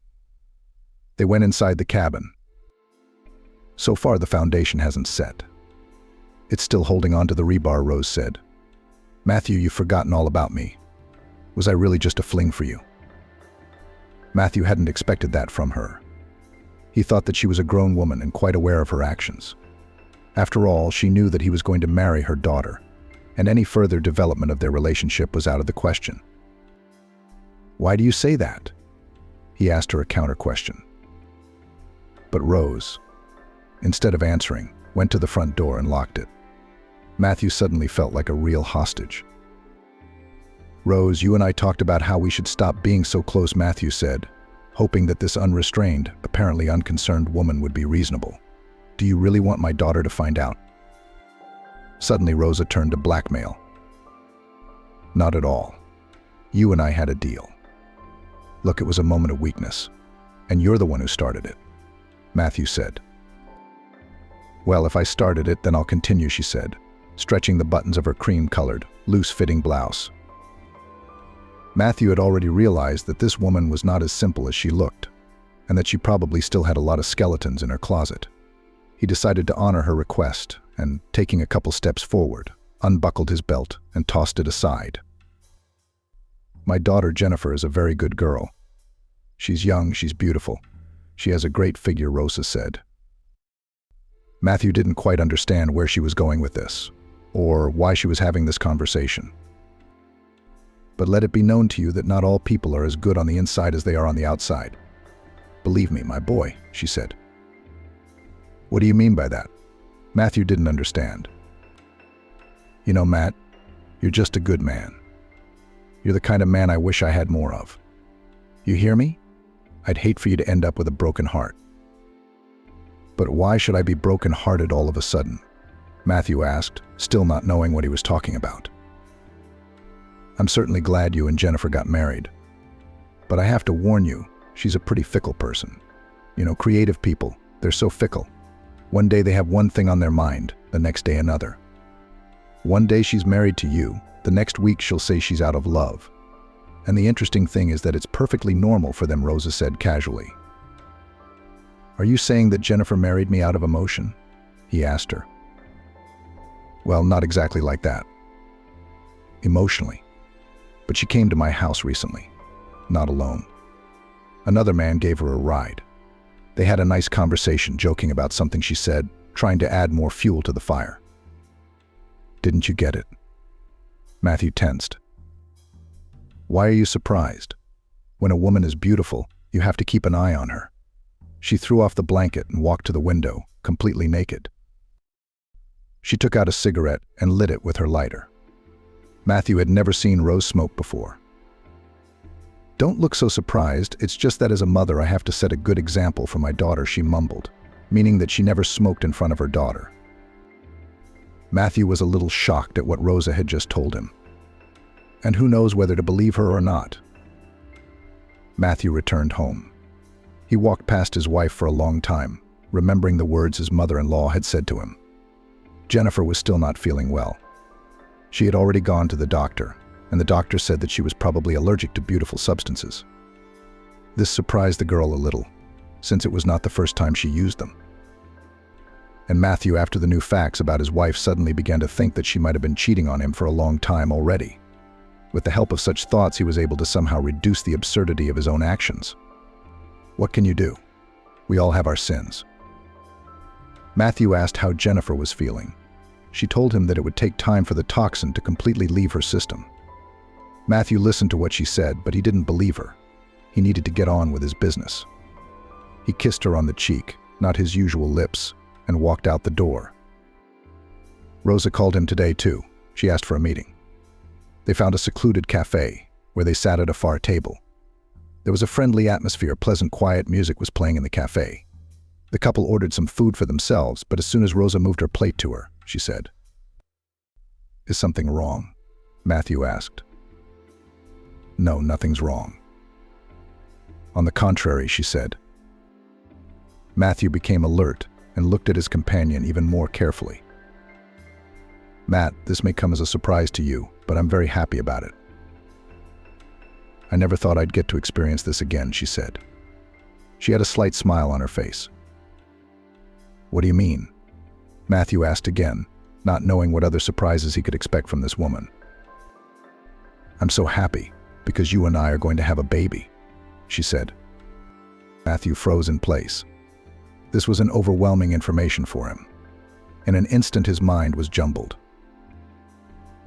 They went inside the cabin. "So far, the foundation hasn't set. It's still holding on to the rebar," Rose said. "Matthew, you've forgotten all about me. Was I really just a fling for you? Matthew hadn't expected that from her. He thought that she was a grown woman and quite aware of her actions. After all, she knew that he was going to marry her daughter, and any further development of their relationship was out of the question. "Why do you say that?" he asked her a counter-question. But Rose, instead of answering, went to the front door and locked it. Matthew suddenly felt like a real hostage. "Rose, you and I talked about how we should stop being so close," Matthew said, hoping that this unrestrained, apparently unconcerned woman would be reasonable. "Do you really want my daughter to find out?" Suddenly, Rosa turned to blackmail. "Not at all. You and I had a deal. Look, it was a moment of weakness, and you're the one who started it," Matthew said. "Well, if I started it, then I'll continue," she said, stretching the buttons of her cream-colored, loose-fitting blouse. Matthew had already realized that this woman was not as simple as she looked, and that she probably still had a lot of skeletons in her closet. He decided to honor her request, and, taking a couple steps forward, unbuckled his belt and tossed it aside. "My daughter Jennifer is a very good girl. She's young, she's beautiful. She has a great figure," Rosa said. Matthew didn't quite understand where she was going with this, or why she was having this conversation. "But let it be known to you that not all people are as good on the inside as they are on the outside. Believe me, my boy," she said. "What do you mean by that?" Matthew didn't understand. "You know, Matt, you're just a good man. You're the kind of man I wish I had more of. You hear me? I'd hate for you to end up with a broken heart." "But why should I be broken-hearted all of a sudden?" Matthew asked, still not knowing what he was talking about. "I'm certainly glad you and Jennifer got married. But I have to warn you, she's a pretty fickle person. You know, creative people, they're so fickle. One day they have one thing on their mind, the next day another. One day she's married to you, the next week she'll say she's out of love. And the interesting thing is that it's perfectly normal for them," Rosa said casually. "Are you saying that Jennifer married me out of emotion?" he asked her. "Well, not exactly like that. Emotionally. But she came to my house recently, not alone. Another man gave her a ride. They had a nice conversation, joking about something she said, trying to add more fuel to the fire." "Didn't you get it?" Matthew tensed. "Why are you surprised? When a woman is beautiful, you have to keep an eye on her." She threw off the blanket and walked to the window, completely naked. She took out a cigarette and lit it with her lighter. Matthew had never seen Rose smoke before. "Don't look so surprised, it's just that as a mother I have to set a good example for my daughter," she mumbled, meaning that she never smoked in front of her daughter. Matthew was a little shocked at what Rosa had just told him. And who knows whether to believe her or not. Matthew returned home. He walked past his wife for a long time, remembering the words his mother-in-law had said to him. Jennifer was still not feeling well. She had already gone to the doctor, and the doctor said that she was probably allergic to beautiful substances. This surprised the girl a little, since it was not the first time she used them. And Matthew, after the new facts about his wife, suddenly began to think that she might have been cheating on him for a long time already. With the help of such thoughts, he was able to somehow reduce the absurdity of his own actions. What can you do? We all have our sins. Matthew asked how Jennifer was feeling. She told him that it would take time for the toxin to completely leave her system. Matthew listened to what she said, but he didn't believe her. He needed to get on with his business. He kissed her on the cheek, not his usual lips, and walked out the door. Rosa called him today too. She asked for a meeting. They found a secluded cafe, where they sat at a far table. There was a friendly atmosphere, pleasant quiet music was playing in the cafe. The couple ordered some food for themselves, but as soon as Rosa moved her plate to her, she said, "Is something wrong?" Matthew asked. "No, nothing's wrong." "On the contrary," she said. Matthew became alert and looked at his companion even more carefully. "Matt, this may come as a surprise to you, but I'm very happy about it." "I never thought I'd get to experience this again," she said. She had a slight smile on her face. "What do you mean?" Matthew asked again, not knowing what other surprises he could expect from this woman. "I'm so happy Because you and I are going to have a baby," she said. Matthew froze in place. This was an overwhelming information for him. In an instant his mind was jumbled.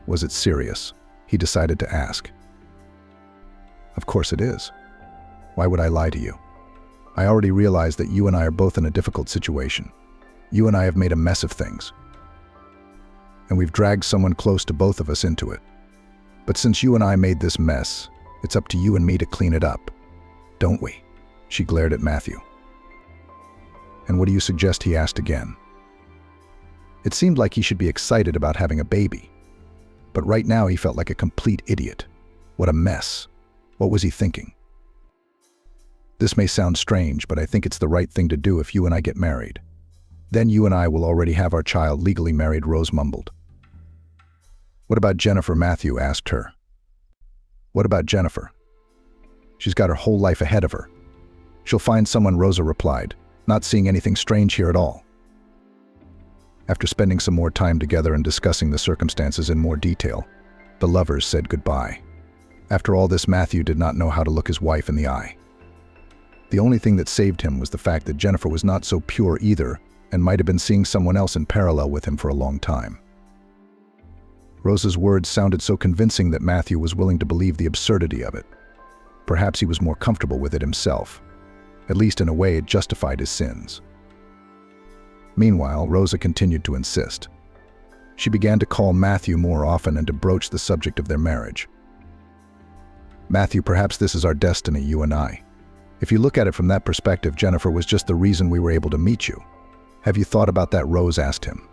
Was it serious? He decided to ask. "Of course it is. Why would I lie to you? I already realize that you and I are both in a difficult situation. You and I have made a mess of things. And we've dragged someone close to both of us into it. But since you and I made this mess, it's up to you and me to clean it up. Don't we?" She glared at Matthew. "And what do you suggest?" he asked again. It seemed like he should be excited about having a baby. But right now he felt like a complete idiot. What a mess. What was he thinking? "This may sound strange, but I think it's the right thing to do if you and I get married. Then you and I will already have our child legally married," Rose mumbled. "What about Jennifer?" Matthew asked her. "What about Jennifer? She's got her whole life ahead of her. She'll find someone," Rosa replied, not seeing anything strange here at all. After spending some more time together and discussing the circumstances in more detail, the lovers said goodbye. After all this, Matthew did not know how to look his wife in the eye. The only thing that saved him was the fact that Jennifer was not so pure either and might have been seeing someone else in parallel with him for a long time. Rosa's words sounded so convincing that Matthew was willing to believe the absurdity of it. Perhaps he was more comfortable with it himself. At least in a way it justified his sins. Meanwhile, Rosa continued to insist. She began to call Matthew more often and to broach the subject of their marriage. "Matthew, perhaps this is our destiny, you and I. If you look at it from that perspective, Jennifer was just the reason we were able to meet you. Have you thought about that?" Rose asked him.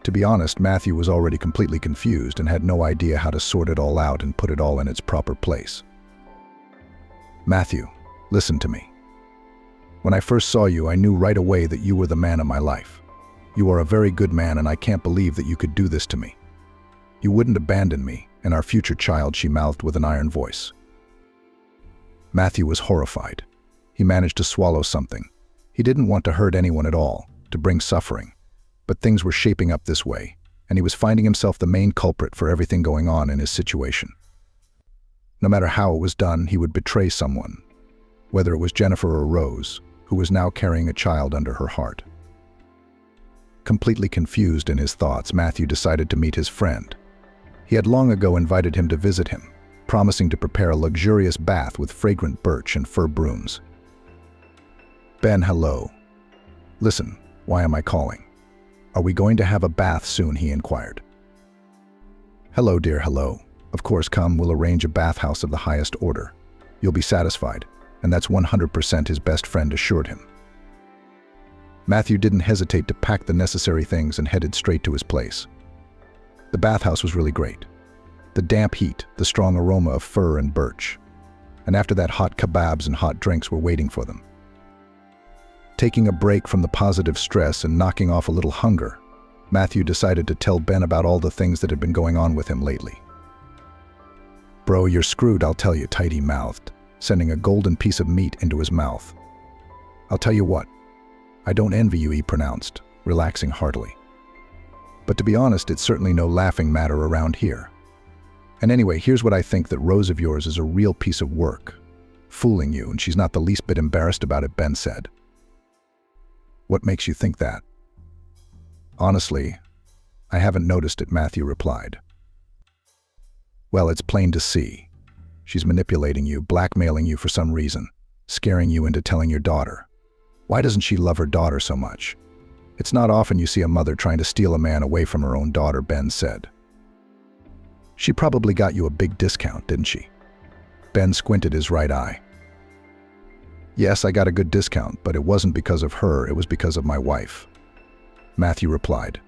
To be honest, Matthew was already completely confused and had no idea how to sort it all out and put it all in its proper place. "Matthew, listen to me. When I first saw you, I knew right away that you were the man of my life. You are a very good man, and I can't believe that you could do this to me. You wouldn't abandon me and our future child," she mouthed with an iron voice. Matthew was horrified. He managed to swallow something. He didn't want to hurt anyone at all, to bring suffering. But things were shaping up this way, and he was finding himself the main culprit for everything going on in his situation. No matter how it was done, he would betray someone, whether it was Jennifer or Rose, who was now carrying a child under her heart. Completely confused in his thoughts, Matthew decided to meet his friend. He had long ago invited him to visit him, promising to prepare a luxurious bath with fragrant birch and fir brooms. "Ben, hello. Listen, why am I calling? Are we going to have a bath soon?" he inquired. "Hello, dear, hello. Of course, come, we'll arrange a bathhouse of the highest order. You'll be satisfied," and that's 100% his best friend assured him. Matthew didn't hesitate to pack the necessary things and headed straight to his place. The bathhouse was really great. The damp heat, the strong aroma of fir and birch. And after that, hot kebabs and hot drinks were waiting for them. Taking a break from the positive stress and knocking off a little hunger, Matthew decided to tell Ben about all the things that had been going on with him lately. "Bro, you're screwed, I'll tell you," Tidy mouthed, sending a golden piece of meat into his mouth. "I'll tell you what, I don't envy you," he pronounced, relaxing heartily. "But to be honest, it's certainly no laughing matter around here. And anyway, here's what I think, that Rose of yours is a real piece of work. Fooling you, and she's not the least bit embarrassed about it," Ben said. "What makes you think that?" "Honestly, I haven't noticed it," Matthew replied. "Well, it's plain to see. She's manipulating you, blackmailing you for some reason, scaring you into telling your daughter. Why doesn't she love her daughter so much? It's not often you see a mother trying to steal a man away from her own daughter," Ben said. "She probably got you a big discount, didn't she?" Ben squinted his right eye. "Yes, I got a good discount, but it wasn't because of her, it was because of my wife," Matthew replied.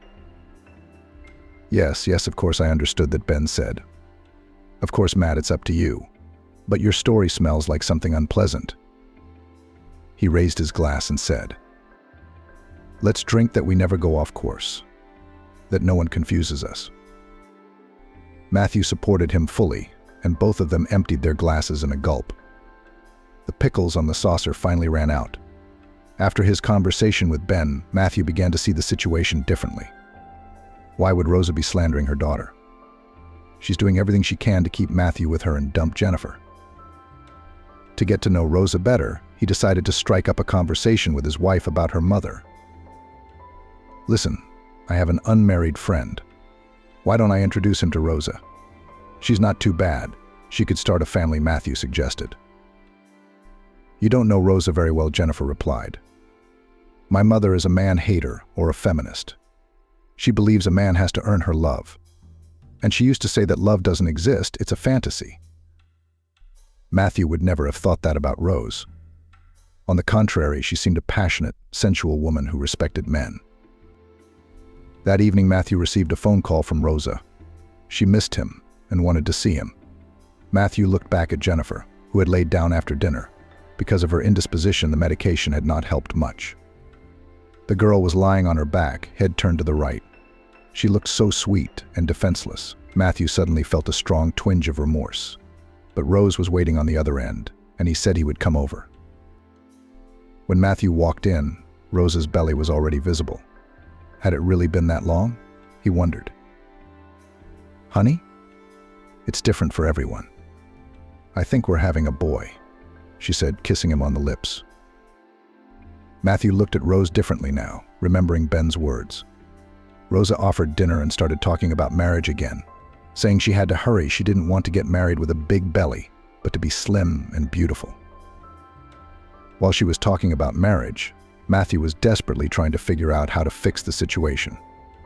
Yes, of course I understood that," Ben said. "Of course, Matt, it's up to you. But your story smells like something unpleasant." He raised his glass and said, "Let's drink that we never go off course, that no one confuses us." Matthew supported him fully, and both of them emptied their glasses in a gulp. The pickles on the saucer finally ran out. After his conversation with Ben, Matthew began to see the situation differently. Why would Rosa be slandering her daughter? She's doing everything she can to keep Matthew with her and dump Jennifer. To get to know Rosa better, he decided to strike up a conversation with his wife about her mother. "Listen, I have an unmarried friend. Why don't I introduce him to Rosa? She's not too bad. She could start a family," Matthew suggested. "You don't know Rosa very well," Jennifer replied. "My mother is a man-hater or a feminist. She believes a man has to earn her love. And she used to say that love doesn't exist, it's a fantasy." Matthew would never have thought that about Rose. On the contrary, she seemed a passionate, sensual woman who respected men. That evening, Matthew received a phone call from Rosa. She missed him and wanted to see him. Matthew looked back at Jennifer, who had laid down after dinner. Because of her indisposition, the medication had not helped much. The girl was lying on her back, head turned to the right. She looked so sweet and defenseless. Matthew suddenly felt a strong twinge of remorse. But Rose was waiting on the other end, and he said he would come over. When Matthew walked in, Rosa's belly was already visible. Had it really been that long? He wondered. "Honey? It's different for everyone. I think we're having a boy," she said, kissing him on the lips. Matthew looked at Rose differently now, remembering Ben's words. Rosa offered dinner and started talking about marriage again, saying she had to hurry. She didn't want to get married with a big belly, but to be slim and beautiful. While she was talking about marriage, Matthew was desperately trying to figure out how to fix the situation.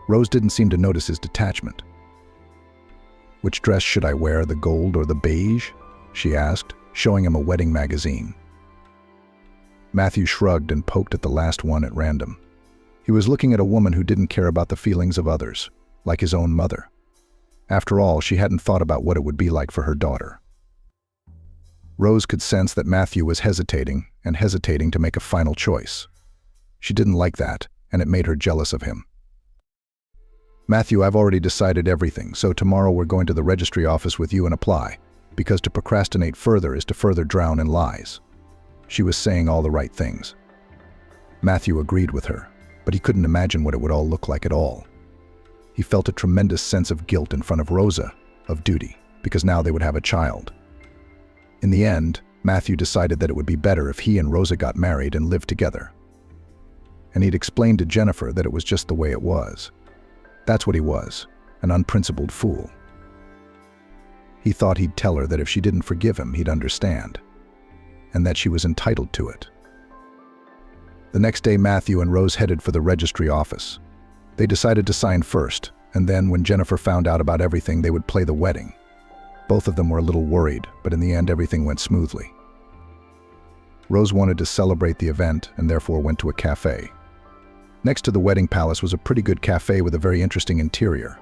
Rose didn't seem to notice his detachment. "Which dress should I wear, the gold or the beige?" she asked, showing him a wedding magazine. Matthew shrugged and poked at the last one at random. He was looking at a woman who didn't care about the feelings of others, like his own mother. After all, she hadn't thought about what it would be like for her daughter. Rose could sense that Matthew was hesitating to make a final choice. She didn't like that, and it made her jealous of him. "Matthew, I've already decided everything, so tomorrow we're going to the registry office with you and apply, because to procrastinate further is to further drown in lies." She was saying all the right things. Matthew agreed with her, but he couldn't imagine what it would all look like at all. He felt a tremendous sense of guilt in front of Rosa, of duty, because now they would have a child. In the end, Matthew decided that it would be better if he and Rosa got married and lived together. And he'd explained to Jennifer that it was just the way it was. That's what he was, an unprincipled fool. He thought he'd tell her that if she didn't forgive him, he'd understand, and that she was entitled to it. The next day, Matthew and Rose headed for the registry office. They decided to sign first, and then, when Jennifer found out about everything, they would play the wedding. Both of them were a little worried, but in the end, everything went smoothly. Rose wanted to celebrate the event and therefore went to a cafe. Next to the wedding palace was a pretty good cafe with a very interesting interior.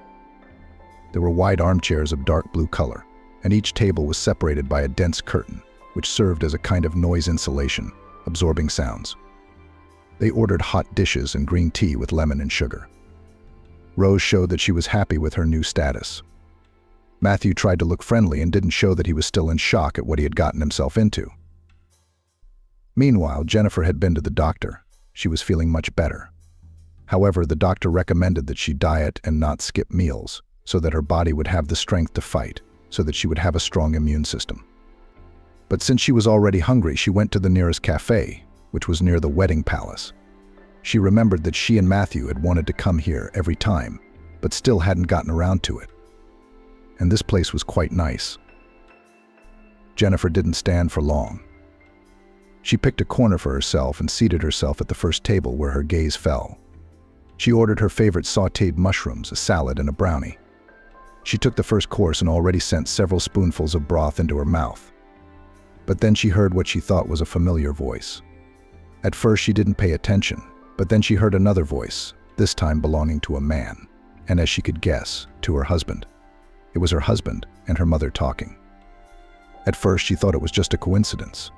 There were wide armchairs of dark blue color, and each table was separated by a dense curtain, which served as a kind of noise insulation, absorbing sounds. They ordered hot dishes and green tea with lemon and sugar. Rose showed that she was happy with her new status. Matthew tried to look friendly and didn't show that he was still in shock at what he had gotten himself into. Meanwhile, Jennifer had been to the doctor. She was feeling much better. However, the doctor recommended that she diet and not skip meals, so that her body would have the strength to fight, so that she would have a strong immune system. But since she was already hungry, she went to the nearest cafe, which was near the wedding palace. She remembered that she and Matthew had wanted to come here every time, but still hadn't gotten around to it. And this place was quite nice. Jennifer didn't stand for long. She picked a corner for herself and seated herself at the first table where her gaze fell. She ordered her favorite sautéed mushrooms, a salad, and a brownie. She took the first course and already sent several spoonfuls of broth into her mouth. But then she heard what she thought was a familiar voice. At first she didn't pay attention, but then she heard another voice, this time belonging to a man, and as she could guess, to her husband. It was her husband and her mother talking. At first she thought it was just a coincidence.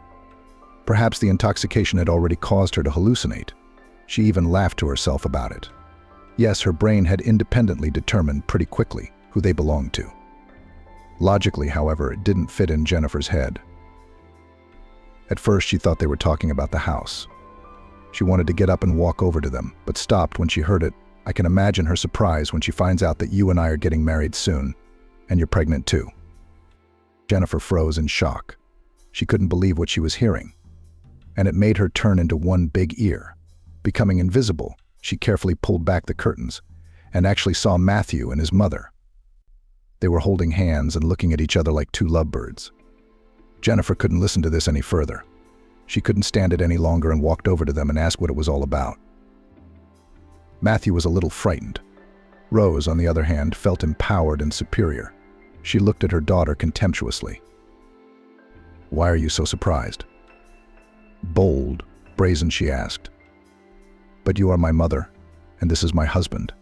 Perhaps the intoxication had already caused her to hallucinate. She even laughed to herself about it. Yes, her brain had independently determined pretty quickly who they belonged to. Logically, however, it didn't fit in Jennifer's head. At first she thought they were talking about the house. She wanted to get up and walk over to them, but stopped when she heard it. I can imagine her surprise when she finds out that you and I are getting married soon, And you're pregnant too. Jennifer froze in shock. She couldn't believe what she was hearing. And it made her turn into one big ear. Becoming invisible, she carefully pulled back the curtains and actually saw Matthew and his mother. They were holding hands and looking at each other like two lovebirds. Jennifer couldn't listen to this any further. She couldn't stand it any longer and walked over to them and asked what it was all about. Matthew was a little frightened. Rose, on the other hand, felt empowered and superior. She looked at her daughter contemptuously. "Why are you so surprised?" "Bold, brazen," she asked. "But you are my mother, and this is my husband,"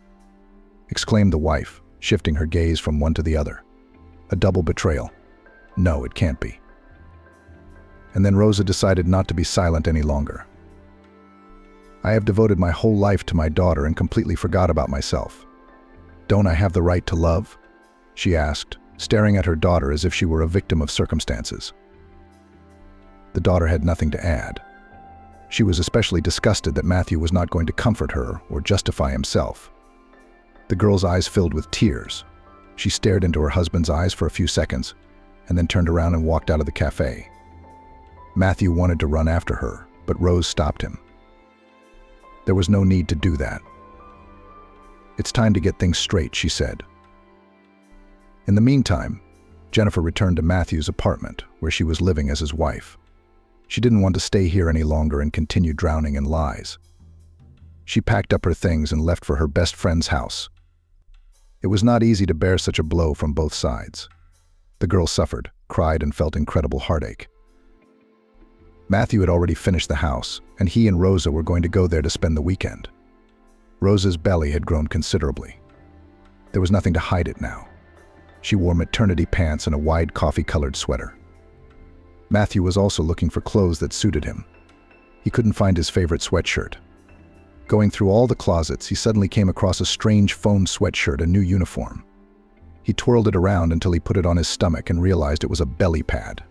exclaimed the wife, shifting her gaze from one to the other. "A double betrayal. No, it can't be." And then Rosa decided not to be silent any longer. "I have devoted my whole life to my daughter and completely forgot about myself. Don't I have the right to love?" she asked, staring at her daughter as if she were a victim of circumstances. The daughter had nothing to add. She was especially disgusted that Matthew was not going to comfort her or justify himself. The girl's eyes filled with tears. She stared into her husband's eyes for a few seconds and then turned around and walked out of the cafe. Matthew wanted to run after her, but Rose stopped him. There was no need to do that. "It's time to get things straight," she said. In the meantime, Jennifer returned to Matthew's apartment, where she was living as his wife. She didn't want to stay here any longer and continue drowning in lies. She packed up her things and left for her best friend's house. It was not easy to bear such a blow from both sides. The girl suffered, cried, and felt incredible heartache. Matthew had already finished the house, and he and Rosa were going to go there to spend the weekend. Rosa's belly had grown considerably. There was nothing to hide it now. She wore maternity pants and a wide coffee-colored sweater. Matthew was also looking for clothes that suited him. He couldn't find his favorite sweatshirt. Going through all the closets, he suddenly came across a strange foam sweatshirt, a new uniform. He twirled it around until he put it on his stomach and realized it was a belly pad.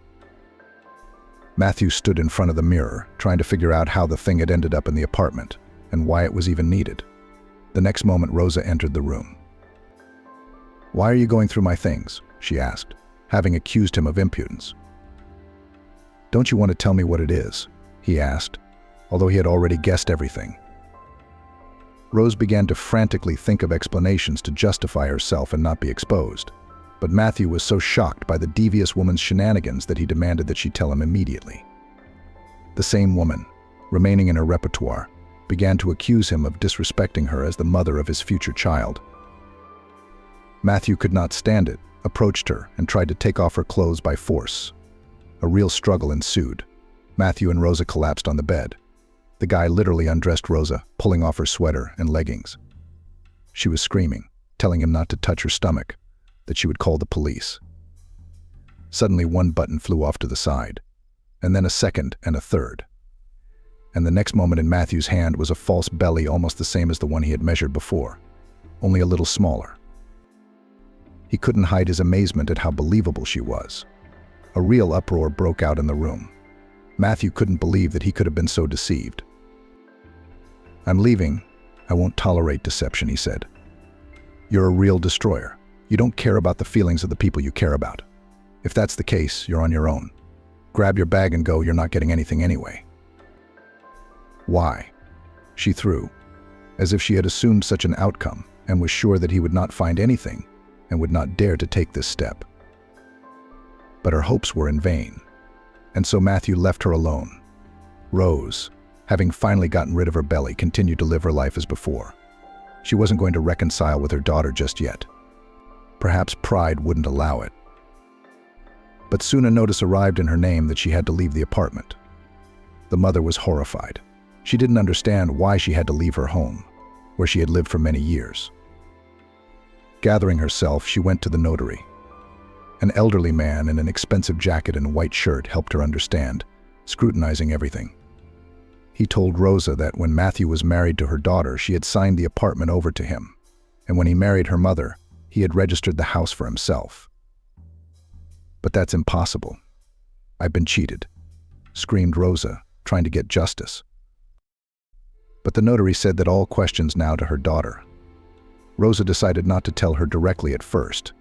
Matthew stood in front of the mirror, trying to figure out how the thing had ended up in the apartment and why it was even needed. The next moment, Rosa entered the room. "Why are you going through my things?" she asked, having accused him of impudence. "Don't you want to tell me what it is?" he asked, although he had already guessed everything. Rose began to frantically think of explanations to justify herself and not be exposed. But Matthew was so shocked by the devious woman's shenanigans that he demanded that she tell him immediately. The same woman, remaining in her repertoire, began to accuse him of disrespecting her as the mother of his future child. Matthew could not stand it, approached her, and tried to take off her clothes by force. A real struggle ensued. Matthew and Rosa collapsed on the bed. The guy literally undressed Rosa, pulling off her sweater and leggings. She was screaming, telling him not to touch her stomach, that she would call the police. Suddenly, one button flew off to the side, and then a second and a third. And the next moment in Matthew's hand was a false belly almost the same as the one he had measured before, only a little smaller. He couldn't hide his amazement at how believable she was. A real uproar broke out in the room. Matthew couldn't believe that he could have been so deceived. "I'm leaving. I won't tolerate deception," he said. "You're a real destroyer. You don't care about the feelings of the people you care about. If that's the case, you're on your own. Grab your bag and go. You're not getting anything anyway." "Why?" she threw, as if she had assumed such an outcome and was sure that he would not find anything and would not dare to take this step. But her hopes were in vain, and so Matthew left her alone. Rose, having finally gotten rid of her belly, continued to live her life as before. She wasn't going to reconcile with her daughter just yet. Perhaps pride wouldn't allow it. But soon a notice arrived in her name that she had to leave the apartment. The mother was horrified. She didn't understand why she had to leave her home, where she had lived for many years. Gathering herself, she went to the notary. An elderly man in an expensive jacket and white shirt helped her understand, scrutinizing everything. He told Rosa that when Matthew was married to her daughter, she had signed the apartment over to him, and when he married her mother, he had registered the house for himself. "But that's impossible. I've been cheated," screamed Rosa, trying to get justice. But the notary said that all questions now to her daughter. Rosa decided not to tell her directly at first,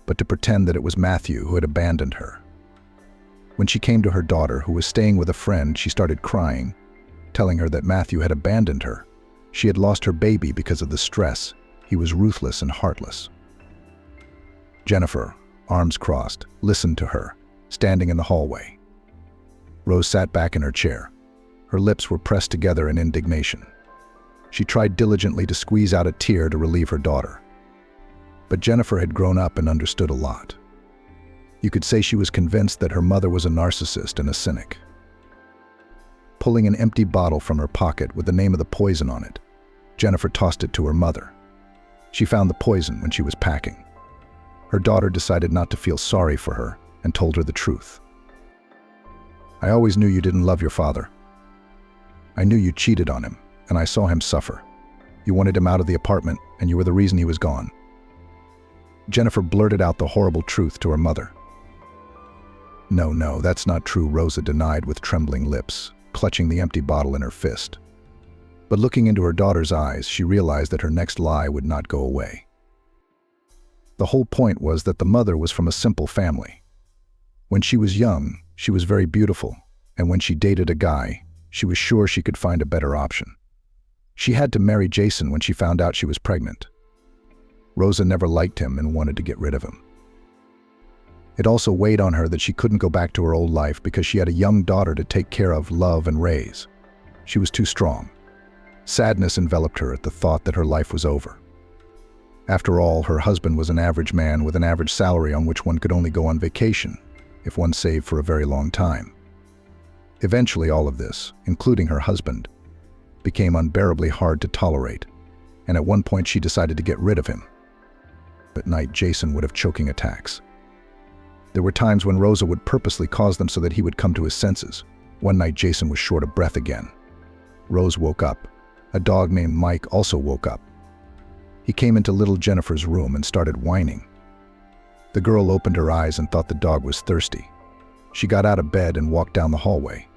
but to pretend that it was Matthew who had abandoned her. When she came to her daughter, who was staying with a friend, she started crying, telling her that Matthew had abandoned her. She had lost her baby because of the stress. He was ruthless and heartless. Jennifer, arms crossed, listened to her, standing in the hallway. Rose sat back in her chair. Her lips were pressed together in indignation. She tried diligently to squeeze out a tear to relieve her daughter. But Jennifer had grown up and understood a lot. You could say she was convinced that her mother was a narcissist and a cynic. Pulling an empty bottle from her pocket with the name of the poison on it, Jennifer tossed it to her mother. She found the poison when she was packing. Her daughter decided not to feel sorry for her and told her the truth. "I always knew you didn't love your father. I knew you cheated on him, and I saw him suffer. You wanted him out of the apartment, and you were the reason he was gone." Jennifer blurted out the horrible truth to her mother. No, that's not true," Rosa denied with trembling lips, clutching the empty bottle in her fist. But looking into her daughter's eyes, she realized that her next lie would not go away. The whole point was that the mother was from a simple family. When she was young, she was very beautiful, and when she dated a guy, she was sure she could find a better option. She had to marry Jason when she found out she was pregnant. Rosa never liked him and wanted to get rid of him. It also weighed on her that she couldn't go back to her old life because she had a young daughter to take care of, love, and raise. She was too strong. Sadness enveloped her at the thought that her life was over. After all, her husband was an average man with an average salary on which one could only go on vacation, if one saved for a very long time. Eventually, all of this, including her husband, became unbearably hard to tolerate, and at one point she decided to get rid of him. At night, Jason would have choking attacks. There were times when Rosa would purposely cause them so that he would come to his senses. One night, Jason was short of breath again. Rose woke up. A dog named Mike also woke up. He came into little Jennifer's room and started whining. The girl opened her eyes and thought the dog was thirsty. She got out of bed and walked down the hallway.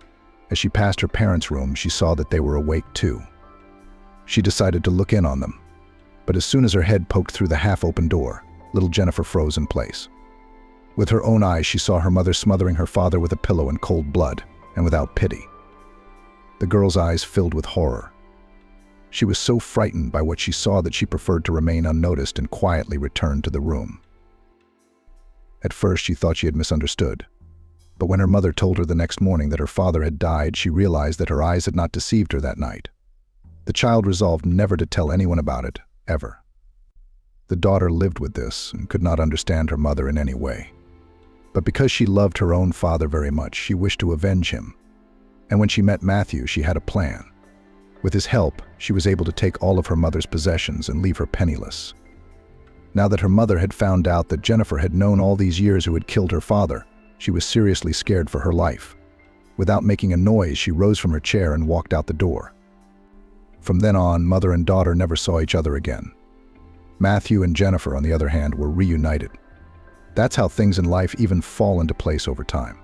As she passed her parents' room, she saw that they were awake too. She decided to look in on them. But as soon as her head poked through the half-open door, little Jennifer froze in place. With her own eyes, she saw her mother smothering her father with a pillow in cold blood, and without pity. The girl's eyes filled with horror. She was so frightened by what she saw that she preferred to remain unnoticed and quietly returned to the room. At first, she thought she had misunderstood. But when her mother told her the next morning that her father had died, she realized that her eyes had not deceived her that night. The child resolved never to tell anyone about it, ever. The daughter lived with this and could not understand her mother in any way. But because she loved her own father very much, she wished to avenge him. And when she met Matthew, she had a plan. With his help, she was able to take all of her mother's possessions and leave her penniless. Now that her mother had found out that Jennifer had known all these years who had killed her father, she was seriously scared for her life. Without making a noise, she rose from her chair and walked out the door. From then on, mother and daughter never saw each other again. Matthew and Jennifer, on the other hand, were reunited. That's how things in life even fall into place over time.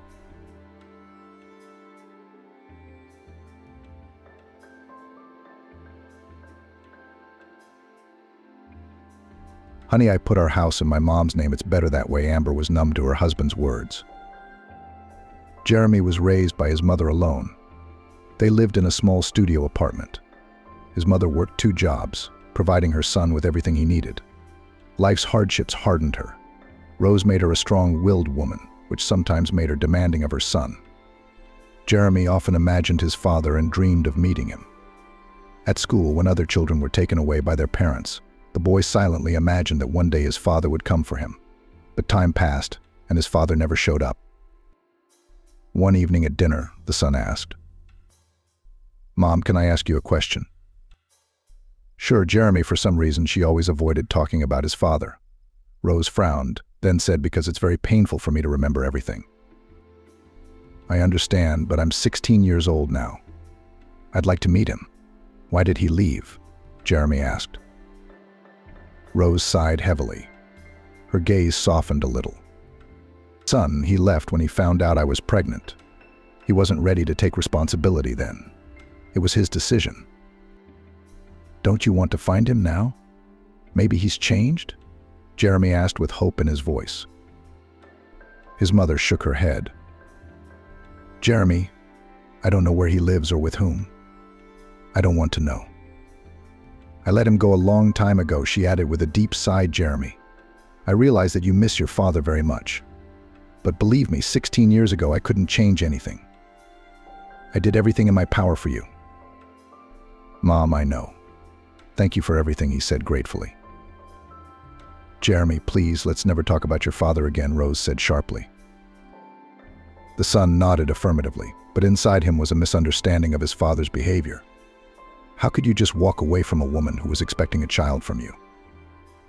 "Honey, I put our house in my mom's name. It's better that way." Amber was numb to her husband's words. Jeremy was raised by his mother alone. They lived in a small studio apartment. His mother worked 2 jobs, providing her son with everything he needed. Life's hardships hardened her. Rose made her a strong-willed woman, which sometimes made her demanding of her son. Jeremy often imagined his father and dreamed of meeting him. At school, when other children were taken away by their parents, the boy silently imagined that one day his father would come for him. But time passed, and his father never showed up. One evening at dinner, the son asked, "Mom, can I ask you a question?" Sure, Jeremy, for some reason, she always avoided talking about his father. Rose frowned, then said, "Because it's very painful for me to remember everything." "I understand, but I'm 16 years old now. I'd like to meet him." "Why did he leave?" Jeremy asked. Rose sighed heavily. Her gaze softened a little. "Son, he left when he found out I was pregnant. He wasn't ready to take responsibility then. It was his decision." "Don't you want to find him now? Maybe he's changed?" Jeremy asked with hope in his voice. His mother shook her head. Jeremy, I don't know where he lives or with whom. I don't want to know. I let him go a long time ago, she added with a deep sigh. Jeremy, I realize that you miss your father very much. But believe me, 16 years ago I couldn't change anything. I did everything in my power for you. Mom, I know. Thank you for everything, he said gratefully. Jeremy, please, let's never talk about your father again, Rose said sharply. The son nodded affirmatively, but inside him was a misunderstanding of his father's behavior. How could you just walk away from a woman who was expecting a child from you?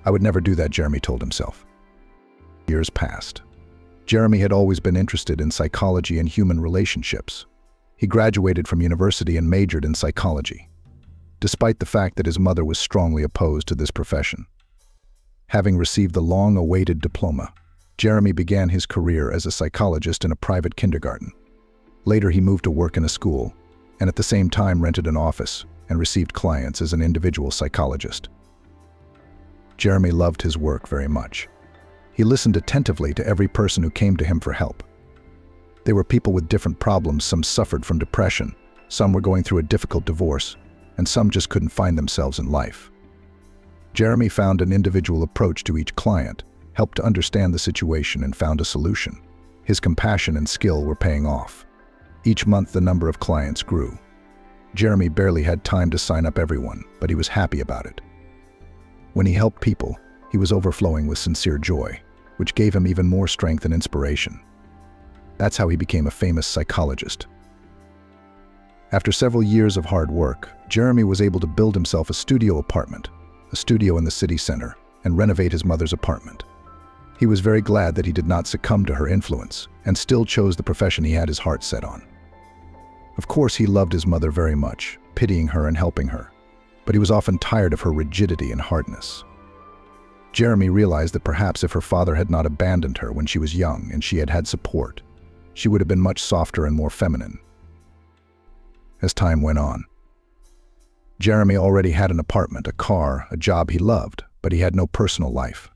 I would never do that, Jeremy told himself. Years passed. Jeremy had always been interested in psychology and human relationships. He graduated from university and majored in psychology, despite the fact that his mother was strongly opposed to this profession. Having received the long-awaited diploma, Jeremy began his career as a psychologist in a private kindergarten. Later, he moved to work in a school, and at the same time rented an office and received clients as an individual psychologist. Jeremy loved his work very much. He listened attentively to every person who came to him for help. They were people with different problems. Some suffered from depression, some were going through a difficult divorce, and some just couldn't find themselves in life. Jeremy found an individual approach to each client, helped to understand the situation, and found a solution. His compassion and skill were paying off. Each month the number of clients grew. Jeremy barely had time to sign up everyone, but he was happy about it. When he helped people, he was overflowing with sincere joy, which gave him even more strength and inspiration. That's how he became a famous psychologist. After several years of hard work, Jeremy was able to build himself a studio apartment, a studio in the city center, and renovate his mother's apartment. He was very glad that he did not succumb to her influence and still chose the profession he had his heart set on. Of course, he loved his mother very much, pitying her and helping her, but he was often tired of her rigidity and hardness. Jeremy realized that perhaps if her father had not abandoned her when she was young and she had had support, she would have been much softer and more feminine. As time went on, Jeremy already had an apartment, a car, a job he loved, but he had no personal life.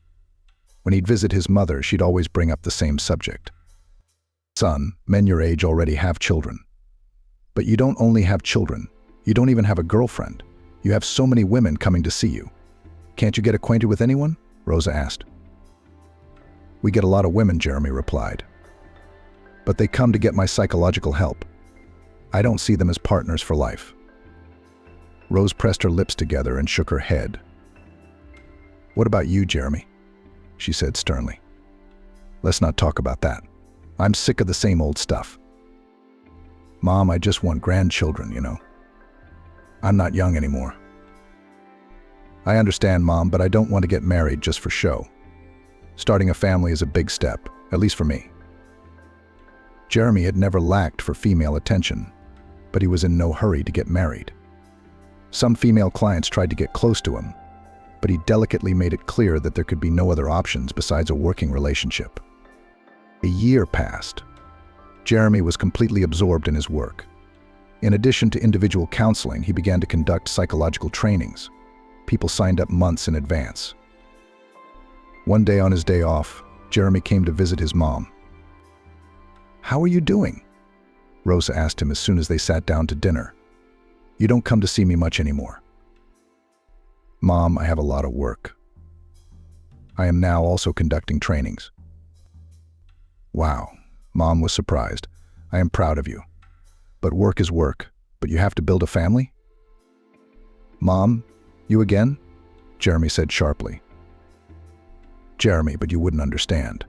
When he'd visit his mother, she'd always bring up the same subject. Son, men your age already have children. But you don't only have children, you don't even have a girlfriend. You have so many women coming to see you. Can't you get acquainted with anyone? Rosa asked. We get a lot of women, Jeremy replied. But they come to get my psychological help. I don't see them as partners for life. Rose pressed her lips together and shook her head. What about you, Jeremy? She said sternly. Let's not talk about that. I'm sick of the same old stuff. Mom, I just want grandchildren, you know. I'm not young anymore. I understand, Mom, but I don't want to get married just for show. Starting a family is a big step, at least for me. Jeremy had never lacked for female attention, but he was in no hurry to get married. Some female clients tried to get close to him, but he delicately made it clear that there could be no other options besides a working relationship. A year passed. Jeremy was completely absorbed in his work. In addition to individual counseling, he began to conduct psychological trainings. People signed up months in advance. One day on his day off, Jeremy came to visit his mom. How are you doing? Rosa asked him as soon as they sat down to dinner. You don't come to see me much anymore. Mom, I have a lot of work. I am now also conducting trainings. Wow, Mom was surprised. I am proud of you. But work is work, but you have to build a family? Mom, you again? Jeremy said sharply. Jeremy, but you wouldn't understand.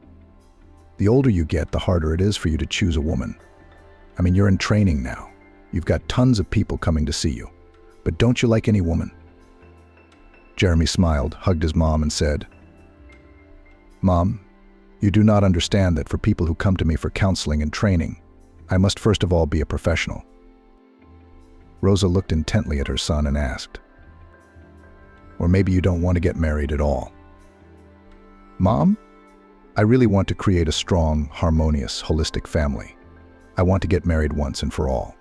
The older you get, the harder it is for you to choose a woman. I mean, you're in training now. You've got tons of people coming to see you. But don't you like any woman? Jeremy smiled, hugged his mom, and said, Mom, you do not understand that for people who come to me for counseling and training, I must first of all be a professional. Rosa looked intently at her son and asked, Or maybe you don't want to get married at all. Mom, I really want to create a strong, harmonious, holistic family. I want to get married once and for all.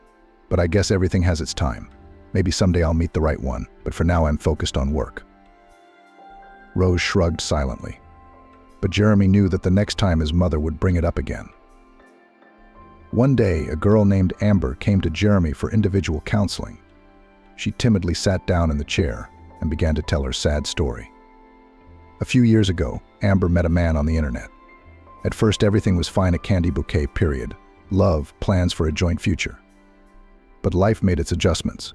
But I guess everything has its time. Maybe someday I'll meet the right one, but for now I'm focused on work. Rose shrugged silently. but Jeremy knew that the next time his mother would bring it up again. One day, a girl named Amber came to Jeremy for individual counseling. She timidly sat down in the chair and began to tell her sad story. A few years ago, Amber met a man on the internet. At first, everything was fine, a candy bouquet, period. Love, plans for a joint future. But life made its adjustments.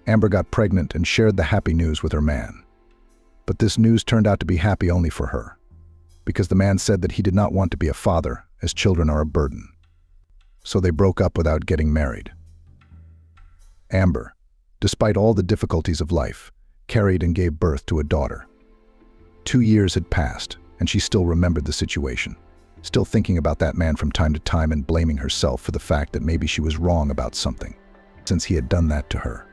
Amber got pregnant and shared the happy news with her man. But this news turned out to be happy only for her, because the man said that he did not want to be a father, as children are a burden. So they broke up without getting married. Amber, despite all the difficulties of life, carried and gave birth to a daughter. 2 years had passed, and she still remembered the situation, still thinking about that man from time to time and blaming herself for the fact that maybe she was wrong about something, since he had done that to her.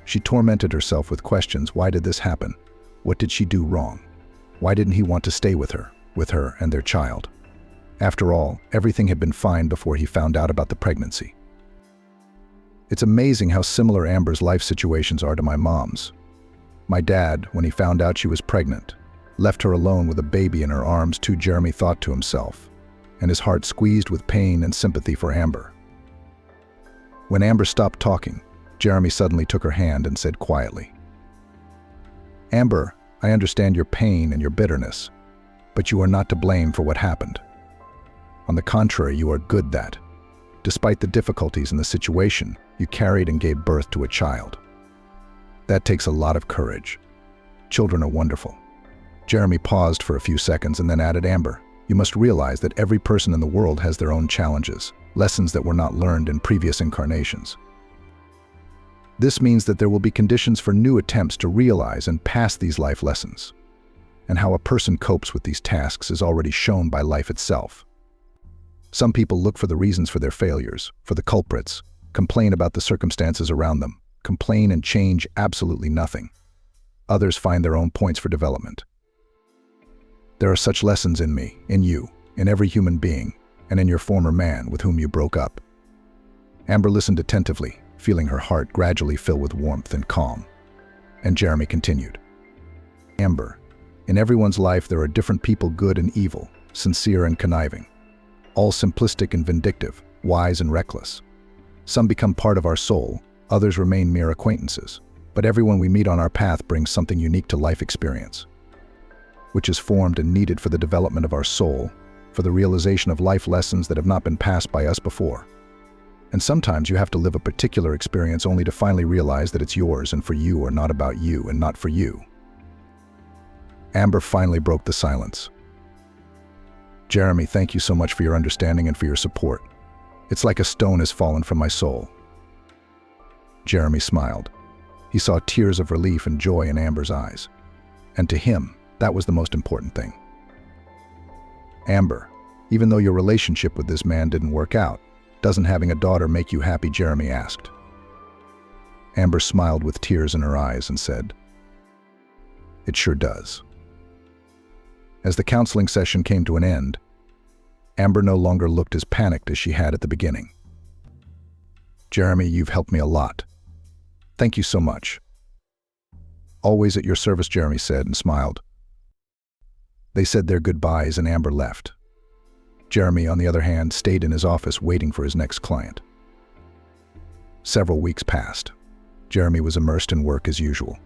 She tormented herself with questions. Why did this happen? What did she do wrong? Why didn't he want to stay with her and their child? After all, everything had been fine before he found out about the pregnancy. It's amazing how similar Amber's life situations are to my mom's. My dad, when he found out she was pregnant, left her alone with a baby in her arms too, Jeremy thought to himself, and his heart squeezed with pain and sympathy for Amber. When Amber stopped talking, Jeremy suddenly took her hand and said quietly, "Amber, I understand your pain and your bitterness, but you are not to blame for what happened. On the contrary, you are good that, despite the difficulties in the situation, you carried and gave birth to a child. That takes a lot of courage. Children are wonderful." Jeremy paused for a few seconds and then added, "Amber, you must realize that every person in the world has their own challenges, lessons that were not learned in previous incarnations. This means that there will be conditions for new attempts to realize and pass these life lessons. And how a person copes with these tasks is already shown by life itself. Some people look for the reasons for their failures, for the culprits, complain about the circumstances around them, complain and change absolutely nothing. Others find their own points for development. There are such lessons in me, in you, in every human being, and in your former man with whom you broke up." Amber listened attentively, feeling her heart gradually fill with warmth and calm. And Jeremy continued, "Amber, in everyone's life there are different people, good and evil, sincere and conniving, all simplistic and vindictive, wise and reckless. Some become part of our soul, others remain mere acquaintances, but everyone we meet on our path brings something unique to life experience, which is formed and needed for the development of our soul, for the realization of life lessons that have not been passed by us before. And sometimes you have to live a particular experience only to finally realize that it's yours and for you, or not about you and not for you." Amber finally broke the silence. "Jeremy, thank you so much for your understanding and for your support. It's like a stone has fallen from my soul." Jeremy smiled. He saw tears of relief and joy in Amber's eyes. And to him, that was the most important thing. "Amber, even though your relationship with this man didn't work out, doesn't having a daughter make you happy?" Jeremy asked. Amber smiled with tears in her eyes and said, "It sure does." As the counseling session came to an end, Amber no longer looked as panicked as she had at the beginning. "Jeremy, you've helped me a lot. Thank you so much." "Always at your service," Jeremy said and smiled. They said their goodbyes and Amber left. Jeremy, on the other hand, stayed in his office waiting for his next client. Several weeks passed. Jeremy was immersed in work as usual.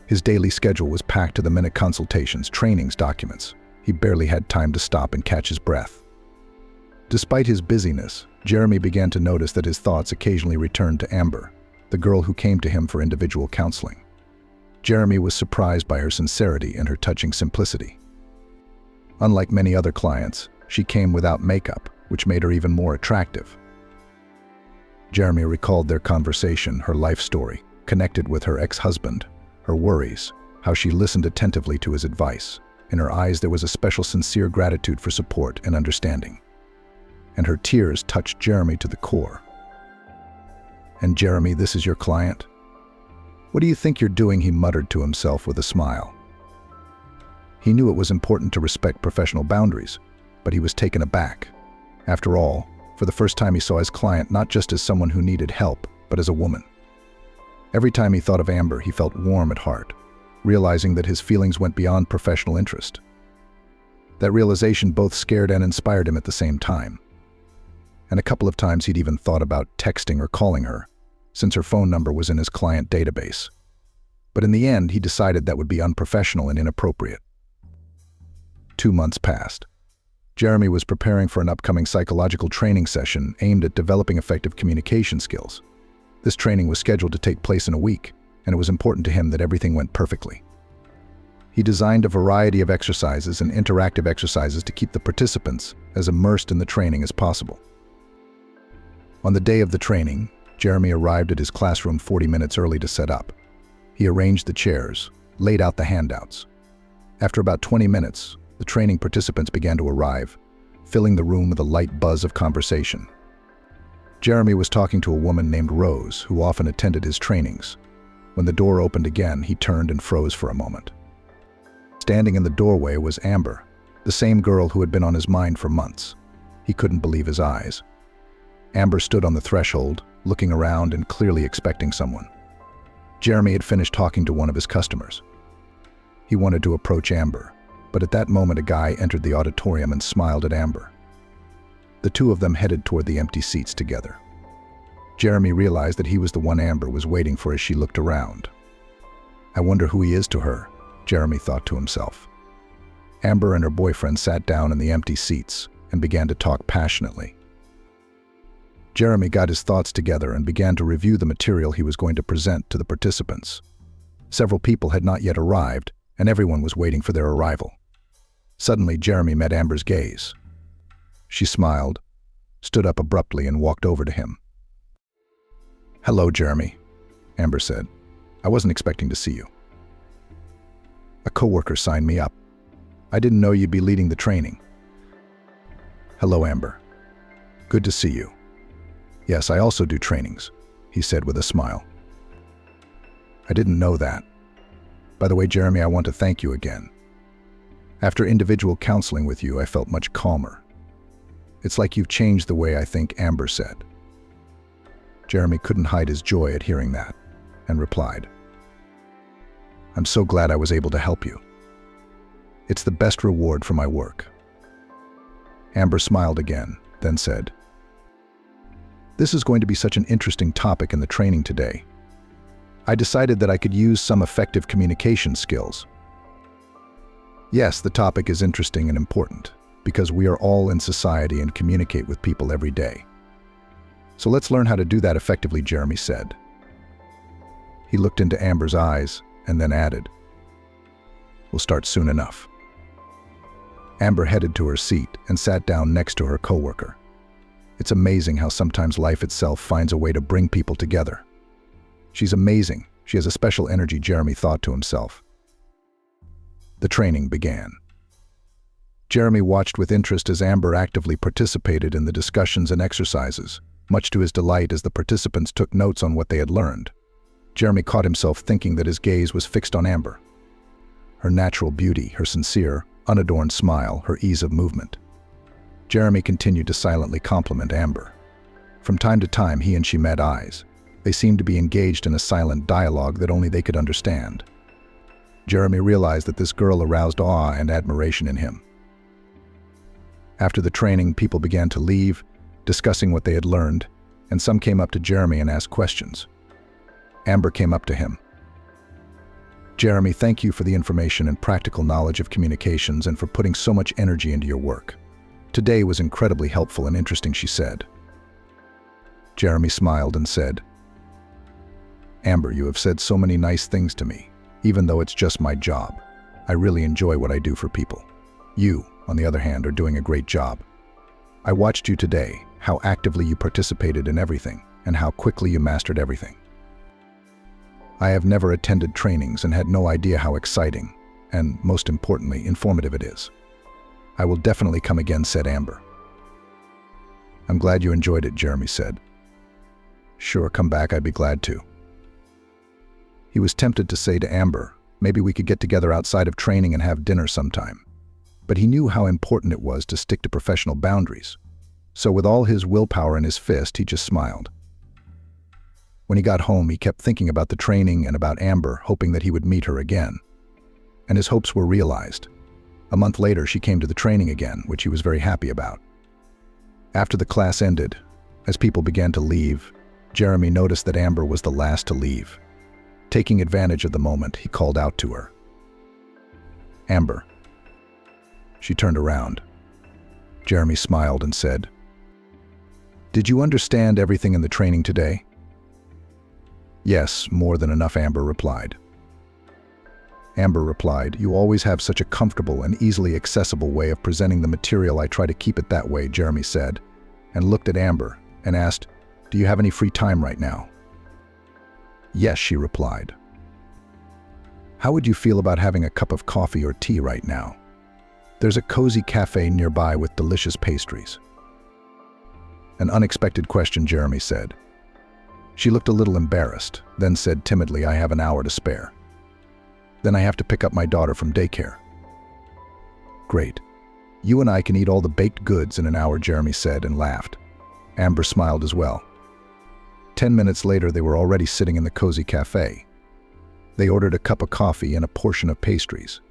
His daily schedule was packed to the minute: consultations, trainings, documents. He barely had time to stop and catch his breath. Despite his busyness, Jeremy began to notice that his thoughts occasionally returned to Amber, the girl who came to him for individual counseling. Jeremy was surprised by her sincerity and her touching simplicity. Unlike many other clients, she came without makeup, which made her even more attractive. Jeremy recalled their conversation, her life story, connected with her ex-husband, her worries, how she listened attentively to his advice. In her eyes there was a special sincere gratitude for support and understanding. And her tears touched Jeremy to the core. "And Jeremy, this is your client? What do you think you're doing?" he muttered to himself with a smile. He knew it was important to respect professional boundaries, but he was taken aback. After all, for the first time he saw his client not just as someone who needed help, but as a woman. Every time he thought of Amber, he felt warm at heart, realizing that his feelings went beyond professional interest. That realization both scared and inspired him at the same time. And a couple of times he'd even thought about texting or calling her, since her phone number was in his client database. But in the end, he decided that would be unprofessional and inappropriate. 2 months passed. Jeremy was preparing for an upcoming psychological training session aimed at developing effective communication skills. This training was scheduled to take place in a week, and it was important to him that everything went perfectly. He designed a variety of exercises and interactive exercises to keep the participants as immersed in the training as possible. On the day of the training, Jeremy arrived at his classroom 40 minutes early to set up. He arranged the chairs, laid out the handouts. After about 20 minutes, the training participants began to arrive, filling the room with a light buzz of conversation. Jeremy was talking to a woman named Rose, who often attended his trainings. When the door opened again, he turned and froze for a moment. Standing in the doorway was Amber, the same girl who had been on his mind for months. He couldn't believe his eyes. Amber stood on the threshold, looking around and clearly expecting someone. Jeremy had finished talking to one of his customers. He wanted to approach Amber, but at that moment a guy entered the auditorium and smiled at Amber. The two of them headed toward the empty seats together. Jeremy realized that he was the one Amber was waiting for as she looked around. I wonder who he is to her, Jeremy thought to himself. Amber and her boyfriend sat down in the empty seats and began to talk passionately. Jeremy got his thoughts together and began to review the material he was going to present to the participants. Several people had not yet arrived, and everyone was waiting for their arrival. Suddenly, Jeremy met Amber's gaze. She smiled, stood up abruptly, and walked over to him. "Hello, Jeremy," Amber said. "I wasn't expecting to see you. A coworker signed me up. I didn't know you'd be leading the training." "Hello, Amber. Good to see you. Yes, I also do trainings," he said with a smile. "I didn't know that. By the way, Jeremy, I want to thank you again. After individual counseling with you, I felt much calmer. It's like you've changed the way I think," Amber said. Jeremy couldn't hide his joy at hearing that, and replied, "I'm so glad I was able to help you. It's the best reward for my work." Amber smiled again, then said, "This is going to be such an interesting topic in the training today. I decided that I could use some effective communication skills." Yes, the topic is interesting and important, because we are all in society and communicate with people every day. So let's learn how to do that effectively, Jeremy said. He looked into Amber's eyes and then added, "We'll start soon enough." Amber headed to her seat and sat down next to her coworker. It's amazing how sometimes life itself finds a way to bring people together. She's amazing. She has a special energy, Jeremy thought to himself. The training began. Jeremy watched with interest as Amber actively participated in the discussions and exercises, much to his delight as the participants took notes on what they had learned. Jeremy caught himself thinking that his gaze was fixed on Amber. Her natural beauty, her sincere, unadorned smile, her ease of movement. Jeremy continued to silently compliment Amber. From time to time, he and she met eyes. They seemed to be engaged in a silent dialogue that only they could understand. Jeremy realized that this girl aroused awe and admiration in him. After the training, people began to leave, discussing what they had learned, and some came up to Jeremy and asked questions. Amber came up to him. "Jeremy, thank you for the information and practical knowledge of communications and for putting so much energy into your work. Today was incredibly helpful and interesting," she said. Jeremy smiled and said, "Amber, you have said so many nice things to me, even though it's just my job. I really enjoy what I do for people. You, on the other hand, are doing a great job. I watched you today, how actively you participated in everything, and how quickly you mastered everything. I have never attended trainings and had no idea how exciting, and most importantly, informative it is. I will definitely come again," said Amber. "I'm glad you enjoyed it," Jeremy said. "Sure, come back, I'd be glad to." He was tempted to say to Amber, maybe we could get together outside of training and have dinner sometime. But he knew how important it was to stick to professional boundaries. So with all his willpower in his fist, he just smiled. When he got home, he kept thinking about the training and about Amber, hoping that he would meet her again. And his hopes were realized. A month later, she came to the training again, which he was very happy about. After the class ended, as people began to leave, Jeremy noticed that Amber was the last to leave. Taking advantage of the moment, he called out to her. "Amber." She turned around. Jeremy smiled and said, "Did you understand everything in the training today?" "Yes, more than enough," Amber replied. Amber replied, "You always have such a comfortable and easily accessible way of presenting the material. I try to keep it that way," Jeremy said, and looked at Amber and asked, "Do you have any free time right now?" "Yes," she replied. "How would you feel about having a cup of coffee or tea right now? There's a cozy cafe nearby with delicious pastries." "An unexpected question," Jeremy said. She looked a little embarrassed, then said timidly, "I have an hour to spare. Then I have to pick up my daughter from daycare." "Great. You and I can eat all the baked goods in an hour," Jeremy said and laughed. Amber smiled as well. 10 minutes later, they were already sitting in the cozy cafe. They ordered a cup of coffee and a portion of pastries.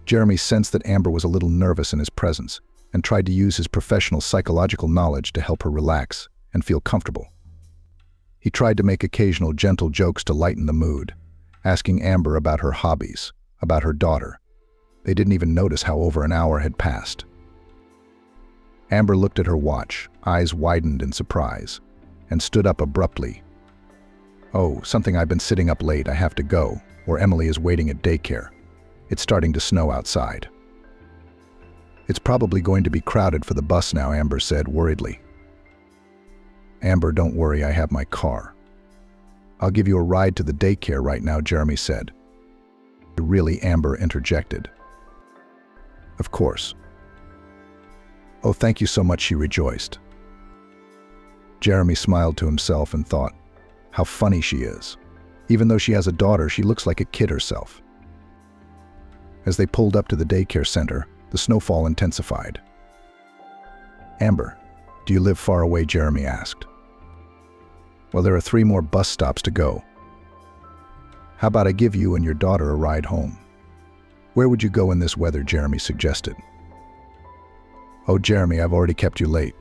Jeremy sensed that Amber was a little nervous in his presence and tried to use his professional psychological knowledge to help her relax and feel comfortable. He tried to make occasional gentle jokes to lighten the mood, asking Amber about her hobbies, about her daughter. They didn't even notice how over an hour had passed. Amber looked at her watch, eyes widened in surprise, and stood up abruptly. "Oh, something, I've been sitting up late. I have to go, or Emily is waiting at daycare. It's starting to snow outside." "It's probably going to be crowded for the bus now," Amber said worriedly. "Amber, don't worry, I have my car. I'll give you a ride to the daycare right now," Jeremy said. "Really?" Amber interjected. "Of course." "Oh, thank you so much," she rejoiced. Jeremy smiled to himself and thought, how funny she is. Even though she has a daughter, she looks like a kid herself. As they pulled up to the daycare center, the snowfall intensified. "Amber, do you live far away?" Jeremy asked. "Well, there are 3 more bus stops to go. How about I give you and your daughter a ride home?" "Where would you go in this weather?" Jeremy suggested. "Oh, Jeremy, I've already kept you late.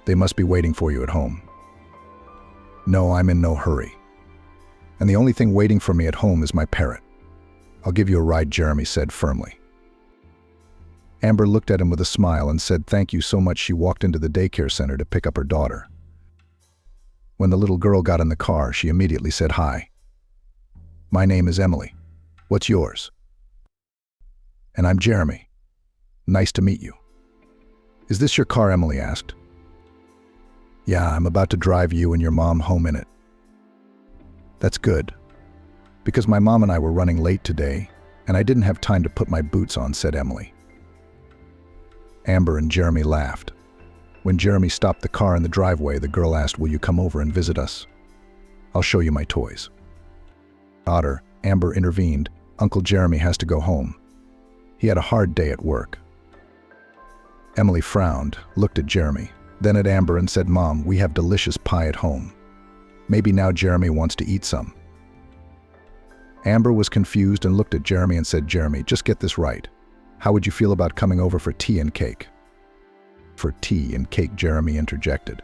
They must be waiting for you at home." "No, I'm in no hurry. And the only thing waiting for me at home is my parrot. I'll give you a ride," Jeremy said firmly. Amber looked at him with a smile and said thank you so much. She walked into the daycare center to pick up her daughter. When the little girl got in the car, she immediately said, "Hi. My name is Emily. What's yours?" "And I'm Jeremy. Nice to meet you." "Is this your car?" Emily asked. "Yeah, I'm about to drive you and your mom home in it." "That's good. Because my mom and I were running late today, and I didn't have time to put my boots on," said Emily. Amber and Jeremy laughed. When Jeremy stopped the car in the driveway, the girl asked, "Will you come over and visit us? I'll show you my toys." "Daughter," Amber intervened, "Uncle Jeremy has to go home. He had a hard day at work." Emily frowned, looked at Jeremy, then at Amber and said, "Mom, we have delicious pie at home. Maybe now Jeremy wants to eat some." Amber was confused and looked at Jeremy and said, "Jeremy, just get this right. How would you feel about coming over for tea and cake?" "For tea and cake," Jeremy interjected.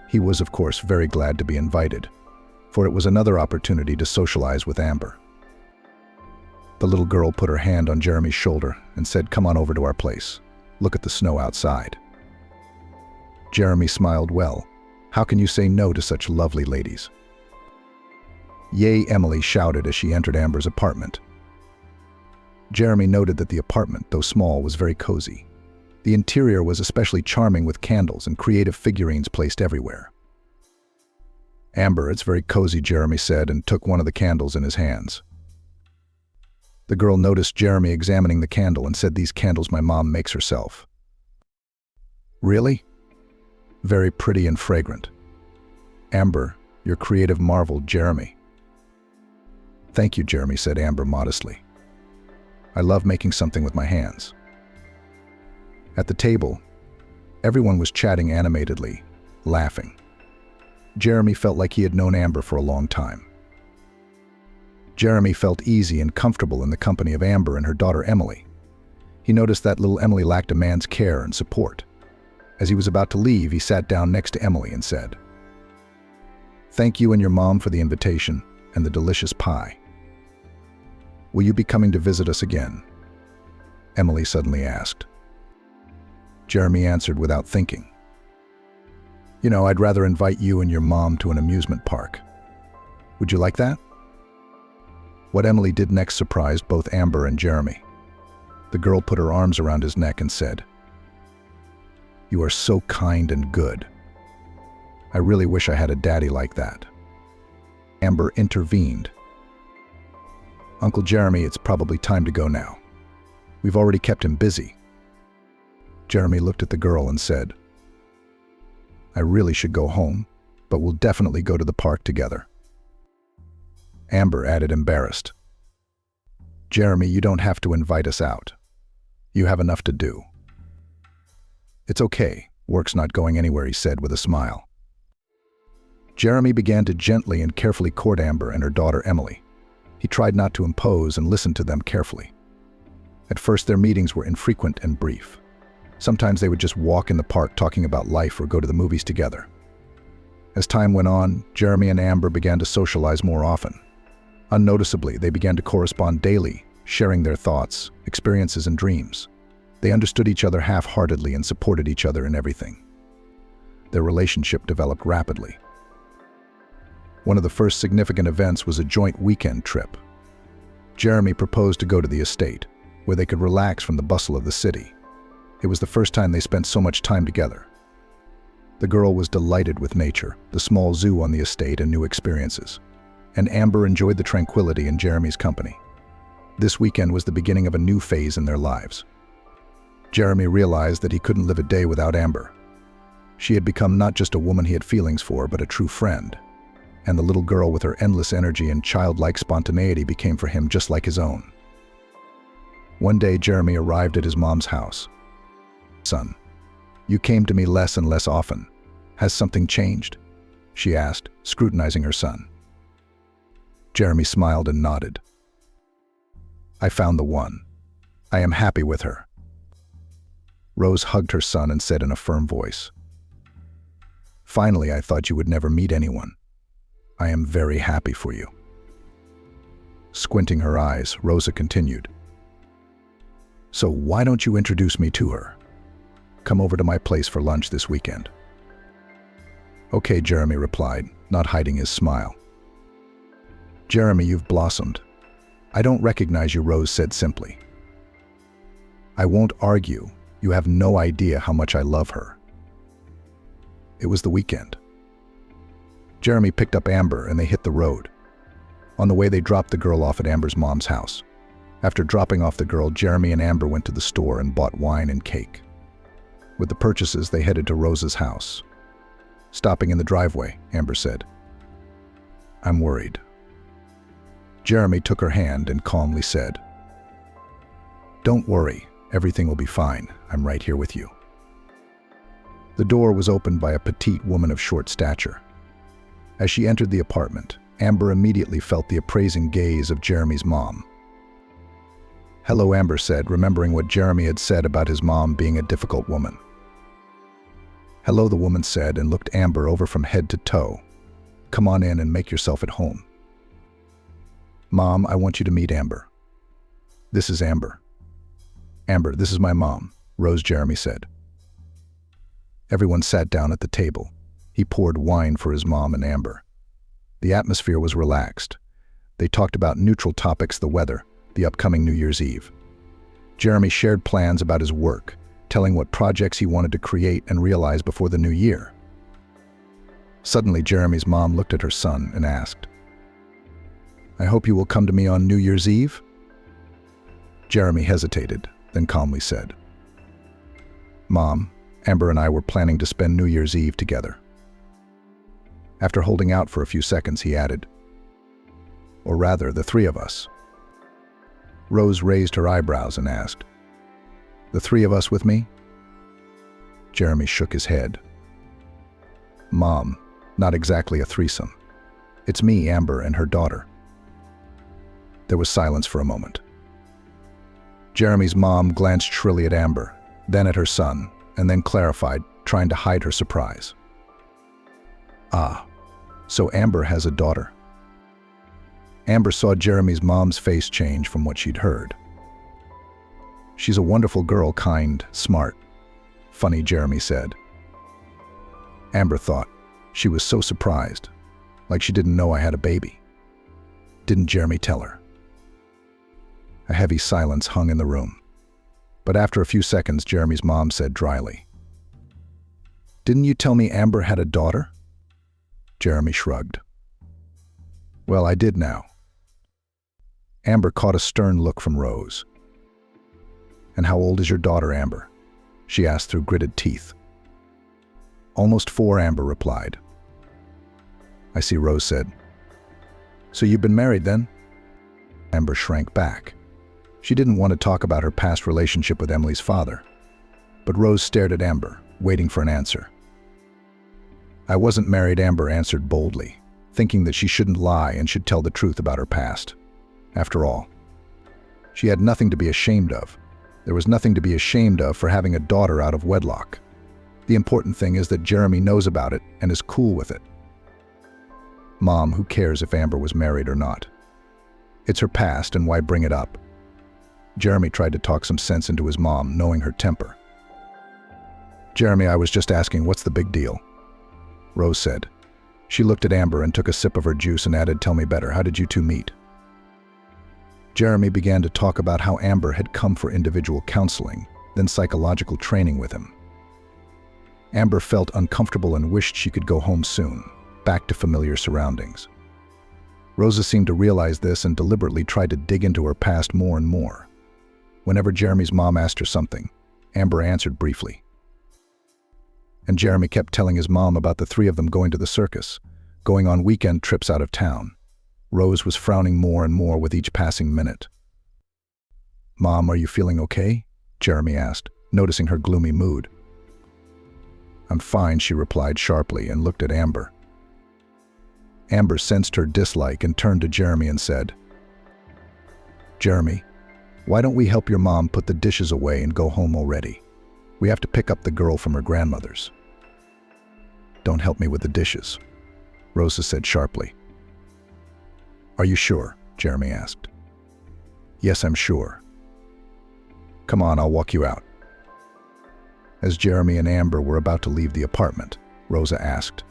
He was, of course, very glad to be invited, for it was another opportunity to socialize with Amber. The little girl put her hand on Jeremy's shoulder and said, "Come on over to our place. Look at the snow outside." Jeremy smiled. "Well, how can you say no to such lovely ladies?" "Yay!" Emily shouted as she entered Amber's apartment. Jeremy noted that the apartment, though small, was very cozy. The interior was especially charming with candles and creative figurines placed everywhere. "Amber, it's very cozy," Jeremy said and took one of the candles in his hands. The girl noticed Jeremy examining the candle and said, "These candles my mom makes herself." "Really? Very pretty and fragrant." "Amber, you're creative," marveled Jeremy. "Thank you," Jeremy said Amber modestly. "I love making something with my hands." At the table, everyone was chatting animatedly, laughing. Jeremy felt like he had known Amber for a long time. Jeremy felt easy and comfortable in the company of Amber and her daughter Emily. He noticed that little Emily lacked a man's care and support. As he was about to leave, he sat down next to Emily and said, "Thank you and your mom for the invitation and the delicious pie. Will you be coming to visit us again?" Emily suddenly asked. Jeremy answered without thinking, "You know, I'd rather invite you and your mom to an amusement park. Would you like that?" What Emily did next surprised both Amber and Jeremy. The girl put her arms around his neck and said, "You are so kind and good. I really wish I had a daddy like that." Amber intervened. "Uncle Jeremy, it's probably time to go now. We've already kept him busy." Jeremy looked at the girl and said, "I really should go home, but we'll definitely go to the park together." Amber added, embarrassed, "Jeremy, you don't have to invite us out. You have enough to do." "It's okay. Work's not going anywhere," he said with a smile. Jeremy began to gently and carefully court Amber and her daughter Emily. He tried not to impose and listened to them carefully. At first, their meetings were infrequent and brief. Sometimes they would just walk in the park talking about life or go to the movies together. As time went on, Jeremy and Amber began to socialize more often. Unnoticeably, they began to correspond daily, sharing their thoughts, experiences, and dreams. They understood each other half-heartedly and supported each other in everything. Their relationship developed rapidly. One of the first significant events was a joint weekend trip. Jeremy proposed to go to the estate, where they could relax from the bustle of the city. It was the first time they spent so much time together. The girl was delighted with nature, the small zoo on the estate, and new experiences. And Amber enjoyed the tranquility in Jeremy's company. This weekend was the beginning of a new phase in their lives. Jeremy realized that he couldn't live a day without Amber. She had become not just a woman he had feelings for, but a true friend. And the little girl with her endless energy and childlike spontaneity became for him just like his own. One day, Jeremy arrived at his mom's house. "Son, you came to me less and less often. Has something changed?" she asked, scrutinizing her son. Jeremy smiled and nodded. "I found the one. I am happy with her." Rose hugged her son and said in a firm voice, "Finally, I thought you would never meet anyone. I am very happy for you." Squinting her eyes, Rosa continued, "So why don't you introduce me to her? Come over to my place for lunch this weekend." "Okay," Jeremy replied, not hiding his smile. "Jeremy, you've blossomed." "I don't recognize you," Rose said simply. "I won't argue. You have no idea how much I love her." It was the weekend. Jeremy picked up Amber and they hit the road. On the way, they dropped the girl off at Amber's mom's house. After dropping off the girl, Jeremy and Amber went to the store and bought wine and cake. With the purchases, they headed to Rosa's house. Stopping in the driveway, Amber said, "I'm worried." Jeremy took her hand and calmly said, "Don't worry, everything will be fine. I'm right here with you." The door was opened by a petite woman of short stature. As she entered the apartment, Amber immediately felt the appraising gaze of Jeremy's mom. "Hello," Amber said, remembering what Jeremy had said about his mom being a difficult woman. "Hello," the woman said and looked Amber over from head to toe. "Come on in and make yourself at home." "Mom, I want you to meet Amber. This is Amber." "Amber, this is my mom," Rose, Jeremy said. Everyone sat down at the table. He poured wine for his mom and Amber. The atmosphere was relaxed. They talked about neutral topics, the weather, the upcoming New Year's Eve. Jeremy shared plans about his work, telling what projects he wanted to create and realize before the new year. Suddenly, Jeremy's mom looked at her son and asked, "I hope you will come to me on New Year's Eve?" Jeremy hesitated, then calmly said, "Mom, Amber and I were planning to spend New Year's Eve together." After holding out for a few seconds, he added, "Or rather, the three of us." Rose raised her eyebrows and asked, "The three of us with me?" Jeremy shook his head. "Mom, not exactly a threesome. It's me, Amber, and her daughter." There was silence for a moment. Jeremy's mom glanced shrilly at Amber, then at her son, and then clarified, trying to hide her surprise. "Ah, so Amber has a daughter." Amber saw Jeremy's mom's face change from what she'd heard. "She's a wonderful girl, kind, smart, funny," Jeremy said. Amber thought, she was so surprised, like she didn't know I had a baby. Didn't Jeremy tell her? A heavy silence hung in the room. But after a few seconds, Jeremy's mom said dryly, "Didn't you tell me Amber had a daughter?" Jeremy shrugged. "Well, I did now." Amber caught a stern look from Rose. "And how old is your daughter, Amber?" she asked through gritted teeth. "Almost 4, Amber replied. "I see," Rose said. "So you've been married then?" Amber shrank back. She didn't want to talk about her past relationship with Emily's father. But Rose stared at Amber, waiting for an answer. "I wasn't married," Amber answered boldly, thinking that she shouldn't lie and should tell the truth about her past. After all, she had nothing to be ashamed of. There was nothing to be ashamed of for having a daughter out of wedlock. The important thing is that Jeremy knows about it and is cool with it. Mom, who cares if Amber was married or not? It's her past, and why bring it up? Jeremy tried to talk some sense into his mom, knowing her temper. "Jeremy, I was just asking, what's the big deal?" Rose said. She looked at Amber and took a sip of her juice and added, "Tell me better, how did you two meet?" Jeremy began to talk about how Amber had come for individual counseling, then psychological training with him. Amber felt uncomfortable and wished she could go home soon, back to familiar surroundings. Rosa seemed to realize this and deliberately tried to dig into her past more and more. Whenever Jeremy's mom asked her something, Amber answered briefly. And Jeremy kept telling his mom about the 3 of them going to the circus, going on weekend trips out of town. Rose was frowning more and more with each passing minute. "Mom, are you feeling okay?" Jeremy asked, noticing her gloomy mood. "I'm fine," she replied sharply and looked at Amber. Amber sensed her dislike and turned to Jeremy and said, "Jeremy, why don't we help your mom put the dishes away and go home already? We have to pick up the girl from her grandmother's." "Don't help me with the dishes," Rosa said sharply. "Are you sure?" Jeremy asked. "Yes, I'm sure." "Come on, I'll walk you out." As Jeremy and Amber were about to leave the apartment, Rosa asked,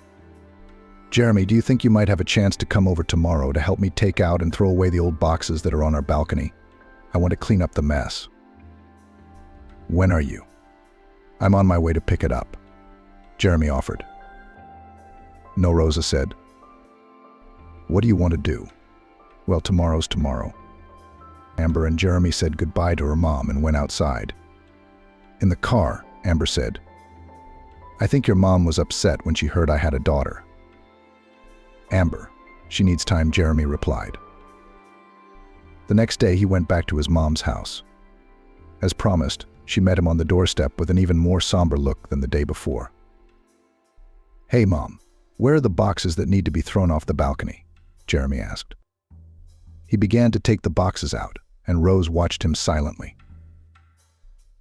"Jeremy, do you think you might have a chance to come over tomorrow to help me take out and throw away the old boxes that are on our balcony? I want to clean up the mess." "When are you?" "I'm on my way to pick it up," Jeremy offered. "No," Rosa said. "What do you want to do?" "Well, tomorrow's tomorrow." Amber and Jeremy said goodbye to her mom and went outside. In the car, Amber said, "I think your mom was upset when she heard I had a daughter." "Amber, she needs time," Jeremy replied. The next day, he went back to his mom's house. As promised, she met him on the doorstep with an even more somber look than the day before. "Hey, Mom, where are the boxes that need to be thrown off the balcony?" Jeremy asked. He began to take the boxes out, and Rose watched him silently.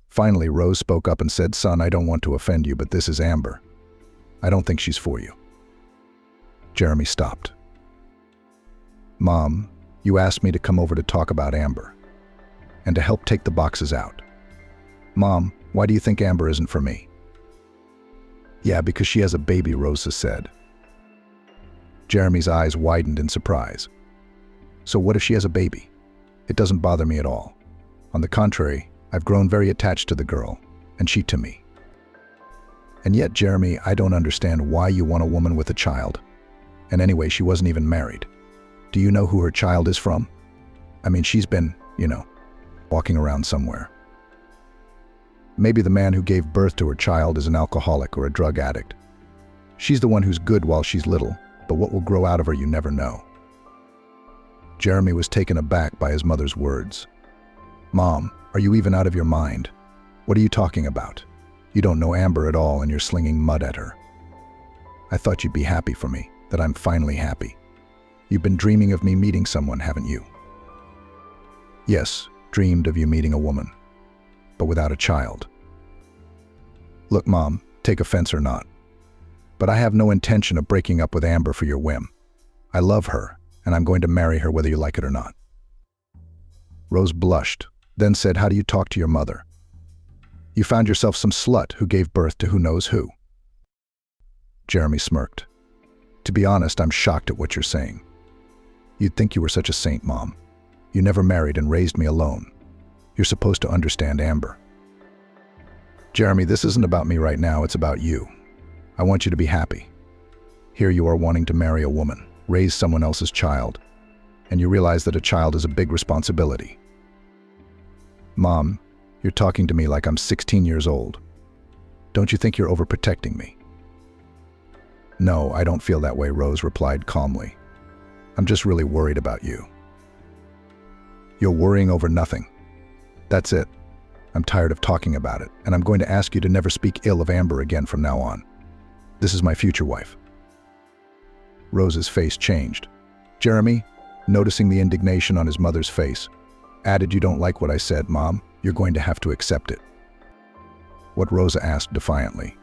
Finally, Rose spoke up and said, "Son, I don't want to offend you, but this is Amber. I don't think she's for you." Jeremy stopped. "Mom, you asked me to come over to talk about Amber and to help take the boxes out. Mom, why do you think Amber isn't for me?" "Yeah, because she has a baby," Rosa said. Jeremy's eyes widened in surprise. "So what if she has a baby? It doesn't bother me at all. On the contrary, I've grown very attached to the girl, and she to me." "And yet, Jeremy, I don't understand why you want a woman with a child. And anyway, she wasn't even married. Do you know who her child is from? I mean, she's been, walking around somewhere. Maybe the man who gave birth to her child is an alcoholic or a drug addict. She's the one who's good while she's little, but what will grow out of her you never know." Jeremy was taken aback by his mother's words. "Mom, are you even out of your mind? What are you talking about? You don't know Amber at all and you're slinging mud at her. I thought you'd be happy for me, that I'm finally happy. You've been dreaming of me meeting someone, haven't you?" "Yes, dreamed of you meeting a woman, but without a child. Look, Mom, take offense or not, but I have no intention of breaking up with Amber for your whim. I love her, and I'm going to marry her whether you like it or not. Rose blushed, then said, how do you talk to your mother? You found yourself some slut who gave birth to who knows who. Jeremy smirked. To be honest, I'm shocked at what you're saying. You'd think you were such a saint, Mom. You never married and raised me alone. You're supposed to understand Amber. Jeremy, this isn't about me right now, it's about you. I want you to be happy. Here you are wanting to marry a woman, raise someone else's child, and you realize that a child is a big responsibility. Mom, you're talking to me like I'm 16 years old. Don't you think you're overprotecting me? No, I don't feel that way, Rose replied calmly. I'm just really worried about you. You're worrying over nothing. That's it. I'm tired of talking about it, and I'm going to ask you to never speak ill of Amber again from now on. This is my future wife. Rose's face changed. Jeremy, noticing the indignation on his mother's face, added, you don't like what I said, Mom. You're going to have to accept it. What Rosa asked defiantly.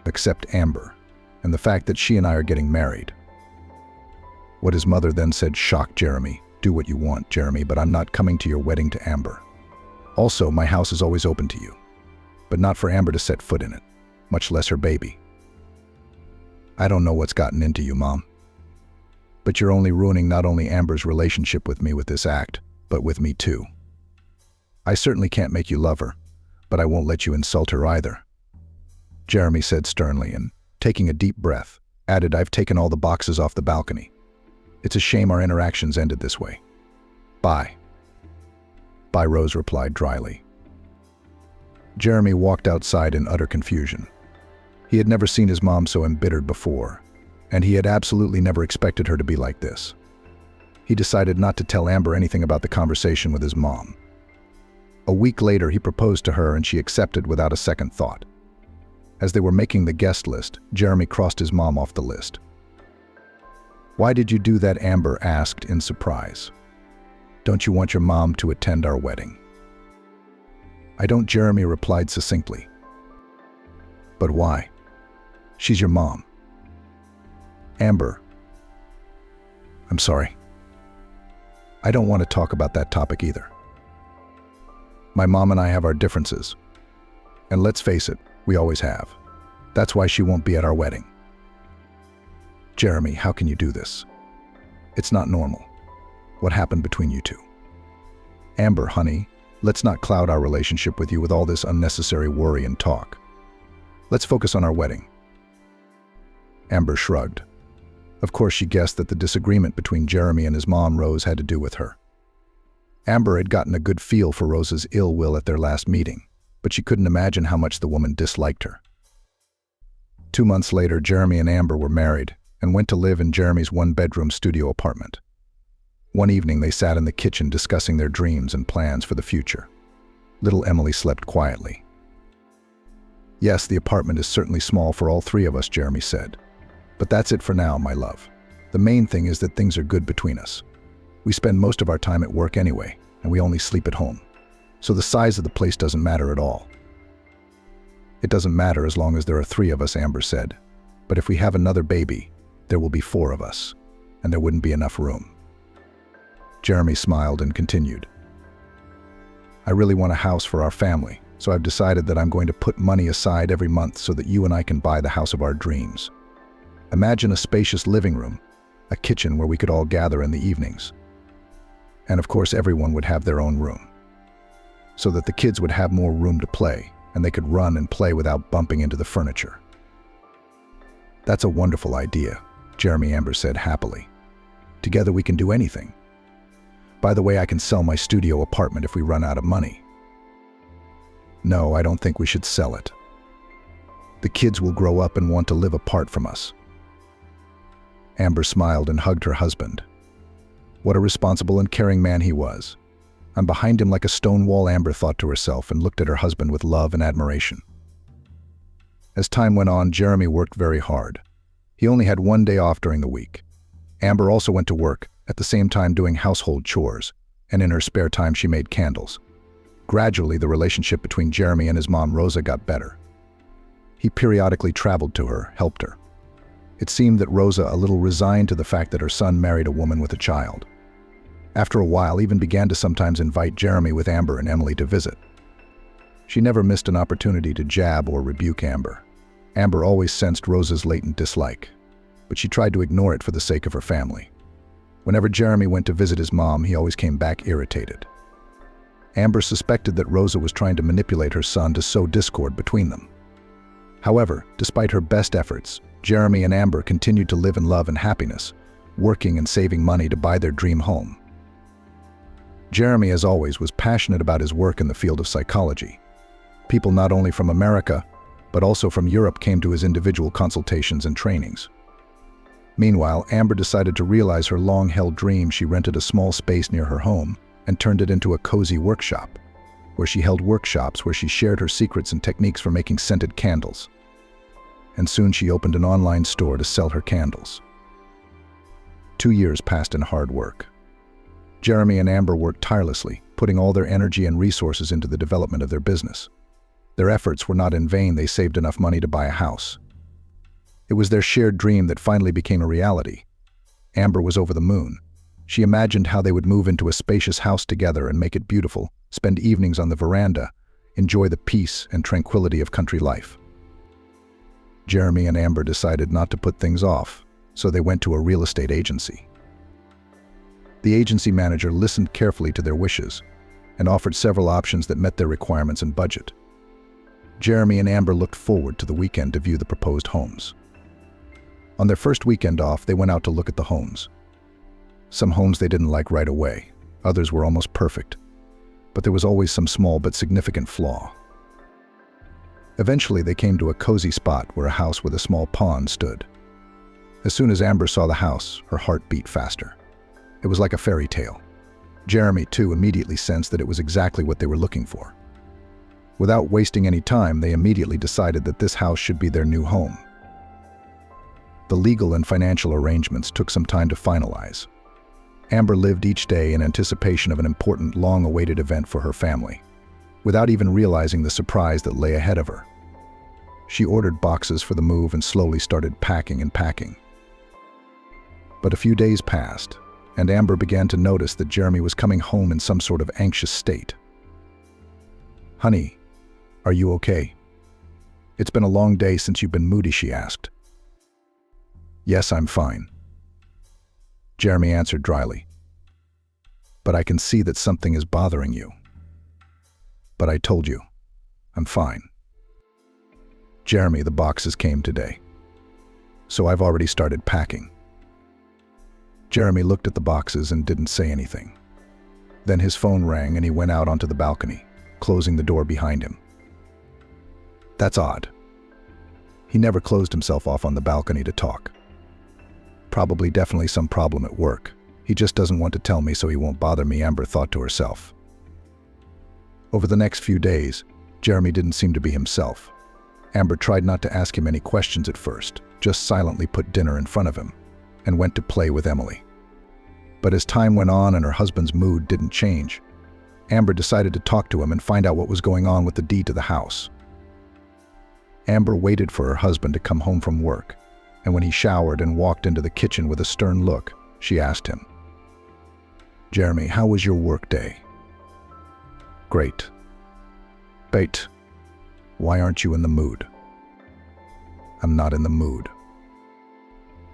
Accept Amber, and the fact that she and I are getting married. What his mother then said shocked Jeremy. Do what you want, Jeremy, but I'm not coming to your wedding to Amber. Also, my house is always open to you, but not for Amber to set foot in it, much less her baby. I don't know what's gotten into you, Mom. But you're only ruining not only Amber's relationship with me with this act, but with me too. I certainly can't make you love her, but I won't let you insult her either. Jeremy said sternly and, taking a deep breath, added, I've taken all the boxes off the balcony. It's a shame our interactions ended this way. Bye. Bye, Rose replied dryly. Jeremy walked outside in utter confusion. He had never seen his mom so embittered before, and he had absolutely never expected her to be like this. He decided not to tell Amber anything about the conversation with his mom. A week later, he proposed to her and she accepted without a second thought. As they were making the guest list, Jeremy crossed his mom off the list. Why did you do that? Amber asked in surprise. Don't you want your mom to attend our wedding? I don't, Jeremy replied succinctly. But why? She's your mom. Amber. I'm sorry. I don't want to talk about that topic either. My mom and I have our differences. And let's face it, we always have. That's why she won't be at our wedding. Jeremy, how can you do this? It's not normal. What happened between you two? Amber, honey, let's not cloud our relationship with you with all this unnecessary worry and talk. Let's focus on our wedding. Amber shrugged. Of course, she guessed that the disagreement between Jeremy and his mom, Rose, had to do with her. Amber had gotten a good feel for Rose's ill will at their last meeting, but she couldn't imagine how much the woman disliked her. 2 months later, Jeremy and Amber were married and went to live in Jeremy's one-bedroom studio apartment. One evening, they sat in the kitchen discussing their dreams and plans for the future. Little Emily slept quietly. Yes, the apartment is certainly small for all three of us, Jeremy said. But that's it for now, my love. The main thing is that things are good between us. We spend most of our time at work anyway, and we only sleep at home. So the size of the place doesn't matter at all. It doesn't matter as long as there are 3 of us, Amber said. But if we have another baby, there will be 4 of us, and there wouldn't be enough room. Jeremy smiled and continued. I really want a house for our family, so I've decided that I'm going to put money aside every month so that you and I can buy the house of our dreams. Imagine a spacious living room, a kitchen where we could all gather in the evenings. And of course, everyone would have their own room, so that the kids would have more room to play, and they could run and play without bumping into the furniture. That's a wonderful idea, Jeremy, Amber said happily. Together we can do anything. By the way, I can sell my studio apartment if we run out of money. No, I don't think we should sell it. The kids will grow up and want to live apart from us. Amber smiled and hugged her husband. What a responsible and caring man he was. I'm behind him like a stone wall, Amber thought to herself, and looked at her husband with love and admiration. As time went on, Jeremy worked very hard. He only had 1 day off during the week. Amber also went to work, at the same time doing household chores, and in her spare time she made candles. Gradually, the relationship between Jeremy and his mom, Rosa, got better. He periodically traveled to her, helped her. It seemed that Rosa, a little resigned to the fact that her son married a woman with a child. After a while, even began to sometimes invite Jeremy with Amber and Emily to visit. She never missed an opportunity to jab or rebuke Amber. Amber always sensed Rosa's latent dislike, but she tried to ignore it for the sake of her family. Whenever Jeremy went to visit his mom, he always came back irritated. Amber suspected that Rosa was trying to manipulate her son to sow discord between them. However, despite her best efforts, Jeremy and Amber continued to live in love and happiness, working and saving money to buy their dream home. Jeremy, as always, was passionate about his work in the field of psychology. People not only from America, but also from Europe came to his individual consultations and trainings. Meanwhile, Amber decided to realize her long-held dream. She rented a small space near her home and turned it into a cozy workshop, where she held workshops where she shared her secrets and techniques for making scented candles. And soon she opened an online store to sell her candles. 2 years passed in hard work. Jeremy and Amber worked tirelessly, putting all their energy and resources into the development of their business. Their efforts were not in vain. They saved enough money to buy a house. It was their shared dream that finally became a reality. Amber was over the moon. She imagined how they would move into a spacious house together and make it beautiful, spend evenings on the veranda, enjoy the peace and tranquility of country life. Jeremy and Amber decided not to put things off, so they went to a real estate agency. The agency manager listened carefully to their wishes and offered several options that met their requirements and budget. Jeremy and Amber looked forward to the weekend to view the proposed homes. On their first weekend off, they went out to look at the homes. Some homes they didn't like right away, others were almost perfect, but there was always some small but significant flaw. Eventually, they came to a cozy spot where a house with a small pond stood. As soon as Amber saw the house, her heart beat faster. It was like a fairy tale. Jeremy, too, immediately sensed that it was exactly what they were looking for. Without wasting any time, they immediately decided that this house should be their new home. The legal and financial arrangements took some time to finalize. Amber lived each day in anticipation of an important, long-awaited event for her family, without even realizing the surprise that lay ahead of her. She ordered boxes for the move and slowly started packing and packing. But a few days passed, and Amber began to notice that Jeremy was coming home in some sort of anxious state. "Honey, are you okay? It's been a long day since you've been moody," she asked. "Yes, I'm fine," Jeremy answered dryly. "But I can see that something is bothering you." "But I told you, I'm fine." "Jeremy, the boxes came today, so I've already started packing." Jeremy looked at the boxes and didn't say anything. Then his phone rang and he went out onto the balcony, closing the door behind him. That's odd. He never closed himself off on the balcony to talk. Definitely some problem at work. He just doesn't want to tell me so he won't bother me, Amber thought to herself. Over the next few days, Jeremy didn't seem to be himself. Amber tried not to ask him any questions at first, just silently put dinner in front of him, and went to play with Emily. But as time went on and her husband's mood didn't change, Amber decided to talk to him and find out what was going on with the deed to the house. Amber waited for her husband to come home from work, and when he showered and walked into the kitchen with a stern look, she asked him, "Jeremy, how was your work day?" "Great." "Bait. Why aren't you in the mood?" "I'm not in the mood."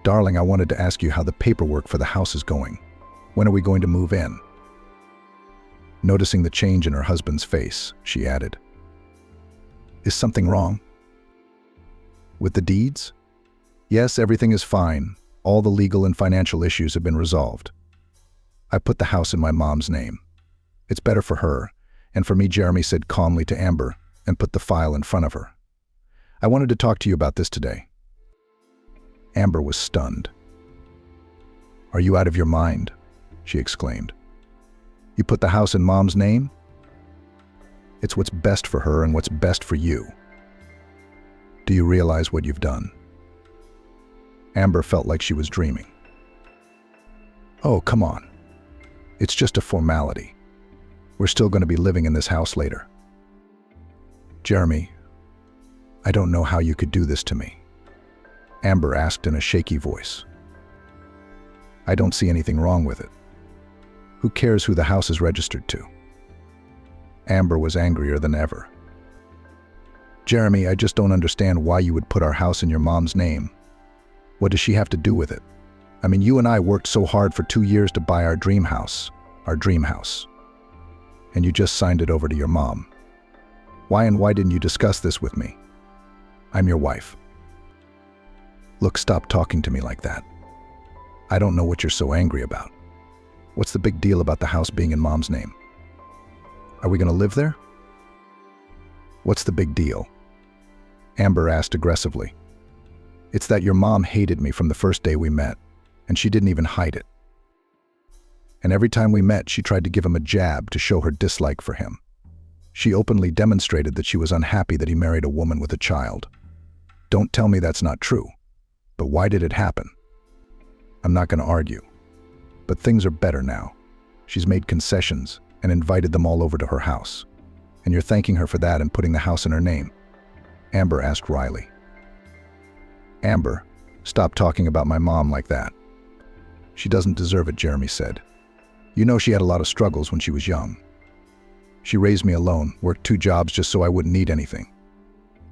"Darling, I wanted to ask you how the paperwork for the house is going. When are we going to move in?" Noticing the change in her husband's face, she added, "Is something wrong?" "With the deeds?" "Yes, everything is fine. All the legal and financial issues have been resolved. I put the house in my mom's name. It's better for her, and for me," Jeremy said calmly to Amber, and put the file in front of her. "I wanted to talk to you about this today." Amber was stunned. "Are you out of your mind?" she exclaimed. "You put the house in Mom's name?" "It's what's best for her and what's best for you. Do you realize what you've done?" Amber felt like she was dreaming. "Oh, come on. It's just a formality. We're still going to be living in this house later. Jeremy, I don't know how you could do this to me, Amber asked in a shaky voice. I don't see anything wrong with it. Who cares who the house is registered to? Amber was angrier than ever. Jeremy, I just don't understand why you would put our house in your mom's name. What does she have to do with it? I mean, you and I worked so hard for 2 years to buy our dream house. And you just signed it over to your mom. Why didn't you discuss this with me? I'm your wife. Look, stop talking to me like that. I don't know what you're so angry about. What's the big deal about the house being in mom's name? Are we going to live there? What's the big deal? Amber asked aggressively. It's that your mom hated me from the first day we met, and she didn't even hide it. And every time we met, she tried to give him a jab to show her dislike for him. She openly demonstrated that she was unhappy that he married a woman with a child. Don't tell me that's not true. But why did it happen? I'm not going to argue. But things are better now. She's made concessions and invited them all over to her house. And you're thanking her for that and putting the house in her name? Amber asked wryly. Amber, stop talking about my mom like that. She doesn't deserve it, Jeremy said. You know she had a lot of struggles when she was young. She raised me alone, worked 2 jobs just so I wouldn't need anything.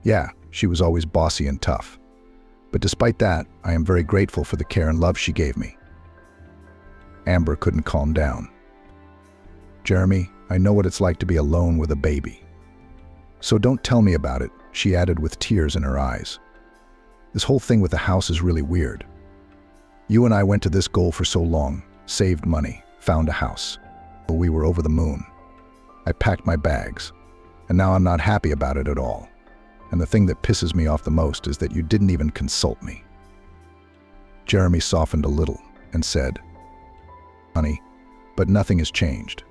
Yeah, she was always bossy and tough. But despite that, I am very grateful for the care and love she gave me. Amber couldn't calm down. Jeremy, I know what it's like to be alone with a baby. So don't tell me about it, she added with tears in her eyes. This whole thing with the house is really weird. You and I went to this goal for so long, saved money, found a house. But we were over the moon. I packed my bags, and now I'm not happy about it at all. And the thing that pisses me off the most is that you didn't even consult me. Jeremy softened a little and said, Honey, but nothing has changed.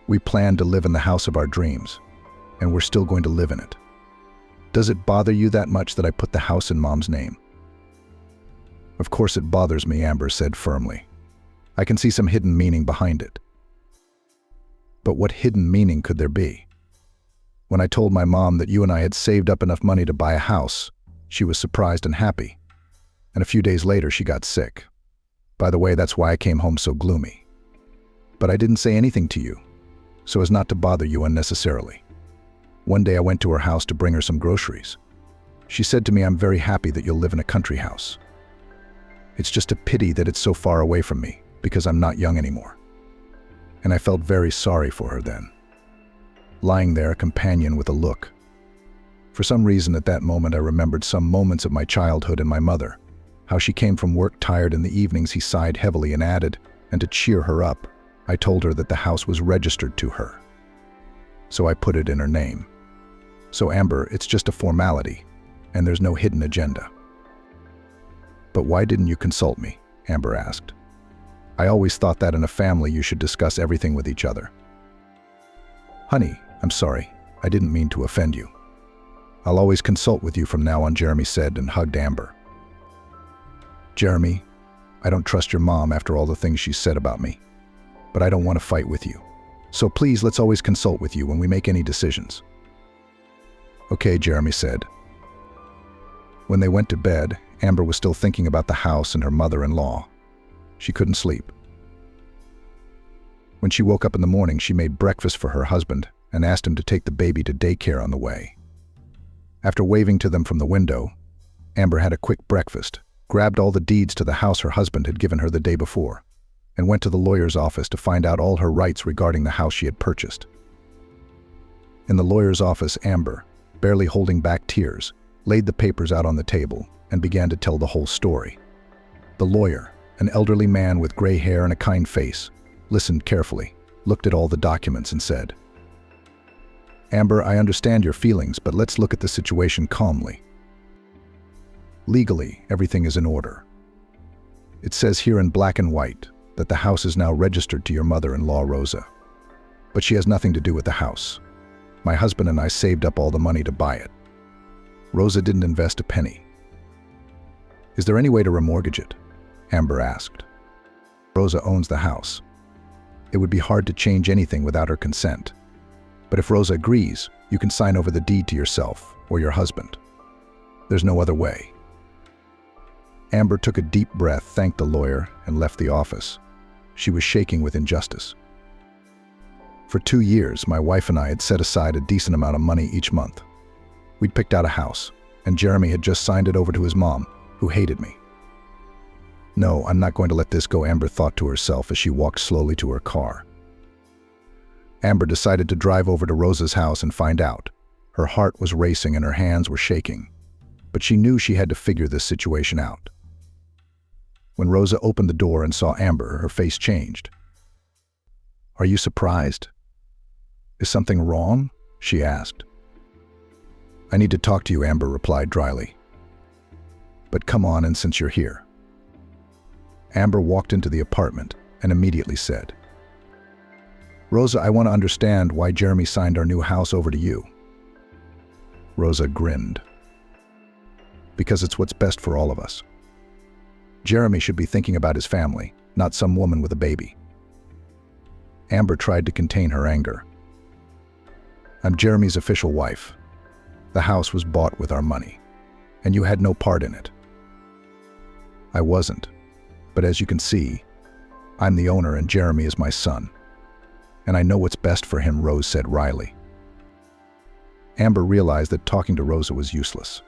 We planned to live in the house of our dreams, and we're still going to live in it. Does it bother you that much that I put the house in Mom's name? Of course it bothers me, Amber said firmly. I can see some hidden meaning behind it. But what hidden meaning could there be? When I told my mom that you and I had saved up enough money to buy a house, she was surprised and happy. And a few days later, she got sick. By the way, that's why I came home so gloomy. But I didn't say anything to you, so as not to bother you unnecessarily. One day I went to her house to bring her some groceries. She said to me, I'm very happy that you'll live in a country house. It's just a pity that it's so far away from me, because I'm not young anymore. And I felt very sorry for her then. Lying there, a companion with a look. For some reason at that moment I remembered some moments of my childhood and my mother, how she came from work tired in the evenings. He sighed heavily and added, and to cheer her up, I told her that the house was registered to her. So I put it in her name. So Amber, it's just a formality, and there's no hidden agenda. But why didn't you consult me? Amber asked. I always thought that in a family you should discuss everything with each other. Honey, I'm sorry. I didn't mean to offend you. I'll always consult with you from now on, Jeremy said and hugged Amber. Jeremy, I don't trust your mom after all the things she's said about me, but I don't want to fight with you. So please, let's always consult with you when we make any decisions. Okay, Jeremy said. When they went to bed, Amber was still thinking about the house and her mother-in-law. She couldn't sleep. When she woke up in the morning, she made breakfast for her husband and asked him to take the baby to daycare on the way. After waving to them from the window, Amber had a quick breakfast, grabbed all the deeds to the house her husband had given her the day before, and went to the lawyer's office to find out all her rights regarding the house she had purchased. In the lawyer's office, Amber, barely holding back tears, laid the papers out on the table and began to tell the whole story. The lawyer, an elderly man with gray hair and a kind face, listened carefully, looked at all the documents and said, Amber, I understand your feelings, but let's look at the situation calmly. Legally, everything is in order. It says here in black and white that the house is now registered to your mother-in-law, Rosa. But she has nothing to do with the house. My husband and I saved up all the money to buy it. Rosa didn't invest a penny. Is there any way to remortgage it? Amber asked. Rosa owns the house. It would be hard to change anything without her consent. But if Rosa agrees, you can sign over the deed to yourself or your husband. There's no other way. Amber took a deep breath, thanked the lawyer, and left the office. She was shaking with injustice. For 2 years, my wife and I had set aside a decent amount of money each month. We'd picked out a house, and Jeremy had just signed it over to his mom, who hated me. No, I'm not going to let this go, Amber thought to herself as she walked slowly to her car. Amber decided to drive over to Rosa's house and find out. Her heart was racing and her hands were shaking, but she knew she had to figure this situation out. When Rosa opened the door and saw Amber, her face changed. "Are you surprised? Is something wrong?" she asked. "I need to talk to you," Amber replied dryly. "But come on in since you're here." Amber walked into the apartment and immediately said, "Rosa, I want to understand why Jeremy signed our new house over to you." Rosa grinned. "Because it's what's best for all of us. Jeremy should be thinking about his family, not some woman with a baby." Amber tried to contain her anger. "I'm Jeremy's official wife. The house was bought with our money, and you had no part in it." "I wasn't, but as you can see, I'm the owner and Jeremy is my son. And I know what's best for him," Rose said wryly. Amber realized that talking to Rosa was useless.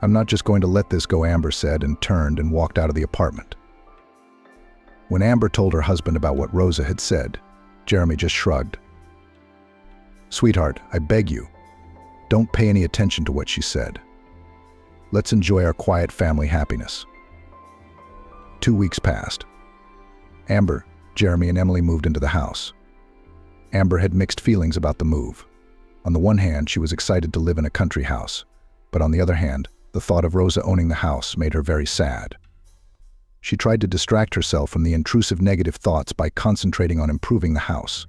"I'm not just going to let this go," Amber said, and turned and walked out of the apartment. When Amber told her husband about what Rosa had said, Jeremy just shrugged. "Sweetheart, I beg you, don't pay any attention to what she said. Let's enjoy our quiet family happiness." 2 weeks passed. Amber, Jeremy, and Emily moved into the house. Amber had mixed feelings about the move. On the one hand, she was excited to live in a country house, but on the other hand, the thought of Rosa owning the house made her very sad. She tried to distract herself from the intrusive negative thoughts by concentrating on improving the house.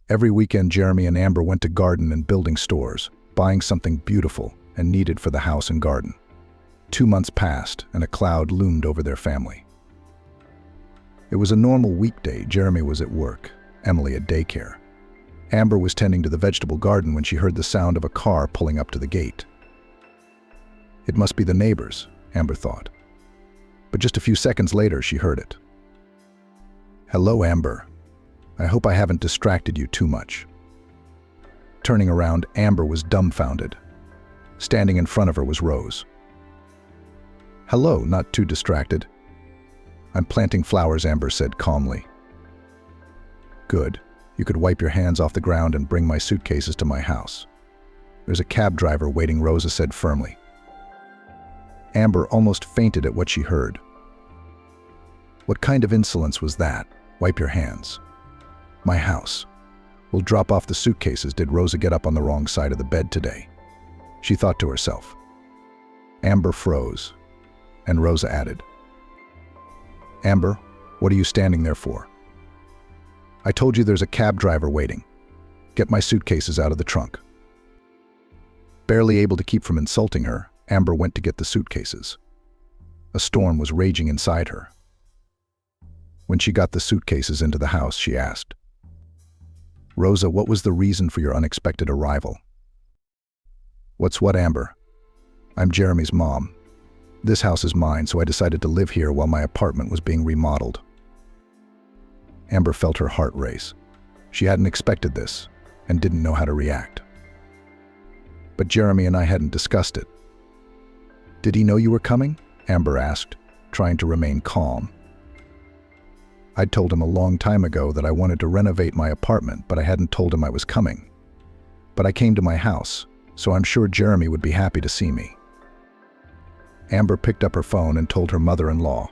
Every weekend, Jeremy and Amber went to garden and building stores, buying something beautiful and needed for the house and garden. 2 months passed, and a cloud loomed over their family. It was a normal weekday. Jeremy was at work, Emily at daycare. Amber was tending to the vegetable garden when she heard the sound of a car pulling up to the gate. It must be the neighbors, Amber thought. But just a few seconds later, she heard it. "Hello, Amber. I hope I haven't distracted you too much." Turning around, Amber was dumbfounded. Standing in front of her was Rose. "Hello, not too distracted." "I'm planting flowers," Amber said calmly. "Good. You could wipe your hands off the ground and bring my suitcases to my house. There's a cab driver waiting," Rosa said firmly. Amber almost fainted at what she heard. What kind of insolence was that? Wipe your hands. My house. We'll drop off the suitcases. Did Rosa get up on the wrong side of the bed today? She thought to herself. Amber froze, and Rosa added, "Amber, what are you standing there for?" "I told you there's a cab driver waiting. Get my suitcases out of the trunk." Barely able to keep from insulting her, Amber went to get the suitcases. A storm was raging inside her. When she got the suitcases into the house, she asked, "Rosa, what was the reason for your unexpected arrival?" "What's what, Amber?" "I'm Jeremy's mom. This house is mine, so I decided to live here while my apartment was being remodeled." Amber felt her heart race. She hadn't expected this and didn't know how to react. "But Jeremy and I hadn't discussed it." "Did he know you were coming?" Amber asked, trying to remain calm. "I'd told him a long time ago that I wanted to renovate my apartment, but I hadn't told him I was coming. But I came to my house, so I'm sure Jeremy would be happy to see me." Amber picked up her phone and told her mother-in-law,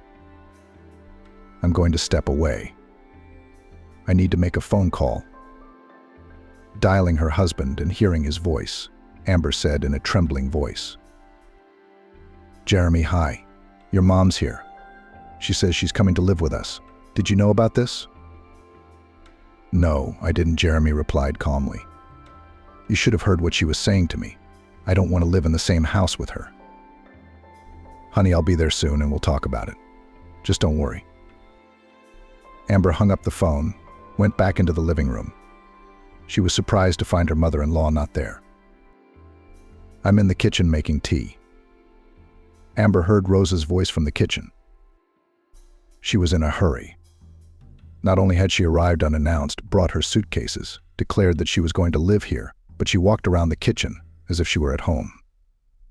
"I'm going to step away. I need to make a phone call." Dialing her husband and hearing his voice, Amber said in a trembling voice, "Jeremy, hi. Your mom's here. She says she's coming to live with us. Did you know about this?" "No, I didn't," Jeremy replied calmly. "You should have heard what she was saying to me. I don't want to live in the same house with her." "Honey, I'll be there soon and we'll talk about it. Just don't worry." Amber hung up the phone, went back into the living room. She was surprised to find her mother-in-law not there. "I'm in the kitchen making tea." Amber heard Rose's voice from the kitchen. She was in a hurry. Not only had she arrived unannounced, brought her suitcases, declared that she was going to live here, but she walked around the kitchen as if she were at home.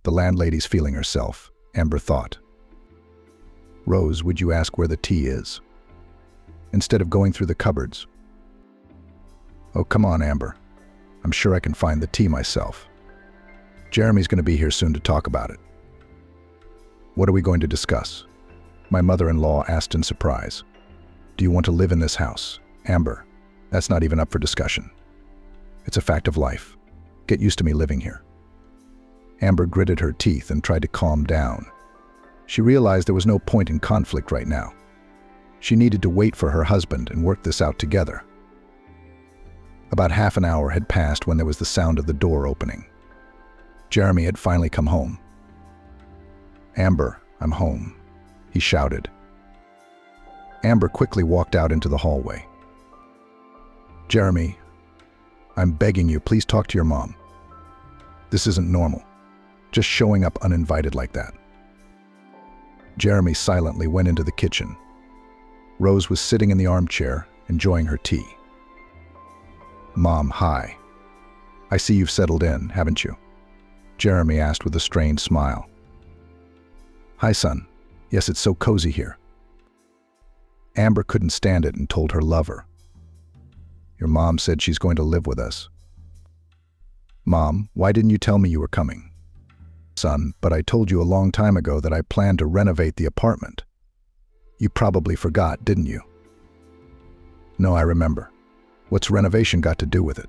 The landlady's feeling herself, Amber thought. "Rose, would you ask where the tea is? Instead of going through the cupboards." "Oh, come on, Amber. I'm sure I can find the tea myself. Jeremy's going to be here soon to talk about it." "What are we going to discuss?" my mother-in-law asked in surprise. "Do you want to live in this house?" "Amber, that's not even up for discussion. It's a fact of life. Get used to me living here." Amber gritted her teeth and tried to calm down. She realized there was no point in conflict right now. She needed to wait for her husband and work this out together. About half an hour had passed when there was the sound of the door opening. Jeremy had finally come home. "Amber, I'm home," he shouted. Amber quickly walked out into the hallway. "Jeremy, I'm begging you, please talk to your mom. This isn't normal. Just showing up uninvited like that." Jeremy silently went into the kitchen. Rose was sitting in the armchair, enjoying her tea. "Mom, hi. I see you've settled in, haven't you?" Jeremy asked with a strained smile. "Hi, son. Yes, it's so cozy here." Amber couldn't stand it and told her lover. "Your mom said she's going to live with us." "Mom, why didn't you tell me you were coming?" "Son, but I told you a long time ago that I planned to renovate the apartment. You probably forgot, didn't you?" "No, I remember. What's renovation got to do with it?"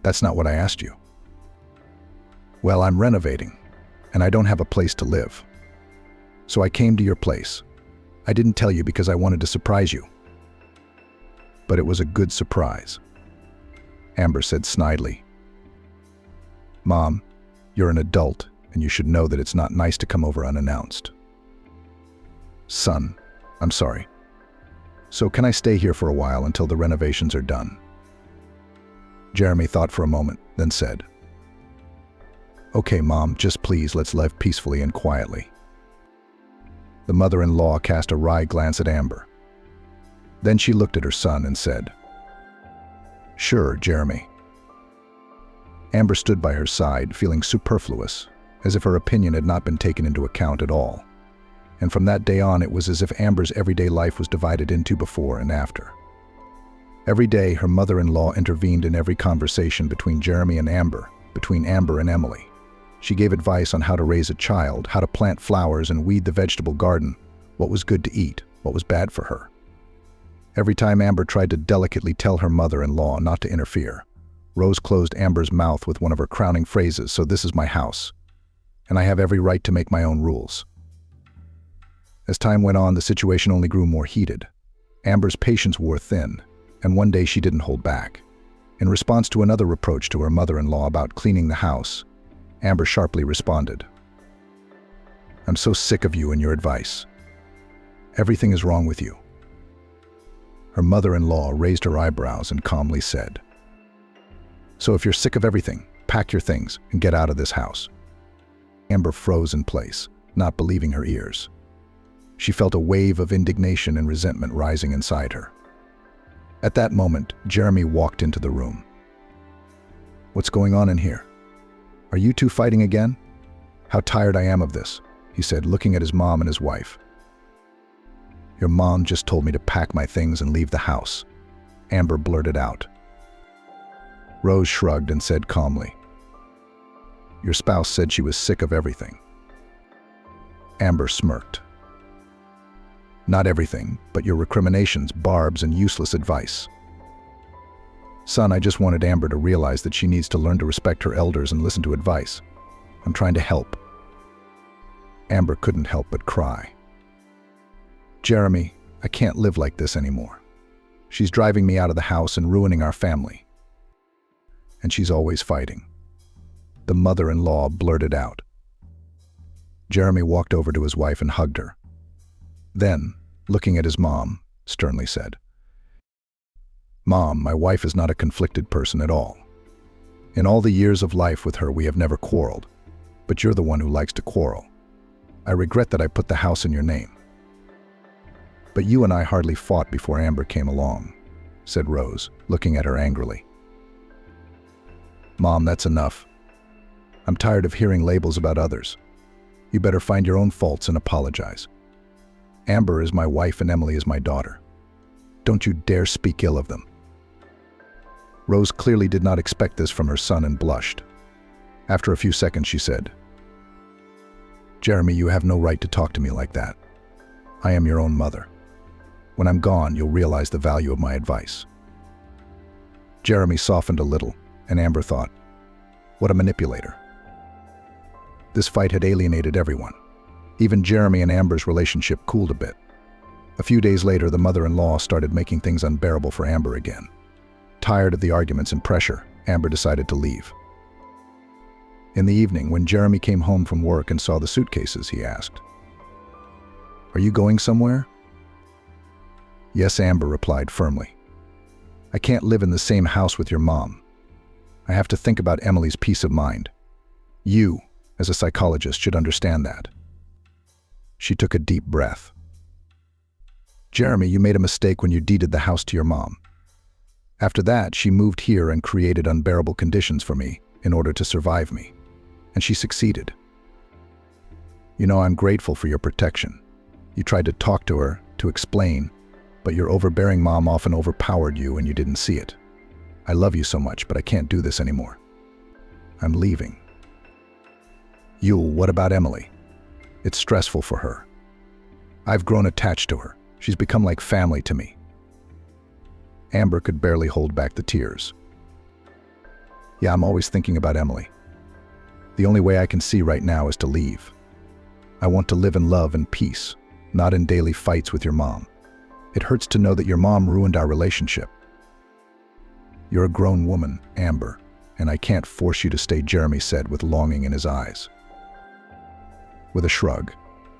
"That's not what I asked you." "Well, I'm renovating, and I don't have a place to live. So I came to your place. I didn't tell you because I wanted to surprise you." "But it was a good surprise," Amber said snidely. "Mom, you're an adult, and you should know that it's not nice to come over unannounced." "Son, I'm sorry. So can I stay here for a while until the renovations are done?" Jeremy thought for a moment, then said, "Okay, Mom, just please let's live peacefully and quietly." The mother-in-law cast a wry glance at Amber. Then she looked at her son and said, "Sure, Jeremy." Amber stood by her side, feeling superfluous, as if her opinion had not been taken into account at all. And from that day on, it was as if Amber's everyday life was divided into before and after. Every day, her mother-in-law intervened in every conversation between Jeremy and Amber, between Amber and Emily. She gave advice on how to raise a child, how to plant flowers and weed the vegetable garden, what was good to eat, what was bad for her. Every time Amber tried to delicately tell her mother-in-law not to interfere, Rose closed Amber's mouth with one of her crowning phrases, "So this is my house, and I have every right to make my own rules." As time went on, the situation only grew more heated. Amber's patience wore thin, and one day she didn't hold back. In response to another reproach to her mother-in-law about cleaning the house, Amber sharply responded, "I'm so sick of you and your advice. Everything is wrong with you." Her mother-in-law raised her eyebrows and calmly said, "So if you're sick of everything, pack your things and get out of this house." Amber froze in place, not believing her ears. She felt a wave of indignation and resentment rising inside her. At that moment, Jeremy walked into the room. "What's going on in here? Are you two fighting again? How tired I am of this," he said, looking at his mom and his wife. "Your mom just told me to pack my things and leave the house," Amber blurted out. Rose shrugged and said calmly, "Your spouse said she was sick of everything." Amber smirked. "Not everything, but your recriminations, barbs, and useless advice." "Son, I just wanted Amber to realize that she needs to learn to respect her elders and listen to advice. I'm trying to help." Amber couldn't help but cry. "Jeremy, I can't live like this anymore. She's driving me out of the house and ruining our family. And she's always fighting," the mother-in-law blurted out. Jeremy walked over to his wife and hugged her. Then, looking at his mom, sternly said, Mom, my wife is not a conflicted person at all. In all the years of life with her, we have never quarreled. But you're the one who likes to quarrel. I regret that I put the house in your name. But you and I hardly fought before Amber came along, said Rose, looking at her angrily. Mom, that's enough. I'm tired of hearing labels about others. You better find your own faults and apologize. Amber is my wife and Emily is my daughter. Don't you dare speak ill of them. Rose clearly did not expect this from her son and blushed. After a few seconds, she said, Jeremy, you have no right to talk to me like that. I am your own mother. When I'm gone, you'll realize the value of my advice. Jeremy softened a little, and Amber thought, what a manipulator. This fight had alienated everyone. Even Jeremy and Amber's relationship cooled a bit. A few days later, the mother-in-law started making things unbearable for Amber again. Tired of the arguments and pressure, Amber decided to leave. In the evening, when Jeremy came home from work and saw the suitcases, he asked, Are you going somewhere? Yes, Amber replied firmly. I can't live in the same house with your mom. I have to think about Emily's peace of mind. You, as a psychologist, should understand that. She took a deep breath. Jeremy, you made a mistake when you deeded the house to your mom. After that, she moved here and created unbearable conditions for me in order to survive me. And she succeeded. You know, I'm grateful for your protection. You tried to talk to her, to explain, but your overbearing mom often overpowered you and you didn't see it. I love you so much, but I can't do this anymore. I'm leaving. Yule, what about Emily? It's stressful for her. I've grown attached to her. She's become like family to me. Amber could barely hold back the tears. Yeah, I'm always thinking about Emily. The only way I can see right now is to leave. I want to live in love and peace, not in daily fights with your mom. It hurts to know that your mom ruined our relationship. You're a grown woman, Amber, and I can't force you to stay, Jeremy said with longing in his eyes. With a shrug,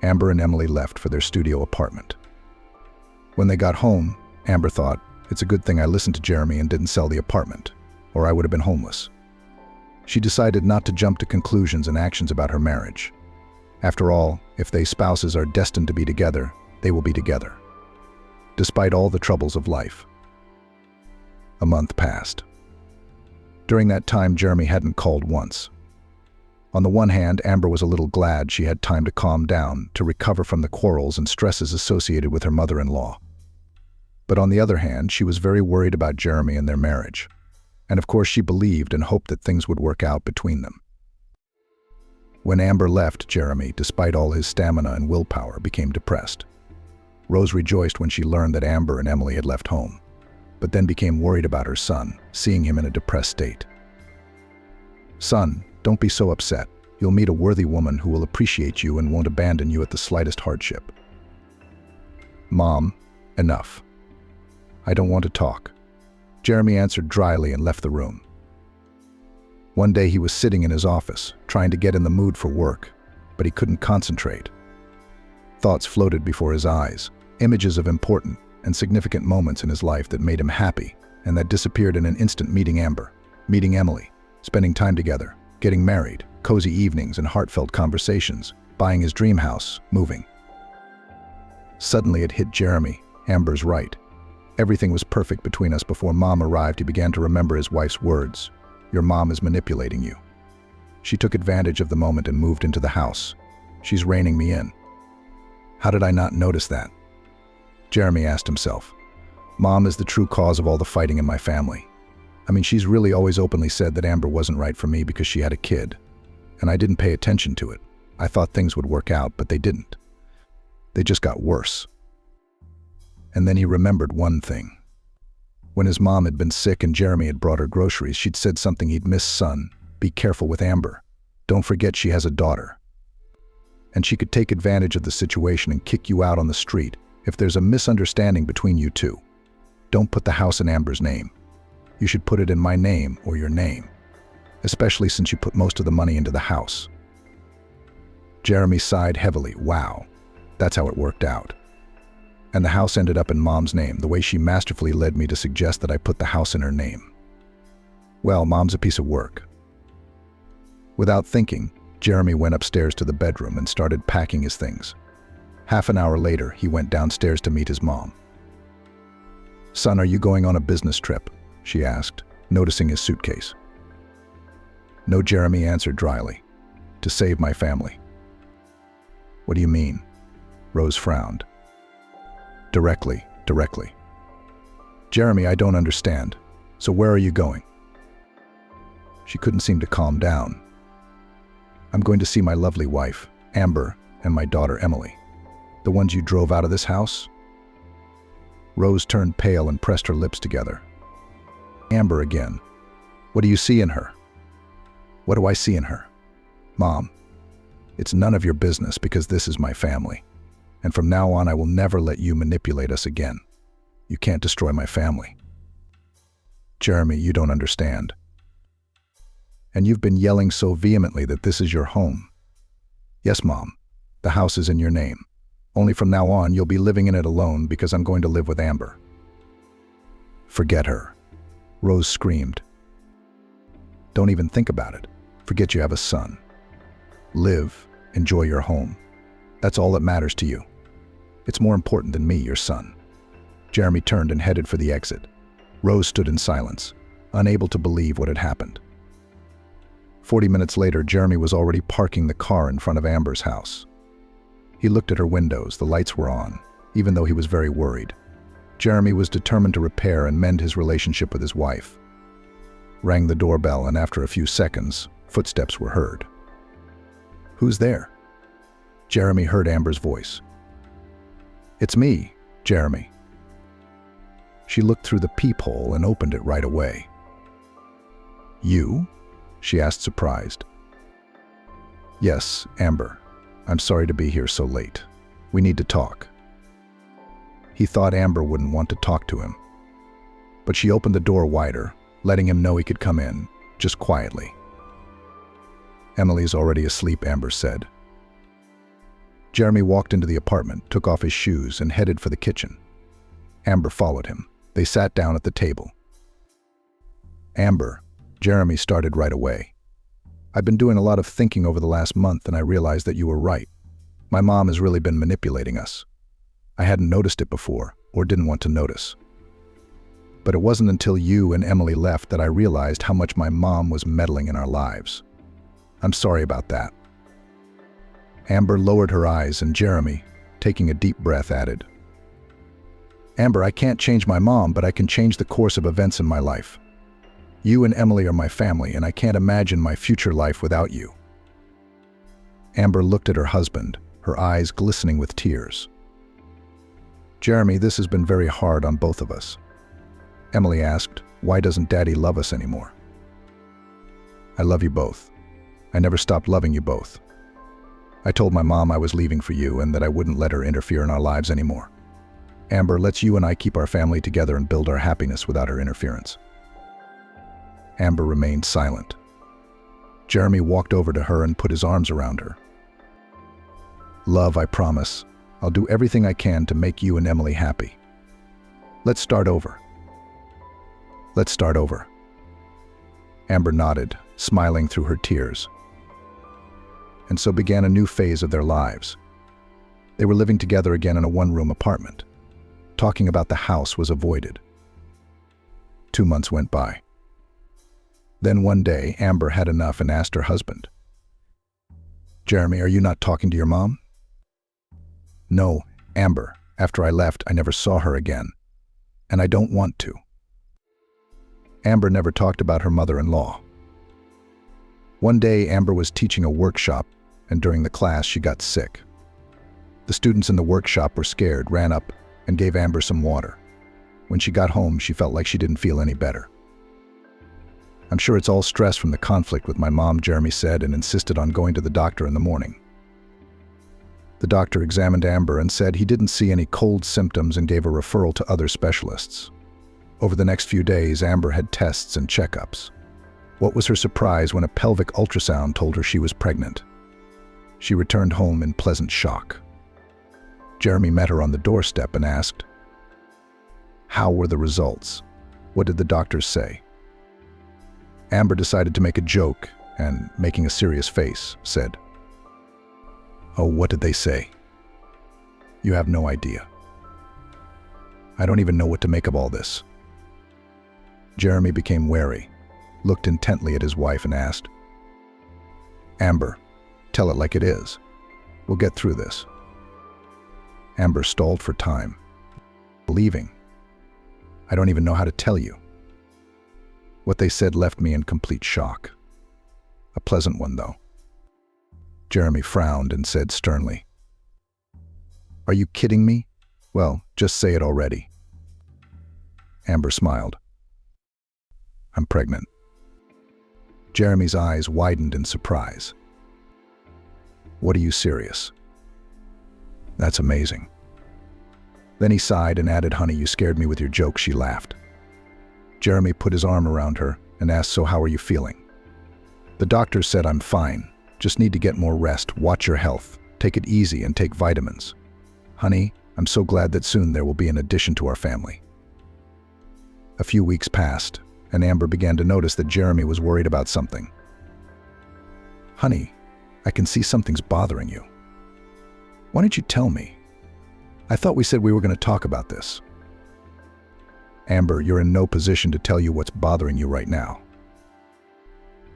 Amber and Emily left for their studio apartment. When they got home, Amber thought, it's a good thing I listened to Jeremy and didn't sell the apartment, or I would have been homeless. She decided not to jump to conclusions and actions about her marriage. After all, if they spouses are destined to be together, they will be together, despite all the troubles of life. A month passed. During that time, Jeremy hadn't called once. On the one hand, Amber was a little glad she had time to calm down, to recover from the quarrels and stresses associated with her mother-in-law. But on the other hand, she was very worried about Jeremy and their marriage. And of course, she believed and hoped that things would work out between them. When Amber left, Jeremy, despite all his stamina and willpower, became depressed. Rose rejoiced when she learned that Amber and Emily had left home, but then became worried about her son, seeing him in a depressed state. Son, don't be so upset. You'll meet a worthy woman who will appreciate you and won't abandon you at the slightest hardship. Mom, enough. I don't want to talk. Jeremy answered dryly and left the room. One day he was sitting in his office, trying to get in the mood for work, but he couldn't concentrate. Thoughts floated before his eyes, images of important and significant moments in his life that made him happy and that disappeared in an instant, meeting Amber, meeting Emily, spending time together, getting married, cozy evenings and heartfelt conversations, buying his dream house, moving. Suddenly it hit Jeremy, Amber's right. Everything was perfect between us before Mom arrived. He began to remember his wife's words. Your mom is manipulating you. She took advantage of the moment and moved into the house. She's reining me in. How did I not notice that? Jeremy asked himself. Mom is the true cause of all the fighting in my family. I mean, she's really always openly said that Amber wasn't right for me because she had a kid. And I didn't pay attention to it. I thought things would work out, but they didn't. They just got worse. And then he remembered one thing. When his mom had been sick and Jeremy had brought her groceries, she'd said something he'd missed. Son, be careful with Amber. Don't forget she has a daughter. And she could take advantage of the situation and kick you out on the street if there's a misunderstanding between you two. Don't put the house in Amber's name. You should put it in my name or your name, especially since you put most of the money into the house. Jeremy sighed heavily. Wow, that's how it worked out. And the house ended up in Mom's name, the way she masterfully led me to suggest that I put the house in her name. Well, Mom's a piece of work. Without thinking, Jeremy went upstairs to the bedroom and started packing his things. Half an hour later, he went downstairs to meet his mom. "Son, are you going on a business trip?" she asked, noticing his suitcase. "No," Jeremy answered dryly. "To save my family." "What do you mean?" Rose frowned. Directly. "Jeremy, I don't understand. So where are you going?" She couldn't seem to calm down. "I'm going to see my lovely wife, Amber, and my daughter, Emily. The ones you drove out of this house?" Rose turned pale and pressed her lips together. "Amber again. What do you see in her?" "What do I see in her?" "Mom, it's none of your business because this is my family. And from now on, I will never let you manipulate us again. You can't destroy my family." "Jeremy, you don't understand. And you've been yelling so vehemently that this is your home." "Yes, Mom, the house is in your name. Only from now on, you'll be living in it alone because I'm going to live with Amber." "Forget her," Rose screamed. "Don't even think about it. Forget you have a son. Live, enjoy your home. That's all that matters to you. It's more important than me, your son." Jeremy turned and headed for the exit. Rose stood in silence, unable to believe what had happened. 40 minutes later, Jeremy was already parking the car in front of Amber's house. He looked at her windows. The lights were on, even though he was very worried. Jeremy was determined to repair and mend his relationship with his wife. Rang the doorbell, and after a few seconds, footsteps were heard. "Who's there?" Jeremy heard Amber's voice. "It's me, Jeremy." She looked through the peephole and opened it right away. "You?" she asked, surprised. "Yes, Amber. I'm sorry to be here so late. We need to talk." He thought Amber wouldn't want to talk to him. But she opened the door wider, letting him know he could come in, just quietly. "Emily's already asleep," Amber said. Jeremy walked into the apartment, took off his shoes, and headed for the kitchen. Amber followed him. They sat down at the table. "Amber," Jeremy started right away. "I've been doing a lot of thinking over the last month, and I realized that you were right. My mom has really been manipulating us. I hadn't noticed it before, or didn't want to notice. But it wasn't until you and Emily left that I realized how much my mom was meddling in our lives. I'm sorry about that." Amber lowered her eyes, and Jeremy, taking a deep breath, added, "Amber, I can't change my mom, but I can change the course of events in my life. You and Emily are my family, and I can't imagine my future life without you." Amber looked at her husband, her eyes glistening with tears. "Jeremy, this has been very hard on both of us." Emily asked, "Why doesn't Daddy love us anymore?" "I love you both. I never stopped loving you both. I told my mom I was leaving for you and that I wouldn't let her interfere in our lives anymore. Amber, let's you and I keep our family together and build our happiness without her interference." Amber remained silent. Jeremy walked over to her and put his arms around her. "Love, I promise. I'll do everything I can to make you and Emily happy. Let's start over." "Let's start over." Amber nodded, smiling through her tears. And so began a new phase of their lives. They were living together again in a one-room apartment. Talking about the house was avoided. 2 months went by. Then one day, Amber had enough and asked her husband, "Jeremy, are you not talking to your mom?" "No, Amber. After I left, I never saw her again. And I don't want to." Amber never talked about her mother-in-law. One day, Amber was teaching a workshop, and during the class, she got sick. The students in the workshop were scared, ran up, and gave Amber some water. When she got home, she felt like she didn't feel any better. "I'm sure it's all stress from the conflict with my mom," Jeremy said, and insisted on going to the doctor in the morning. The doctor examined Amber and said he didn't see any cold symptoms and gave a referral to other specialists. Over the next few days, Amber had tests and checkups. What was her surprise when a pelvic ultrasound told her she was pregnant? She returned home in pleasant shock. Jeremy met her on the doorstep and asked, "How were the results? What did the doctors say?" Amber decided to make a joke and, making a serious face, said, "Oh, what did they say? You have no idea. I don't even know what to make of all this." Jeremy became wary, looked intently at his wife and asked, "Amber, tell it like it is. We'll get through this." Amber stalled for time. "Leaving. I don't even know how to tell you." What they said left me in complete shock. A pleasant one, though. Jeremy frowned and said sternly, "Are you kidding me? Well, just say it already." Amber smiled. "I'm pregnant." Jeremy's eyes widened in surprise. "What, are you serious? That's amazing." Then he sighed and added, "Honey, you scared me with your joke." She laughed. Jeremy put his arm around her and asked, "So how are you feeling?" "The doctor said I'm fine. Just need to get more rest, watch your health, take it easy and take vitamins. Honey, I'm so glad that soon there will be an addition to our family." A few weeks passed, and Amber began to notice that Jeremy was worried about something. "Honey, I can see something's bothering you. Why didn't you tell me? I thought we said we were going to talk about this." "Amber, you're in no position to tell you what's bothering you right now."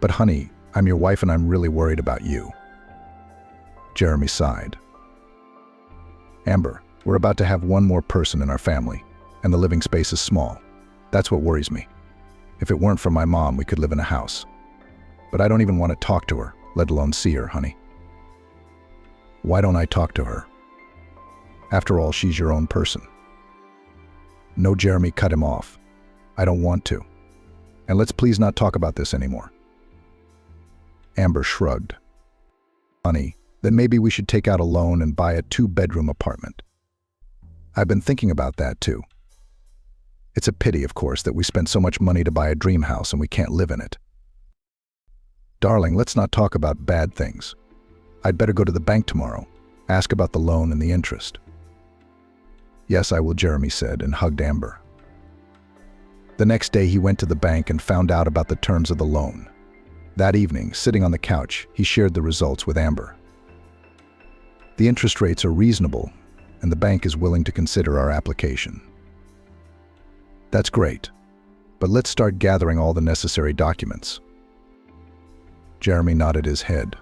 "But honey, I'm your wife and I'm really worried about you." Jeremy sighed. "Amber, we're about to have one more person in our family, and the living space is small. That's what worries me. If it weren't for my mom, we could live in a house. But I don't even want to talk to her, let alone see her, honey." "Why don't I talk to her? After all, she's your own person." "No," Jeremy cut him off. "I don't want to. And let's please not talk about this anymore." Amber shrugged. "Honey, then maybe we should take out a loan and buy a 2-bedroom apartment. I've been thinking about that too. It's a pity, of course, that we spent so much money to buy a dream house and we can't live in it." "Darling, let's not talk about bad things. I'd better go to the bank tomorrow, ask about the loan and the interest." "Yes, I will," Jeremy said and hugged Amber. The next day he went to the bank and found out about the terms of the loan. That evening, sitting on the couch, he shared the results with Amber. "The interest rates are reasonable, and the bank is willing to consider our application." "That's great, but let's start gathering all the necessary documents." Jeremy nodded his head.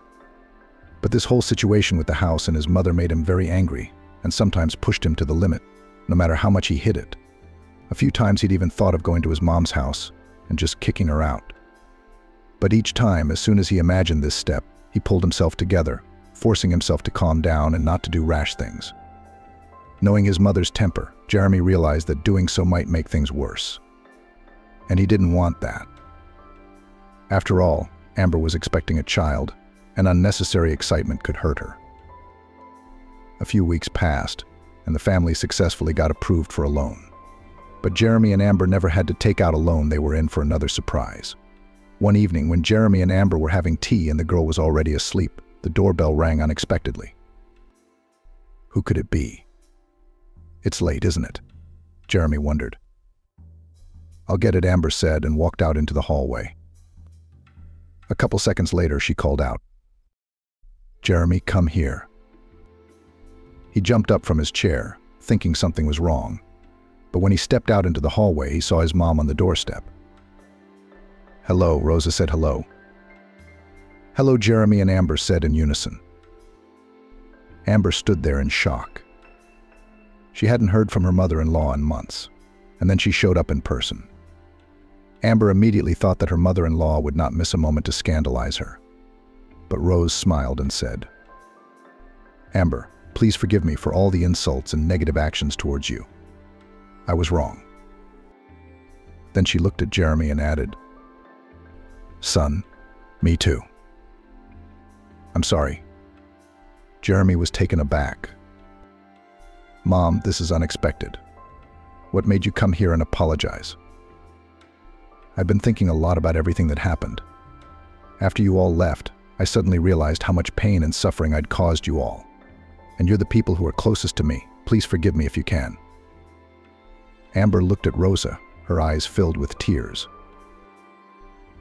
But this whole situation with the house and his mother made him very angry and sometimes pushed him to the limit, no matter how much he hid it. A few times he'd even thought of going to his mom's house and just kicking her out. But each time, as soon as he imagined this step, he pulled himself together, forcing himself to calm down and not to do rash things. Knowing his mother's temper, Jeremy realized that doing so might make things worse. And he didn't want that. After all, Amber was expecting a child, and unnecessary excitement could hurt her. A few weeks passed, and the family successfully got approved for a loan. But Jeremy and Amber never had to take out a loan. They were in for another surprise. One evening, when Jeremy and Amber were having tea and the girl was already asleep, the doorbell rang unexpectedly. Who could it be? "It's late, isn't it?" Jeremy wondered. "I'll get it," Amber said and walked out into the hallway. A couple seconds later, she called out, "Jeremy, come here." He jumped up from his chair, thinking something was wrong. But when he stepped out into the hallway, he saw his mom on the doorstep. "Hello," Rosa said. "Hello." "Hello," Jeremy and Amber said in unison. Amber stood there in shock. She hadn't heard from her mother-in-law in months, and then she showed up in person. Amber immediately thought that her mother-in-law would not miss a moment to scandalize her. But Rose smiled and said, "Amber, please forgive me for all the insults and negative actions towards you. I was wrong." Then she looked at Jeremy and added, "Son, me too." "I'm sorry." Jeremy was taken aback. "Mom, this is unexpected. What made you come here and apologize?" "I've been thinking a lot about everything that happened. After you all left, I suddenly realized how much pain and suffering I'd caused you all. And you're the people who are closest to me, Please forgive me if you can." Amber looked at Rosa, her eyes filled with tears.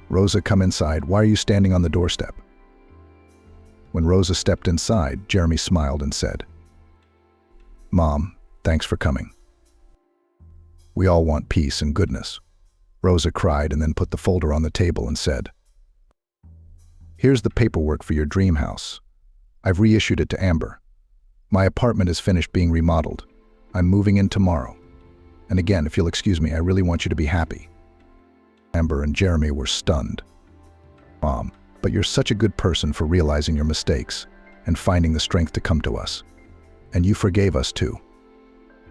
"Rosa, come inside. Why are you standing on the doorstep?" When Rosa stepped inside, Jeremy smiled and said, "Mom, thanks for coming. We all want peace and goodness." Rosa cried and then put the folder on the table and said, "Here's the paperwork for your dream house. I've reissued it to Amber. My apartment is finished being remodeled. I'm moving in tomorrow. And again, if you'll excuse me, I really want you to be happy." Amber and Jeremy were stunned. "Mom, but you're such a good person for realizing your mistakes and finding the strength to come to us. And you forgave us too."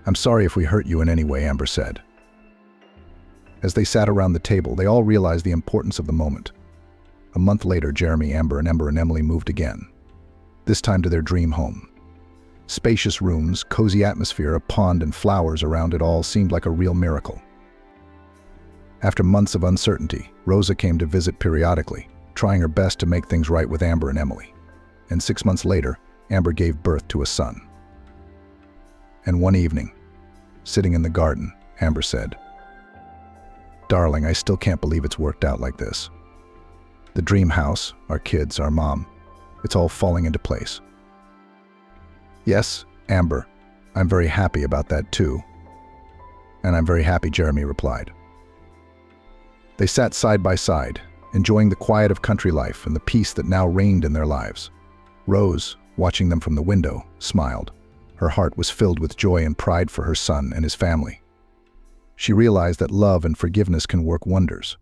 "I'm sorry if we hurt you in any way," Amber said. As they sat around the table, they all realized the importance of the moment. A month later, Jeremy, Amber, and Emily moved again, this time to their dream home. Spacious rooms, cozy atmosphere, a pond and flowers around it all seemed like a real miracle. After months of uncertainty, Rosa came to visit periodically, trying her best to make things right with Amber and Emily. And 6 months later, Amber gave birth to a son. And one evening, sitting in the garden, Amber said, "Darling, I still can't believe it's worked out like this. The dream house, our kids, our mom, it's all falling into place." "Yes, Amber, I'm very happy about that too." "And I'm very happy," Jeremy replied. They sat side by side, enjoying the quiet of country life and the peace that now reigned in their lives. Rose, watching them from the window, smiled. Her heart was filled with joy and pride for her son and his family. She realized that love and forgiveness can work wonders.